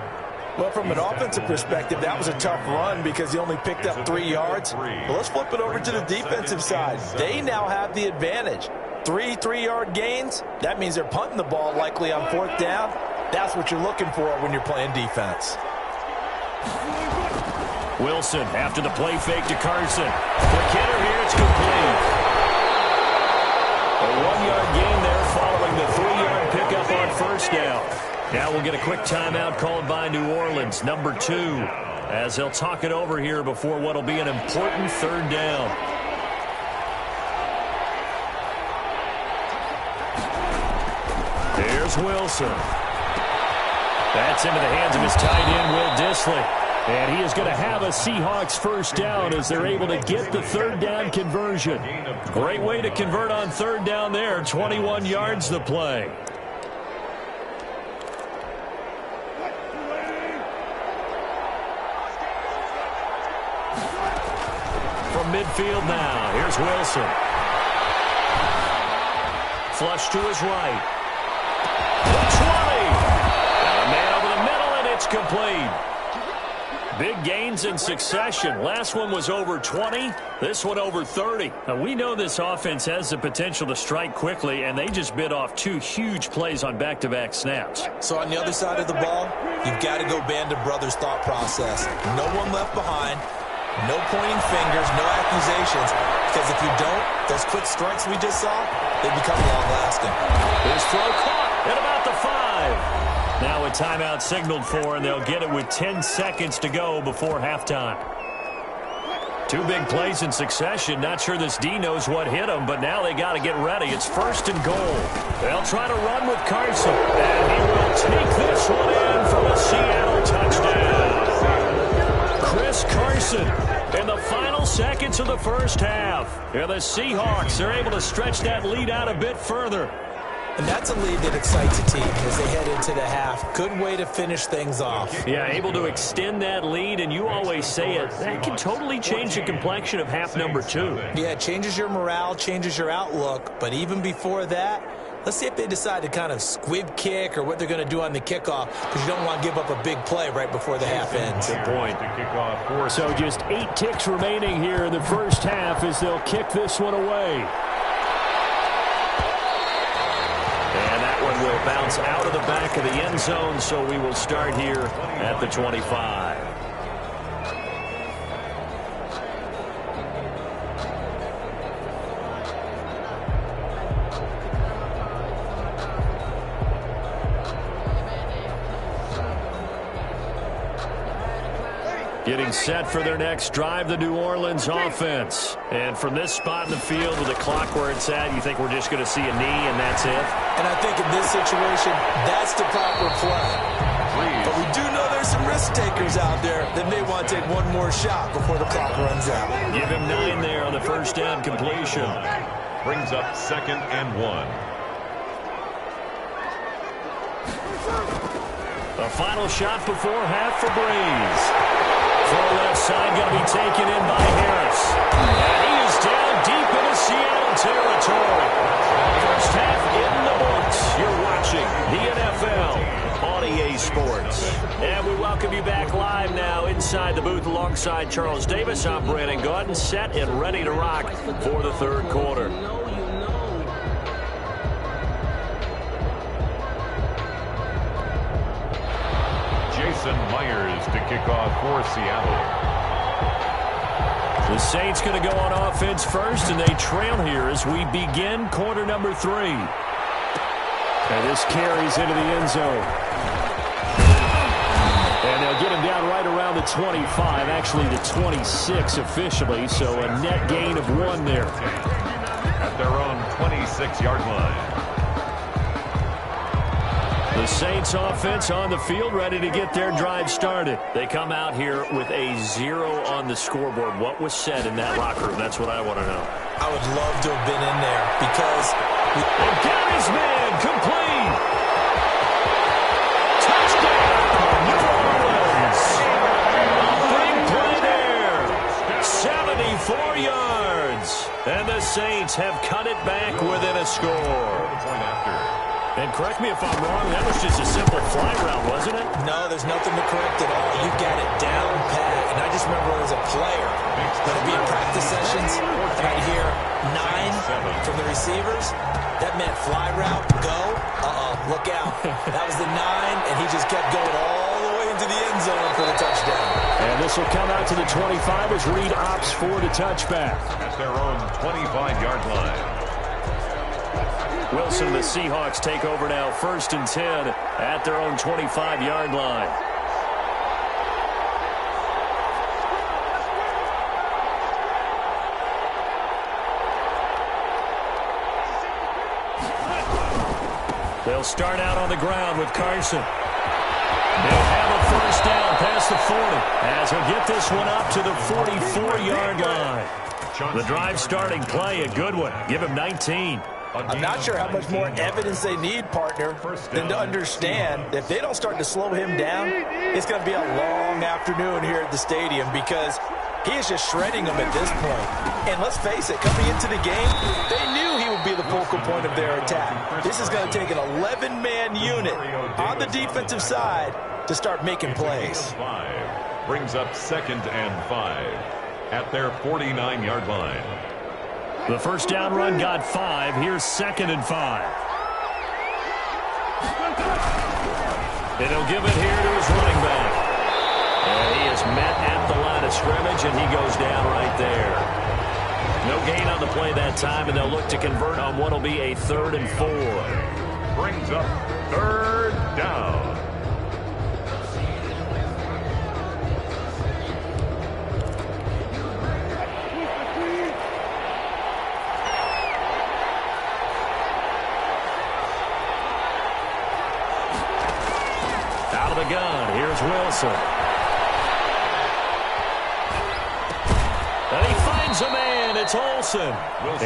Well, from an offensive perspective, that was a tough run because he only picked up 3 yards. But let's flip it over to the defensive side. They now have the advantage. 3 3-yard gains, that means they're punting the ball likely on 4th down. That's what you're looking for when you're playing defense. Wilson after the play fake to Carson. Quick hitter here, it's complete. A 1-yard gain there following the 3-yard pickup on 1st down. Now we'll get a quick timeout called by New Orleans, number 2, as they'll talk it over here before what will be an important 3rd down. Here's Wilson. That's into the hands of his tight end, Will Dissly. And he is going to have a Seahawks 1st down as they're able to get the 3rd down conversion. Great way to convert on 3rd down there. 21 yards the play. From midfield now, here's Wilson. Flush to his right. 20. A man over the middle, and it's complete. Big gains in succession. Last one was over 20. This one over 30. Now, we know this offense has the potential to strike quickly, and they just bit off 2 huge plays on back-to-back snaps. So on the other side of the ball, you've got to go band of brothers thought process. No one left behind. No pointing fingers, no accusations. Because if you don't, those quick strikes we just saw, they become long-lasting. His throw caught at about the 5. Now a timeout signaled for, and they'll get it with 10 seconds to go before halftime. 2 big plays in succession. Not sure this D knows what hit him, but now they got to get ready. It's 1st and goal. They'll try to run with Carson, and he will take this one in for a Seattle touchdown. Chris Carson in the final seconds of the first half. Yeah, the Seahawks are able to stretch that lead out a bit further. And that's a lead that excites a team as they head into the half. Good way to finish things off. Yeah, able to extend that lead, and you always say it, that can totally change the complexion of half number 2. Yeah, it changes your morale, changes your outlook, but even before that, Let's see if they decide to kind of squib kick or what they're going to do on the kickoff, because you don't want to give up a big play right before the half ends. Good point. So just 8 ticks remaining here in the first half as they'll kick this one away. And that one will bounce out of the back of the end zone, so we will start here at the 25. Getting set for their next drive, the New Orleans offense. And from this spot in the field with the clock where it's at, you think we're just going to see a knee and that's it? And I think in this situation, that's the proper play. But we do know there's some risk takers out there that may want to take one more shot before the clock runs out. Give him 9 there on the first down completion. Brings up 2nd and 1. A final shot before half for Breeze. Full left side going to be taken in by Harris. And he is down deep into Seattle territory. First half in the books. You're watching the NFL on EA Sports. And we welcome you back live now inside the booth alongside Charles Davis. I'm Brandon Gaudin, set and ready to rock for the third quarter. Jason Myers to kick off for Seattle. The Saints going to go on offense first, and they trail here as we begin quarter number 3. And this carries into the end zone. And they'll get him down right around the 25, actually the 26 officially, so a net gain of 1 there. At their own 26-yard line. The Saints offense on the field, ready to get their drive started. They come out here with a 0 on the scoreboard. What was said in that locker room? That's what I want to know. I would love to have been in there because... And Gary's man, complete. Touchdown, New Orleans. A big play there. 74 yards. And the Saints have cut it back within a score. And correct me if I'm wrong, that was just a simple fly route, wasn't it? No, there's nothing to correct at all. You got it down pat. And I just remember as a player, when it'd be in practice sessions, and I'd hear 9 from the receivers. That meant fly route, go. Look out. That was the 9, and he just kept going all the way into the end zone for the touchdown. And this will come out to the 25 as Reed opts for the touchback. At their own 25-yard line. Wilson and the Seahawks take over now, 1st and 10 at their own 25-yard line. They'll start out on the ground with Carson. They'll have a first down past the 40 as he'll get this one up to the 44-yard line. The drive starting play, a good one. Give him 19. I'm not sure how much more evidence they need, partner, than to understand that if they don't start to slow him down, it's going to be a long afternoon here at the stadium because he is just shredding them at this point. And let's face it, coming into the game, they knew he would be the focal point of their attack. This is going to take an 11-man unit on the defensive side to start making plays. Brings up 2nd and 5 at their 49-yard line. The first down run got 5. Here's 2nd and 5. And he'll give it here to his running back. And he is met at the line of scrimmage, and he goes down right there. No gain on the play that time, and they'll look to convert on what will be a 3rd and 4. Brings up 3rd down. The gun. Here's Wilson. And he finds a man. It's Olsen.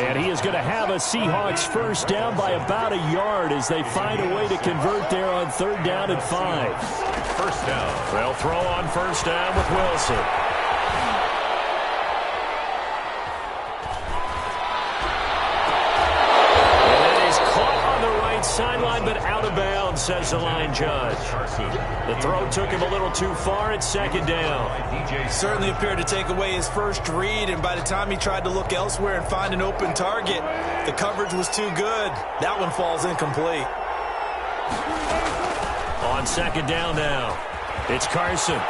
And he is going to have a Seahawks first down by about a yard as they find a way to convert there on 3rd down and 5. First down. They'll throw on first down with Wilson. And it is caught on the right says the line judge. The throw took him a little too far. It's second down. Certainly appeared to take away his first read, and by the time he tried to look elsewhere and find an open target, the coverage was too good. That one falls incomplete. On second down now, it's Carson. And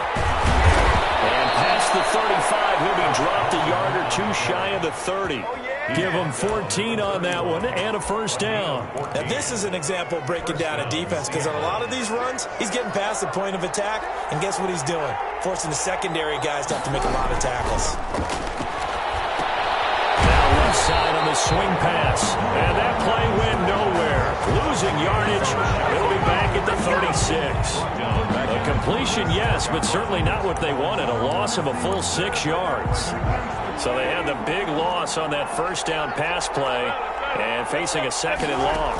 past the 35, he'll be dropped a yard or two shy of the 30. Give him 14 on that one and a first down. Now this is an example of breaking down a defense, because on a lot of these runs, he's getting past the point of attack, and guess what he's doing? Forcing the secondary guys to have to make a lot of tackles. Now left side on the swing pass, and that play went nowhere. Losing yardage, it'll be back at the 36. A completion, yes, but certainly not what they wanted, a loss of a full 6 yards. So they had the big loss on that first down pass play and facing a second and long.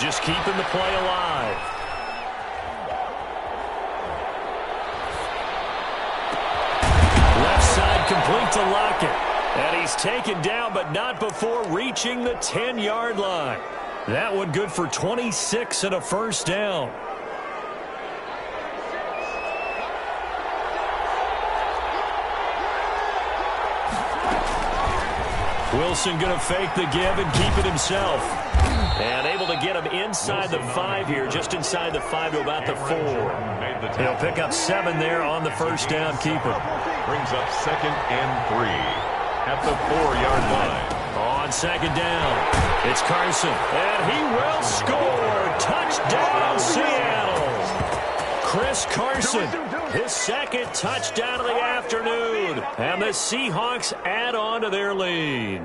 Just keeping the play alive. Left side complete to Lockett. And he's taken down, but not before reaching the 10-yard line. That one good for 26 and a first down. Wilson going to fake the give and keep it himself. And able to get him inside the 5 here, just inside the 5 to about the 4. He'll pick up 7 there on the first down keeper. Brings up second and 3. At the 4-yard line. On second down, it's Carson, and he will score. Touchdown, Seattle. Chris Carson, his second touchdown of the afternoon. And the Seahawks add on to their lead.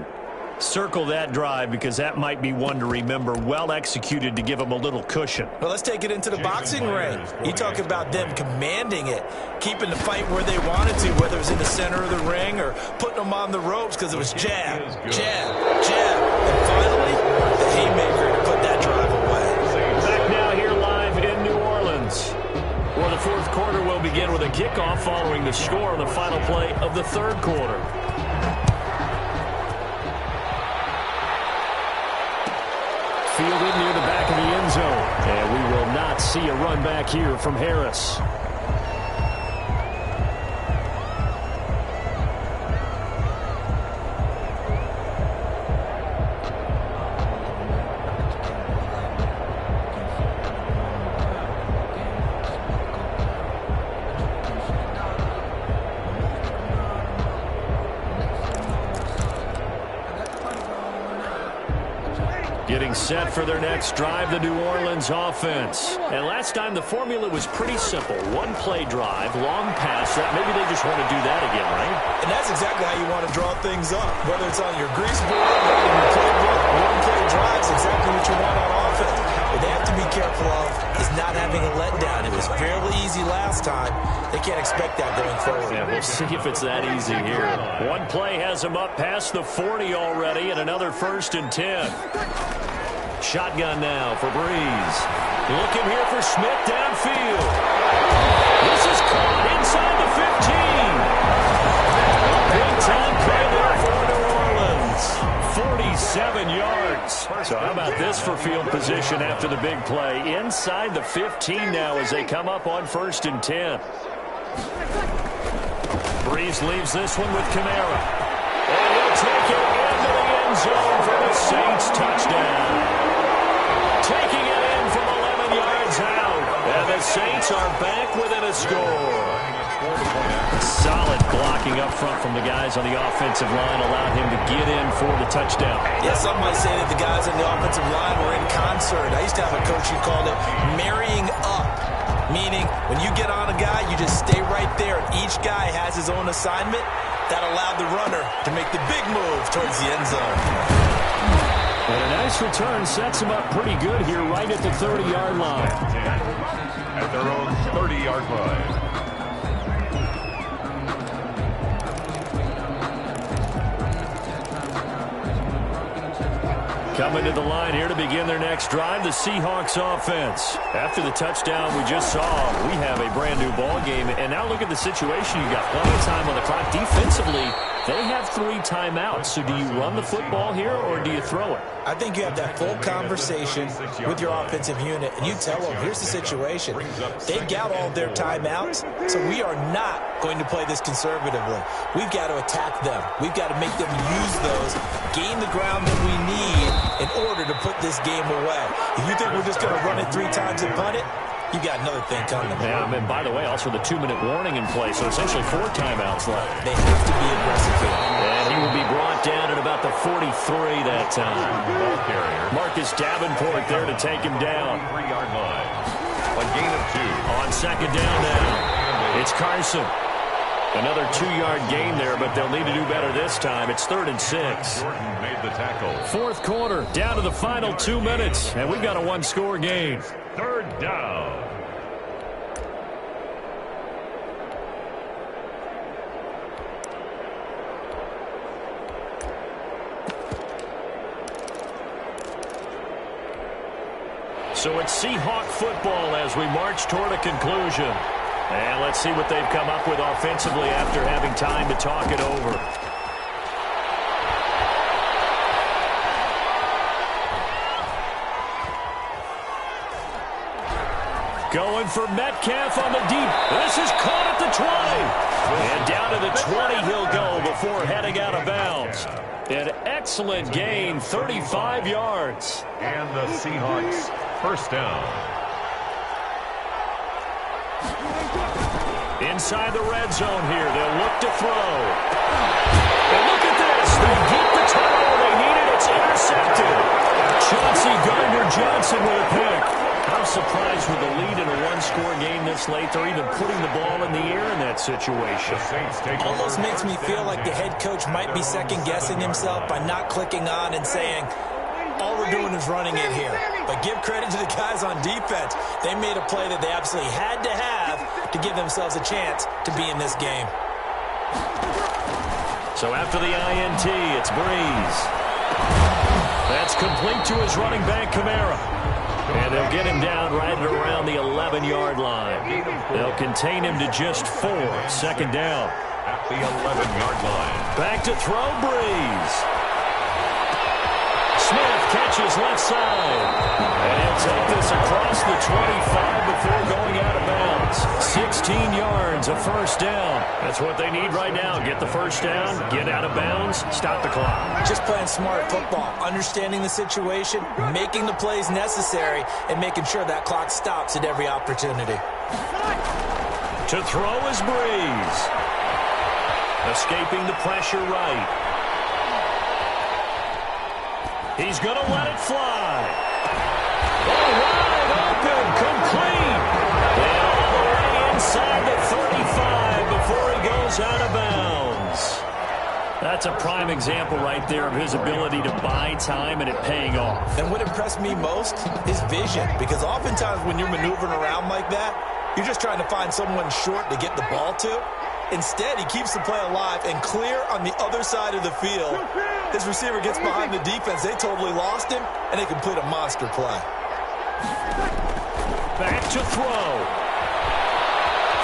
Circle that drive because that might be one to remember. Well executed to give them a little cushion. Well, let's take it into the boxing ring. You talk about them commanding it, keeping the fight where they wanted to, whether it was in the center of the ring or putting them on the ropes, because it was jab, jab, jab. And finally, the haymaker to put that drive away. Back now here live in New Orleans, where the fourth quarter will begin with a kickoff following the score on the final play of the third quarter. Fielded near the back of the end zone. And we will not see a run back here from Harris. Getting set for their next drive, the New Orleans offense. And last time the formula was pretty simple. One play drive, long pass. Maybe they just want to do that again, right? And that's exactly how you want to draw things up. Whether it's on your grease board, right in your playbook, one play drive is exactly what you want on offense. What they have to be careful of is not having a letdown. It was fairly easy last time. They can't expect that going forward. Yeah, we'll see if it's that easy here. One play has them up past the 40 already, and another 1st and 10. Shotgun now for Breeze. Looking here for Smith downfield. This is caught inside the 15. Big time play there for New Orleans. 47 yards. So how about this for field position after the big play? Inside the 15 now as they come up on 1st and 10. Breeze leaves this one with Kamara. And he'll take it into the end zone for the Saints touchdown. Taking it in from 11 yards out. And the Saints are back within a score. Solid blocking up front from the guys on the offensive line allowed him to get in for the touchdown. Yeah, some might say that the guys on the offensive line were in concert. I used to have a coach who called it marrying up. Meaning, when you get on a guy, you just stay right there. And each guy has his own assignment. That allowed the runner to make the big move towards the end zone. And a nice return sets him up pretty good here right at the 30-yard line. At their own 30-yard line. Coming to the line here to begin their next drive, the Seahawks offense. After the touchdown we just saw, we have a brand new ball game. And now look at the situation. You got plenty of time on the clock. Defensively, they have 3 timeouts. So do you run the football here or do you throw it? I think you have that full conversation with your offensive unit, and you tell them, here's the situation. They've got all their timeouts, so we are not going to play this conservatively. We've got to attack them. We've got to make them use those, gain the ground that we need in order to put this game away. If you think we're just going to run it 3 times and punt it, you got another thing coming. Yeah, and by the way, also the 2-minute warning in place, so essentially 4 timeouts left. They have to be aggressive here. And he will be brought down at about the 43 that time. Ball carrier. Marcus Davenport there to take him down. 3-yard line. A gain of 2. On second down now, it's Carson. Another 2-yard gain there, but they'll need to do better this time. It's 3rd and 6. Jordan made the tackle. 4th quarter, down to the final 2 minutes, and we've got a 1-score game. 3rd down. So it's Seahawk football as we march toward a conclusion. And let's see what they've come up with offensively after having time to talk it over. Going for Metcalf on the deep. This is caught at the 20. And down to the 20 he'll go before heading out of bounds. An excellent gain, 35 yards. And the Seahawks first down. Inside the red zone here, they'll look to throw. And look at this. They get the turnover they needed. It's intercepted. Chauncey Gardner-Johnson with a pick. I'm surprised with the lead in a 1-score game this late. They're even putting the ball in the air in that situation. Almost makes me feel like the head coach might be second-guessing himself by not clicking on and saying, all we're doing is running it here. But give credit to the guys on defense. They made a play that they absolutely had to have to give themselves a chance to be in this game. So after the INT, it's Breeze. That's complete to his running back, Kamara. And they'll get him down right around the 11-yard line. They'll contain him to just 4. Second down. At the 11-yard line. Back to throw, Breeze. Smith catches left side. And he'll take this across the 25 before going out of bounds. 16 yards, a first down. That's what they need right now. Get the first down, get out of bounds, stop the clock. Just playing smart football, understanding the situation, making the plays necessary, and making sure that clock stops at every opportunity. To throw is Breeze. Escaping the pressure right. He's going to let it fly. Oh, wide open, complete. And all the way inside the 35 before he goes out of bounds. That's a prime example right there of his ability to buy time and it paying off. And what impressed me most is vision, because oftentimes when you're maneuvering around like that, you're just trying to find someone short to get the ball to. Instead, he keeps the play alive and clear on the other side of the field. His receiver gets behind the defense. They totally lost him, and they complete a monster play. Back to throw.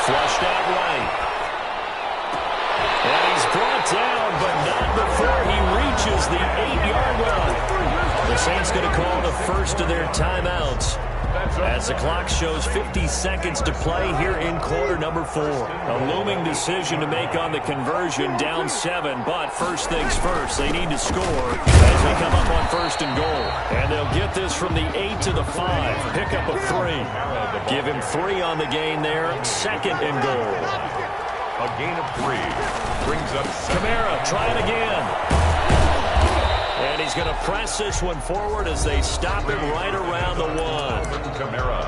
Flushed out right. And he's brought down, but not before he reaches the 8-yard line. The Saints going to call the first of their timeouts as the clock shows 50 seconds to play here in quarter number 4. A looming decision to make on the conversion, down 7, but first things first, they need to score as they come up on first and goal. And they'll get this from the 8 to the 5, pick up a 3. Give him 3 on the gain there, second and goal. A gain of 3 brings up Kamara trying again. And he's going to press this one forward as they stop him right around the 1.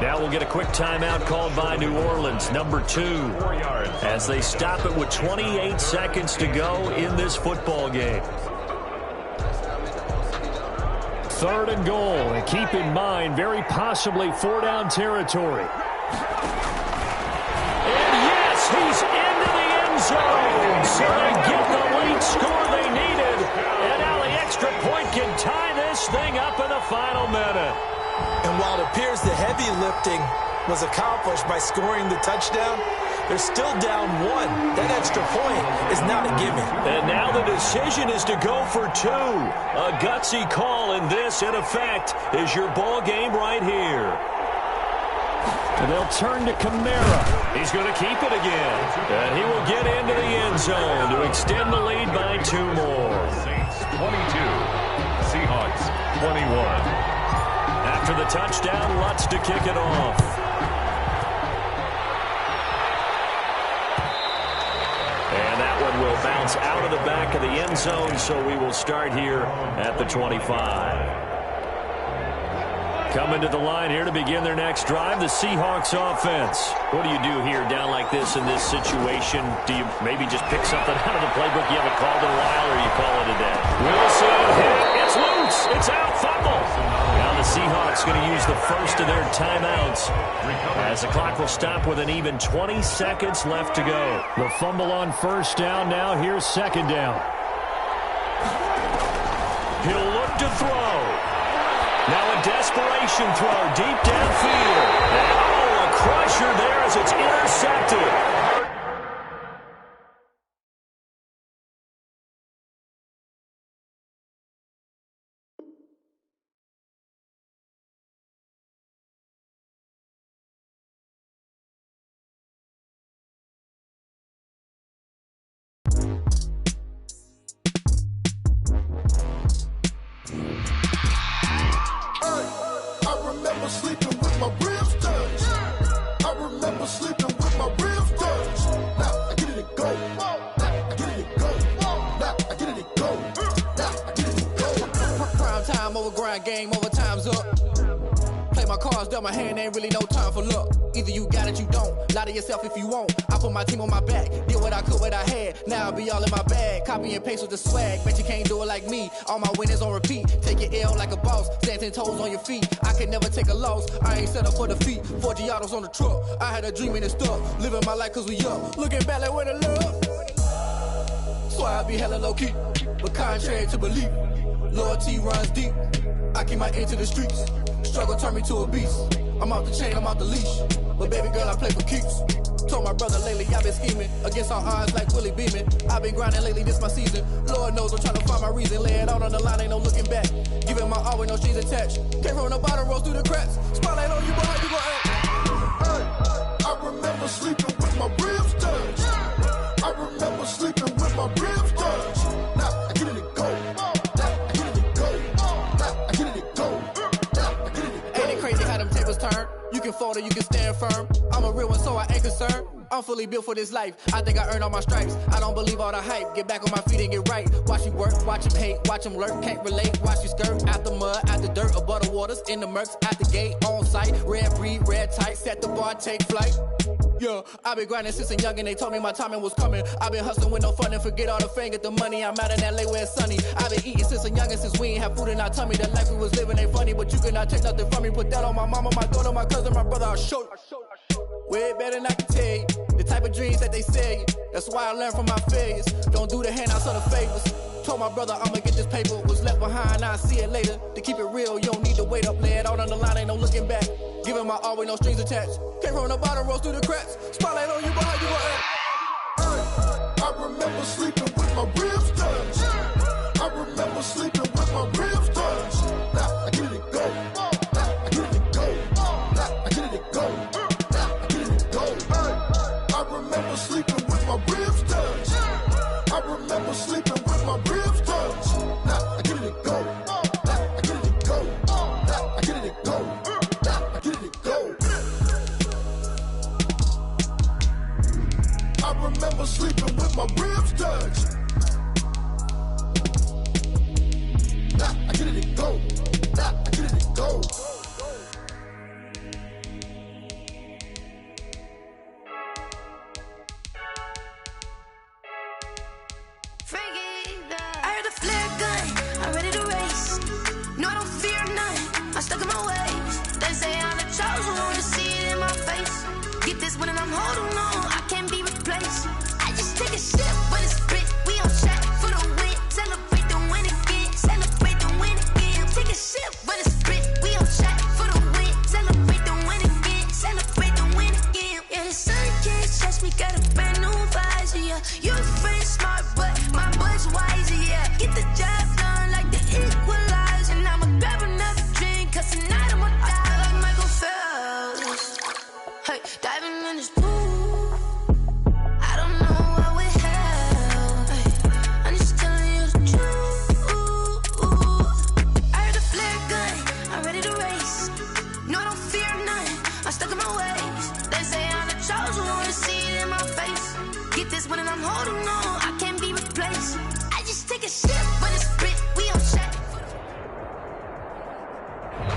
Now we'll get a quick timeout called by New Orleans, number 2, as they stop it with 28 seconds to go in this football game. Third and goal, and keep in mind, very possibly 4-down territory. And yes, he's into the end zone, so they get the late score they needed. And now the extra point can tie this thing up in the final minute. And while it appears the heavy lifting was accomplished by scoring the touchdown, they're still down 1. That extra point is not a gimme. And now the decision is to go for 2. A gutsy call, and this, in effect, is your ball game right here. And they'll turn to Kamara. He's going to keep it again. And he will get into the end zone to extend the lead by 2 more. Saints 22, Seahawks 21. After the touchdown, Lutz to kick it off. And that one will bounce out of the back of the end zone, so we will start here at the 25. Coming to the line here to begin their next drive, the Seahawks offense. What do you do here down like this in this situation? Do you maybe just pick something out of the playbook you haven't called in a while, or you call it a day? Wilson hit. It's loose. It's out. Fumble. Now the Seahawks going to use the first of their timeouts as the clock will stop with an even 20 seconds left to go. The fumble on first down. Now here's second down. He'll look to throw. Now a desperation throw deep downfield. And a crusher there as it's intercepted. Sleeping with my ribs touched. I remember sleeping with my ribs touched. Now I get it and go. Now I get it and go. Now I get it and go. Now I get it and go. Prime time over grind game, over time's up. Play my cards, dealt my hand, ain't really no time for luck. Either you got it, you don't. Lie to yourself if you won't. I put my team on my back. Did what I could, what I had. Now I be all in my bag. Copy and paste with the swag. Bet you can't do it like me. All my winners on repeat. Take your L like a boss. Stand 10 toes on your feet. I could never take a loss. I ain't set up for defeat. 4 Giottos on the truck. I had a dream and it stuck. Living my life cause we up. Looking back like where the love. So I be hella low key. But contrary to belief, loyalty runs deep. I keep my ear to the streets. Struggle turn me to a beast. I'm out the chain, I'm out the leash. But baby girl, I play for keeps. Told my brother lately, I've been scheming. Against all odds like Willie Beeman. I've been grinding lately, this my season. Lord knows I'm trying to find my reason. Lay it out on the line, ain't no looking back. Giving my all with no strings attached. Came from the bottom, rose through the cracks. Spotlight on you, boy, how you gon' act? I remember sleeping with my ribs touched. I remember sleeping with my ribs touched. Now I get it and go. Now I get it and go. Now I get it and go. Now I get it and go. Ain't it crazy how them tables turn? You can fold or you can stand firm. I'm a real one, so I ain't concerned. I'm fully built for this life. I think I earned all my stripes. I don't believe all the hype. Get back on my feet and get right. Watch you work, watch him hate, watch him lurk. Can't relate, watch you skirt. Out the mud, out the dirt, above the waters, in the murks, out the gate, on site. Red breed, red tight, set the bar, take flight. Yeah, I been grinding since a young and they told me my timing was coming. I been hustling with no fun and forget all the fame, get the money. I'm out in LA where it's sunny. I been eating since a young and since we ain't have food in our tummy. The life we was living ain't funny, but you cannot take nothing from me. Put that on my mama, my daughter, my cousin, my brother, I'll show you. Way better than I can tell you. The type of dreams that they sell you. That's why I learned from my failures. Don't do the handouts or the favors. Told my brother I'ma get this paper. Was left behind, I'll see it later. To keep it real, you don't need to wait up. Lay it out on the line, ain't no looking back. Giving my all with no strings attached. Came from the bottom, rose through the cracks. Spotlight on you, boy, how you gon' act? I remember sleeping with my ribs touched. I remember sleeping with my ribs touched. Now I get it and go. Now I get it and go. Now I get it and go. Now I get it and go. I remember sleeping with my ribs touched. I remember sleeping with my ribs touched. Now I get it and go. Now I get it and go. Now I get it and go. Now I get it and go. I remember sleeping with my ribs touched. Now I get it and go. Now I get it and go. I heard the flare gun, I'm ready to race. No, I don't fear none, I'm stuck in my ways. They say I'm the chosen one, to see it in my face. Get this one and I'm holding on, I can't be replaced. I just take a sip, but it's spit, we on track for the win. Celebrate the win again, celebrate the win I'm stuck in my ways. They say I'm the chosen one, see it in my face. Get this one and I'm holding on, I can't be replaced. I just take a sip, but it's spit, we on check.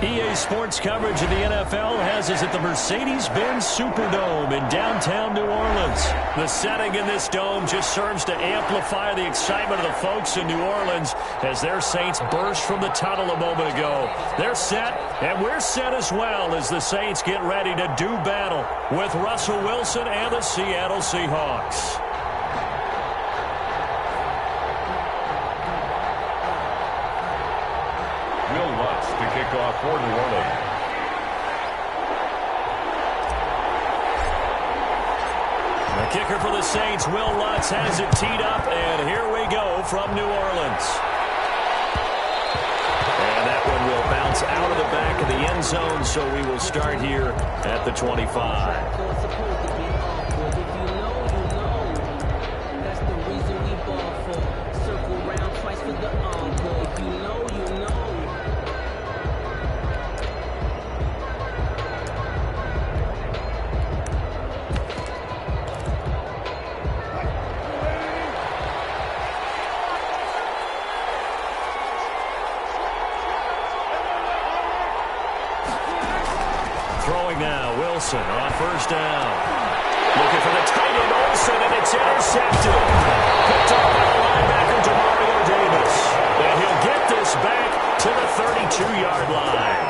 EA Sports coverage of the NFL has us at the Mercedes-Benz Superdome in downtown New Orleans. The setting in this dome just serves to amplify the excitement of the folks in New Orleans as their Saints burst from the tunnel a moment ago. They're set, and we're set as well as the Saints get ready to do battle with Russell Wilson and the Seattle Seahawks. Kick off for New Orleans. The kicker for the Saints, Will Lutz, has it teed up, and here we go from New Orleans. And that one will bounce out of the back of the end zone, so we will start here at the 25. On first down. Looking for the tight end, Olsen, and it's intercepted. Picked off by the linebacker, Demario Davis. And he'll get this back to the 32-yard line.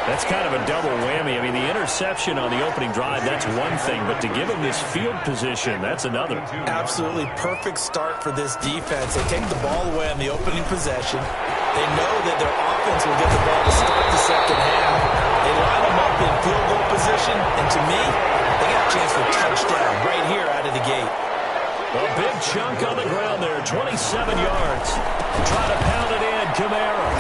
That's kind of a double whammy. I mean, the interception on the opening drive, that's one thing. But to give him this field position, that's another. Absolutely perfect start for this defense. They take the ball away on the opening possession. They know that their offense will get the ball to start the second half. They line them up in field goal position, and to me, they got a chance for a touchdown right here out of the gate. A big chunk on the ground there, 27 yards. Try to pound it in, Kamara.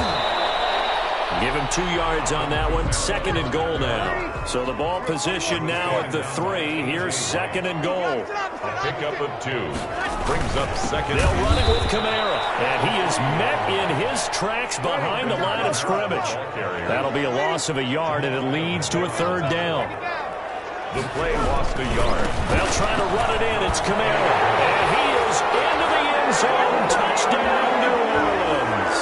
Give him 2 yards on that one. Second and goal now. So the ball position now at the 3. Here's second and goal. A pickup of 2. Brings up second. They'll run it with Kamara. And he is met in his tracks behind the line of scrimmage. That'll be a loss of a yard, and it leads to a third down. The play lost a yard. They'll try to run it in. It's Kamara. And he is into the end zone. Touchdown, New Orleans.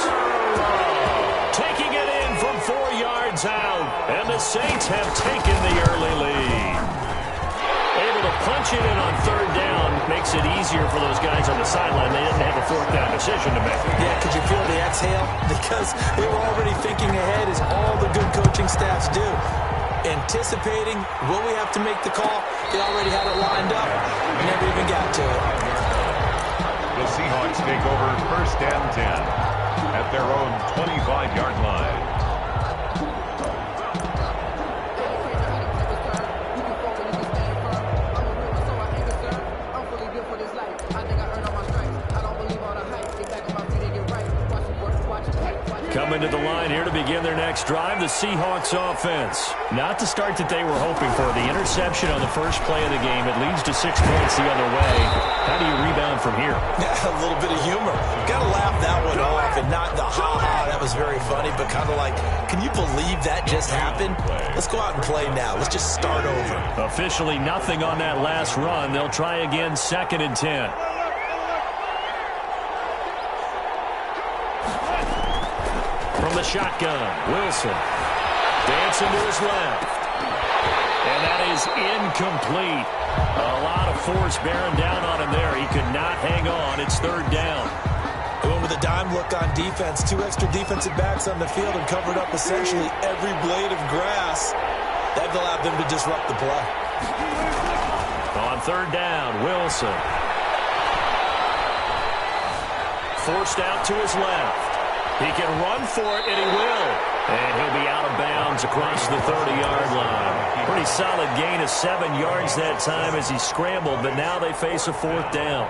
Taking it in from 4 yards out. And the Saints have taken the early lead. Able to punch it in on third down makes it easier for those guys on the sideline. They didn't have a fourth down decision to make. Yeah, could you feel the exhale? Because they were already thinking ahead, as all the good coaching staffs do. Anticipating, will we have to make the call? They already had it lined up. Never even got to it. The Seahawks take over first and 10 at their own 25-yard line. Coming to the line here to begin their next drive, the Seahawks offense. Not the start that they were hoping for. The interception on the first play of the game, it leads to 6 points the other way. How do you rebound from here? A little bit of humor. Got to laugh that one off, and not the ha-ha, that was very funny, but kind of like, can you believe that just happened? Let's go out and play now. Let's just start over. Officially nothing on that last run. They'll try again, second and 10. From the shotgun, Wilson dancing to his left. And that is incomplete. A lot of force bearing down on him there. He could not hang on. It's third down. Going with a dime look on defense. 2 extra defensive backs on the field and covered up essentially every blade of grass. That allowed them to disrupt the play. On third down, Wilson. Forced out to his left. He can run for it, and he will. And he'll be out of bounds across the 30-yard line. Pretty solid gain of 7 yards that time as he scrambled, but now they face a fourth down.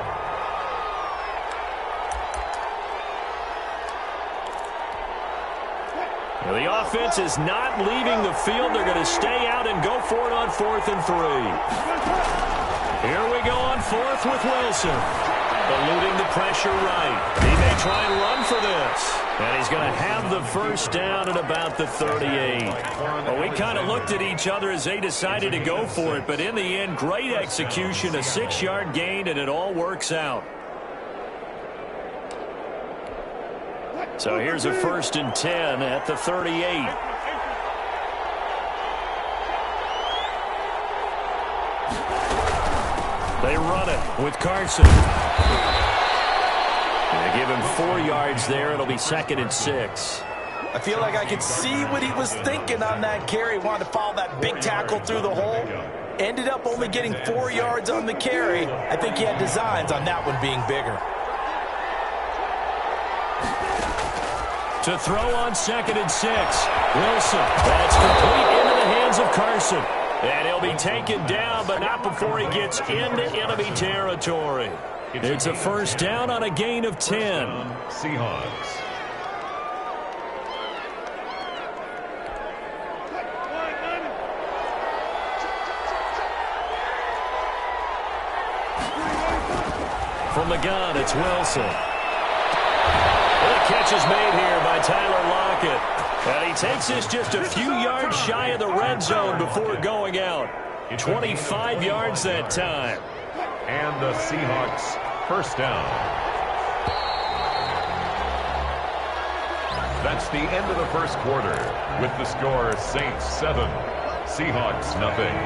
Now the offense is not leaving the field. They're going to stay out and go for it on 4th and 3. Here we go on 4th with Wilson. Eluding the pressure right. He may try and run for this. And he's going to have the first down at about the 38. Well, we kind of looked at each other as they decided to go for it, but in the end, great execution, a 6-yard gain, and it all works out. So here's a 1st and 10 at the 38. They run it with Carson. They give him 4 yards there. It'll be 2nd and 6. I feel like I could see what he was thinking on that carry. Wanted to follow that big tackle through the hole. Ended up only getting 4 yards on the carry. I think he had designs on that one being bigger. To throw on 2nd and 6. Wilson. That's complete into the hands of Carson. And he'll be taken down, but not before he gets into enemy territory. It's a 1st down on a gain of 10. Seahawks. From the gun, it's Wilson. And the catch is made here by Tyler Lockett. And he takes this just a few yards shy of the red zone before going out. 25 yards that time. And the Seahawks 1st down. That's the end of the 1st quarter with the score Saints 7, Seahawks nothing.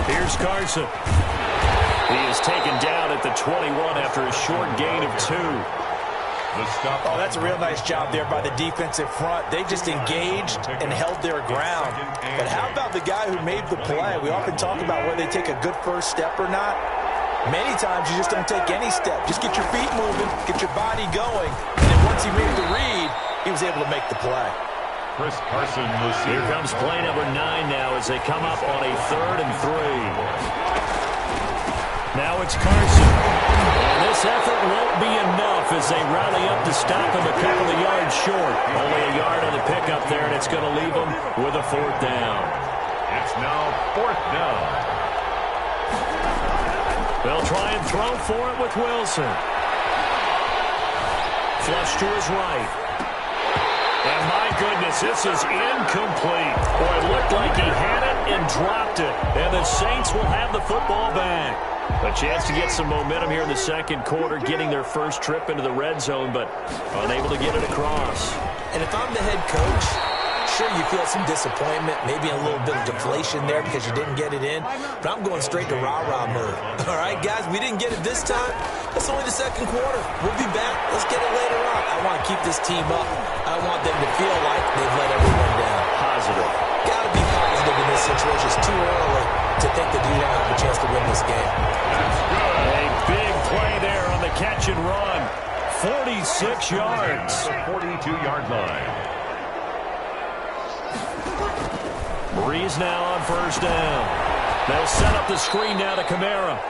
Here's Carson. He is taken down at the 21 after a short gain of 2. Oh, that's a real nice job there by the defensive front. They just engaged and held their ground. But how about the guy who made the play? We often talk about whether they take a good first step or not. Many times you just don't take any step. Just get your feet moving, get your body going. And then once he made the read, he was able to make the play. Chris Carson. Here comes play number 9 now as they come up on a 3rd and 3. Now it's Carson. And this effort won't be enough as they rally up to stop him a couple of yards short. Only a yard on the pickup there, and it's going to leave them with a 4th down. It's now 4th down. They'll try and throw for it with Wilson. Flush to his right. And my goodness, this is incomplete. Boy, it looked like he had it and dropped it. And the Saints will have the football back. A chance to get some momentum here in the 2nd quarter, getting their first trip into the red zone, but unable to get it across. And if I'm the head coach, sure you feel some disappointment, maybe a little bit of deflation there because you didn't get it in, but I'm going straight to rah-rah mode. All right, guys, we didn't get it this time. That's only the 2nd quarter. We'll be back. Let's get it later on. I want to keep this team up. I want them to feel like they've let everyone down. Positive. Got to be positive in this situation. It's too early to think that you don't have a chance to win this game. That's good. A big play there on the catch and run. 46 yards. 42-yard line. Breeze now on 1st down. They'll set up the screen now to Kamara.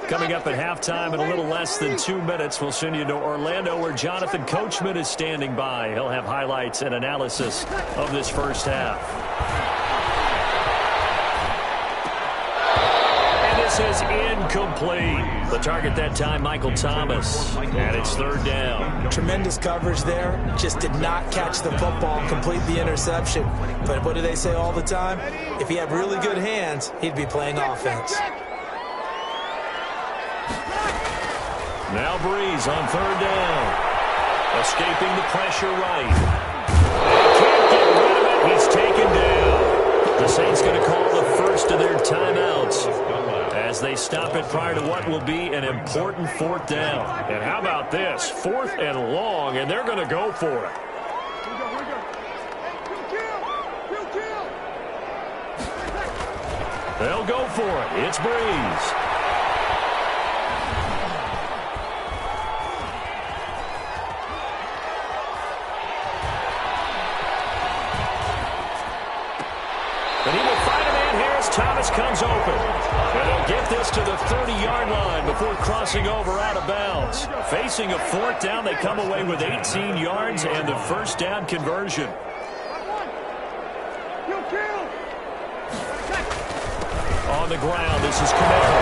Coming up at halftime in a little less than 2 minutes, we'll send you to Orlando where Jonathan Coachman is standing by. He'll have highlights and analysis of this first half. And this is incomplete. The target that time, Michael Thomas. And it's 3rd down. Tremendous coverage there. Just did not catch the football, complete the interception. But what do they say all the time? If he had really good hands, he'd be playing offense. Now Breeze on 3rd down. Escaping the pressure right. Can't get rid of it. He's taken down. The Saints going to call the first of their timeouts as they stop it prior to what will be an important 4th down. And how about this? 4th and long, and they're going to go for it. They'll go for it. It's Breeze. And he will find a man here as Thomas comes open. And they'll get this to the 30-yard line before crossing over out of bounds. Facing a fourth down, they come away with 18 yards and the first down conversion. On the ground, this is Kamara.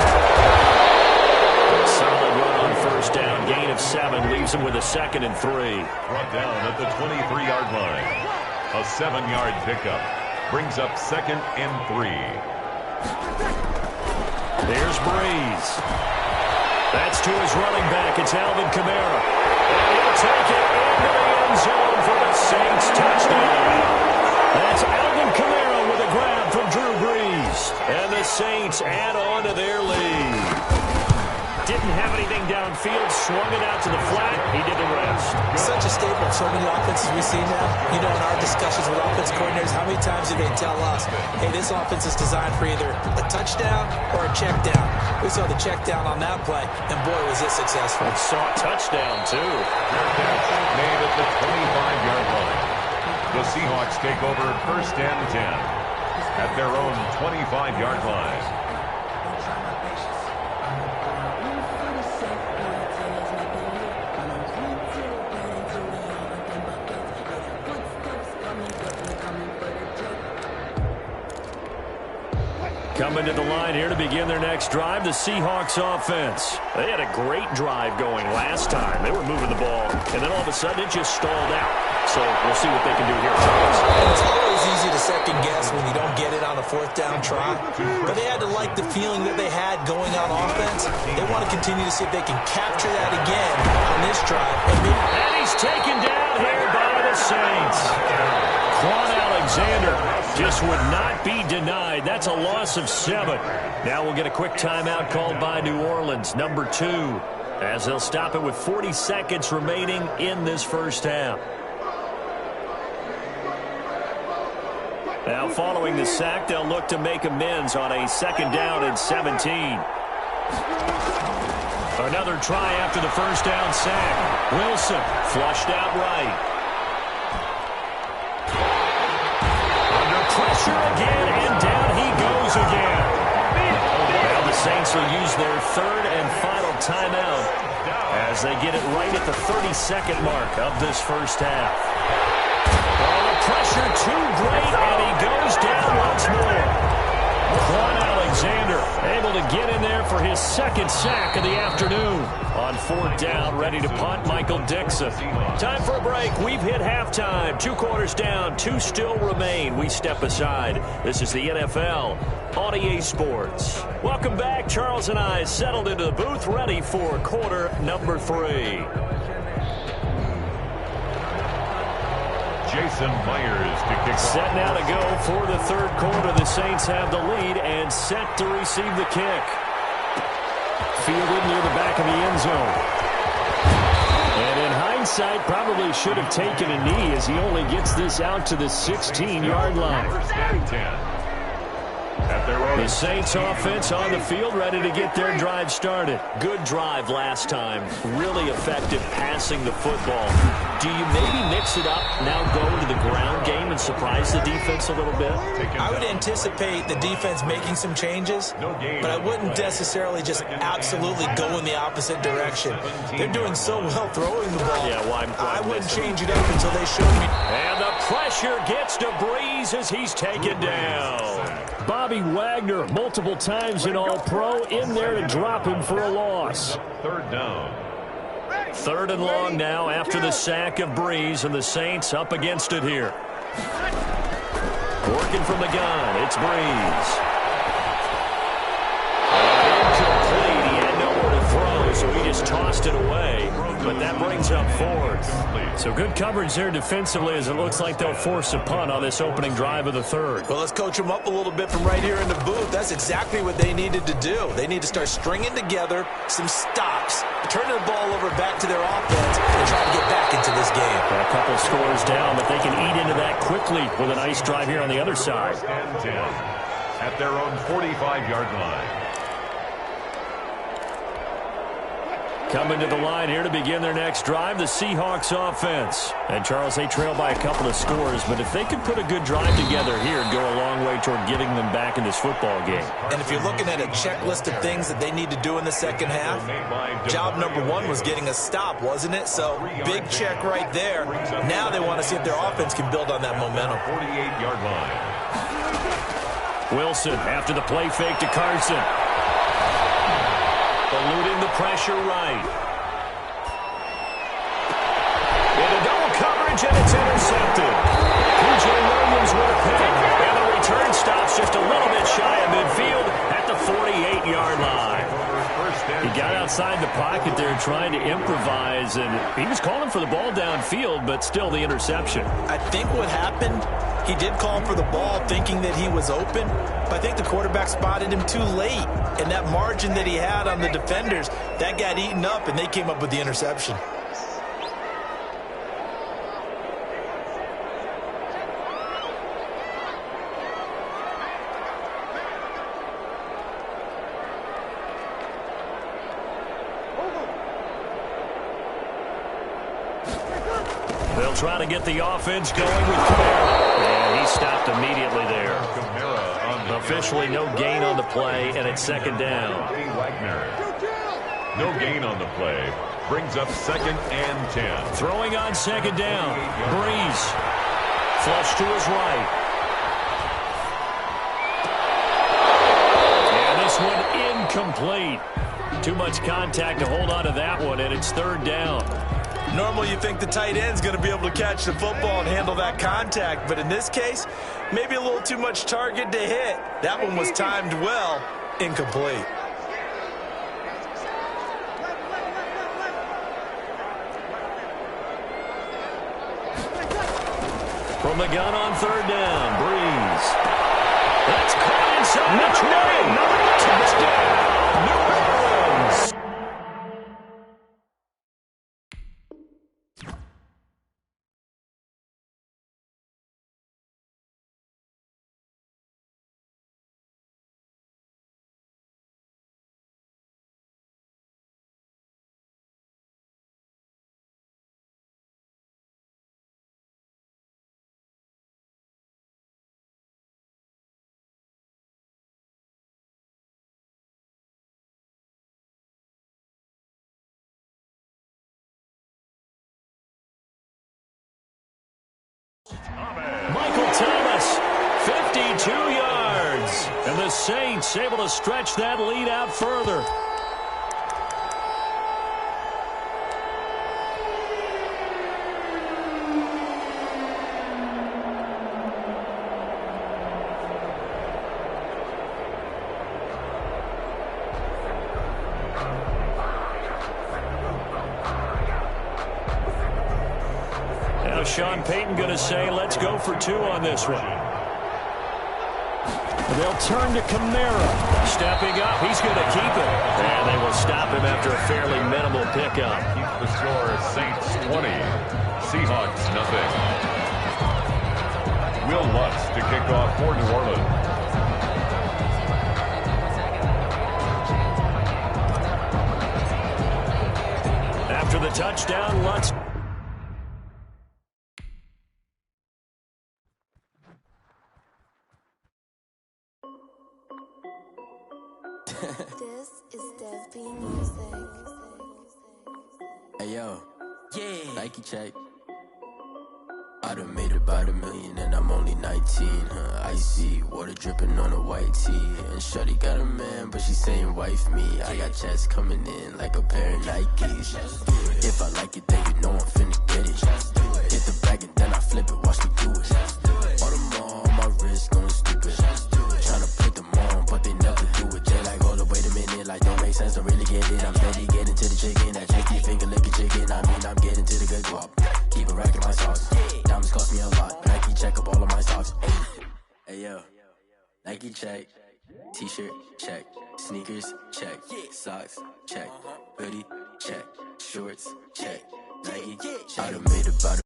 Solid run on first down. Gain of 7 leaves him with a 2nd and 3. Brought down at the 23-yard line. A 7-yard pickup. Brings up 2nd and 3. There's Breeze. That's to his running back. It's Alvin Kamara. And he'll take it into the end zone for the Saints touchdown. That's Alvin Kamara with a grab from Drew Brees. And the Saints add on to their lead. Didn't have anything downfield, swung it out to the flat. He did the rest. Such a staple of so many offenses we see now. You know, in our discussions with offense coordinators, how many times do they tell us, hey, this offense is designed for either a touchdown or a check down. We saw the check down on that play, and boy, was it successful. We saw a touchdown, too. Made at the 25-yard line. The Seahawks take over 1st and 10 at their own 25-yard line. Coming to the line here to begin their next drive, the Seahawks offense. They had a great drive going last time. They were moving the ball, and then all of a sudden it just stalled out. So we'll see what they can do here. It's always easy to second guess when you don't get it on a 4th down try. But they had to like the feeling that they had going on offense. They want to continue to see if they can capture that again on this drive. And he's taken down here by the Saints. Quan Alexander just would not be denied. That's a loss of 7. Now we'll get a quick timeout called by New Orleans, number 2, as they'll stop it with 40 seconds remaining in this first half. Now following the sack, they'll look to make amends on a 2nd down and 17. Another try after the first down sack. Wilson flushed out right. Pressure again, and down he goes again. Now the Saints will use their 3rd and final timeout as they get it right at the 32nd mark of this first half. Oh, the pressure too great, and he goes down once more. Quan Alexander able to get in there for his 2nd sack of the afternoon. On 4th down, ready to punt, Michael Dixon. Time for a break. We've hit halftime. 2 quarters down, 2 still remain. We step aside. This is the NFL on EA Sports. Welcome back. Charles and I settled into the booth, ready for quarter number 3. Jason Myers to kick off. Set now to go for the 3rd quarter. The Saints have the lead and set to receive the kick. Fielded near the back of the end zone. And in hindsight, probably should have taken a knee as he only gets this out to the 16-yard line. 1st and 10. The Saints offense on the field, ready to get their drive started. Good drive last time. Really effective passing the football. Do you maybe mix it up, now go to the ground game and surprise the defense a little bit? I would anticipate the defense making some changes, but I wouldn't necessarily just absolutely go in the opposite direction. They're doing so well throwing the ball. Yeah, well, I wouldn't change it up until they showed me. And the pressure gets to Breeze as he's taken down. Bobby Wagner, multiple times in All-Pro, in there to drop him for a loss. 3rd down. 3rd and long now after the sack of Breeze, and the Saints up against it here. Working from the gun, it's Breeze. Incomplete, he had nowhere to throw, so he just tossed it away. But that brings up 4th. So good coverage there defensively as it looks like they'll force a punt on this opening drive of the 3rd. Well, let's coach them up a little bit from right here in the booth. That's exactly what they needed to do. They need to start stringing together some stops, turning the ball over back to their offense, and try to get back into this game. A couple scores down, but they can eat into that quickly with a nice drive here on the other side. 1st and 10 at their own 45-yard line. Coming to the line here to begin their next drive, the Seahawks offense. And, Charles, they trail by a couple of scores, but if they could put a good drive together here, it'd go a long way toward getting them back in this football game. And if you're looking at a checklist of things that they need to do in the second half, job number one was getting a stop, wasn't it? So, big check right there. Now they want to see if their offense can build on that momentum. 48-yard line. Wilson after the play fake to Carson. Eluding the pressure right. Into double coverage, and it's intercepted. P.J. Williams with a pick. And the return stops just a little bit shy of midfield at the 48-yard line. He got outside the pocket there trying to improvise, and he was calling for the ball downfield, but still the interception. I think what happened, he did call for the ball thinking that he was open, but I think the quarterback spotted him too late. And that margin that he had on the defenders, that got eaten up, and they came up with the interception. They'll try to get the offense going with Kamara. And he stopped immediately there. Officially no gain on the play, and it's second down. Wagner. No gain on the play. Brings up 2nd and 10. Throwing on second down. Breeze. Flush to his right. And this one incomplete. Too much contact to hold on to that one, and it's third down. Normally you think the tight end's going to be able to catch the football and handle that contact, but in this case, maybe a little too much target to hit. That one was timed well, incomplete. From the gun on third down, Breeze. That's caught inside the 20. Touchdown, New Orleans. Michael Thomas, 52 yards. And the Saints able to stretch that lead out further. Sean Payton going to say, let's go for 2 on this one. They'll turn to Kamara. Stepping up, he's going to keep it. And they will stop him after a fairly minimal pickup. Keeps the score Saints 20, Seahawks nothing. Will Lutz to kick off for New Orleans. After the touchdown, Lutz. This is Dev B Music. Hey yo, yeah. Nike check. I done made about $1 million and I'm only 19, Icy, water dripping on a white tee. And shorty got a man, but she saying wife me. I got checks coming in like a pair of Nikes. If I like it, then you know I'm finna get it. Hit the bag and then I flip it, watch me do it. Audemars on my wrist, going stupid. Tryna put them on, but they never do it. They like, hold up, wait a minute, like don't make sense, don't really get it. I'm steady getting to the chicken, that cheeky finger licking chicken. I mean, I'm getting to the good guap. Keep it racking my sauce. Diamonds cost me a lot. Nike check up all of my socks. Hey yo, Nike check. T-shirt check. Sneakers check. Socks check. Hoodie check. Shorts check. Nike. I done made about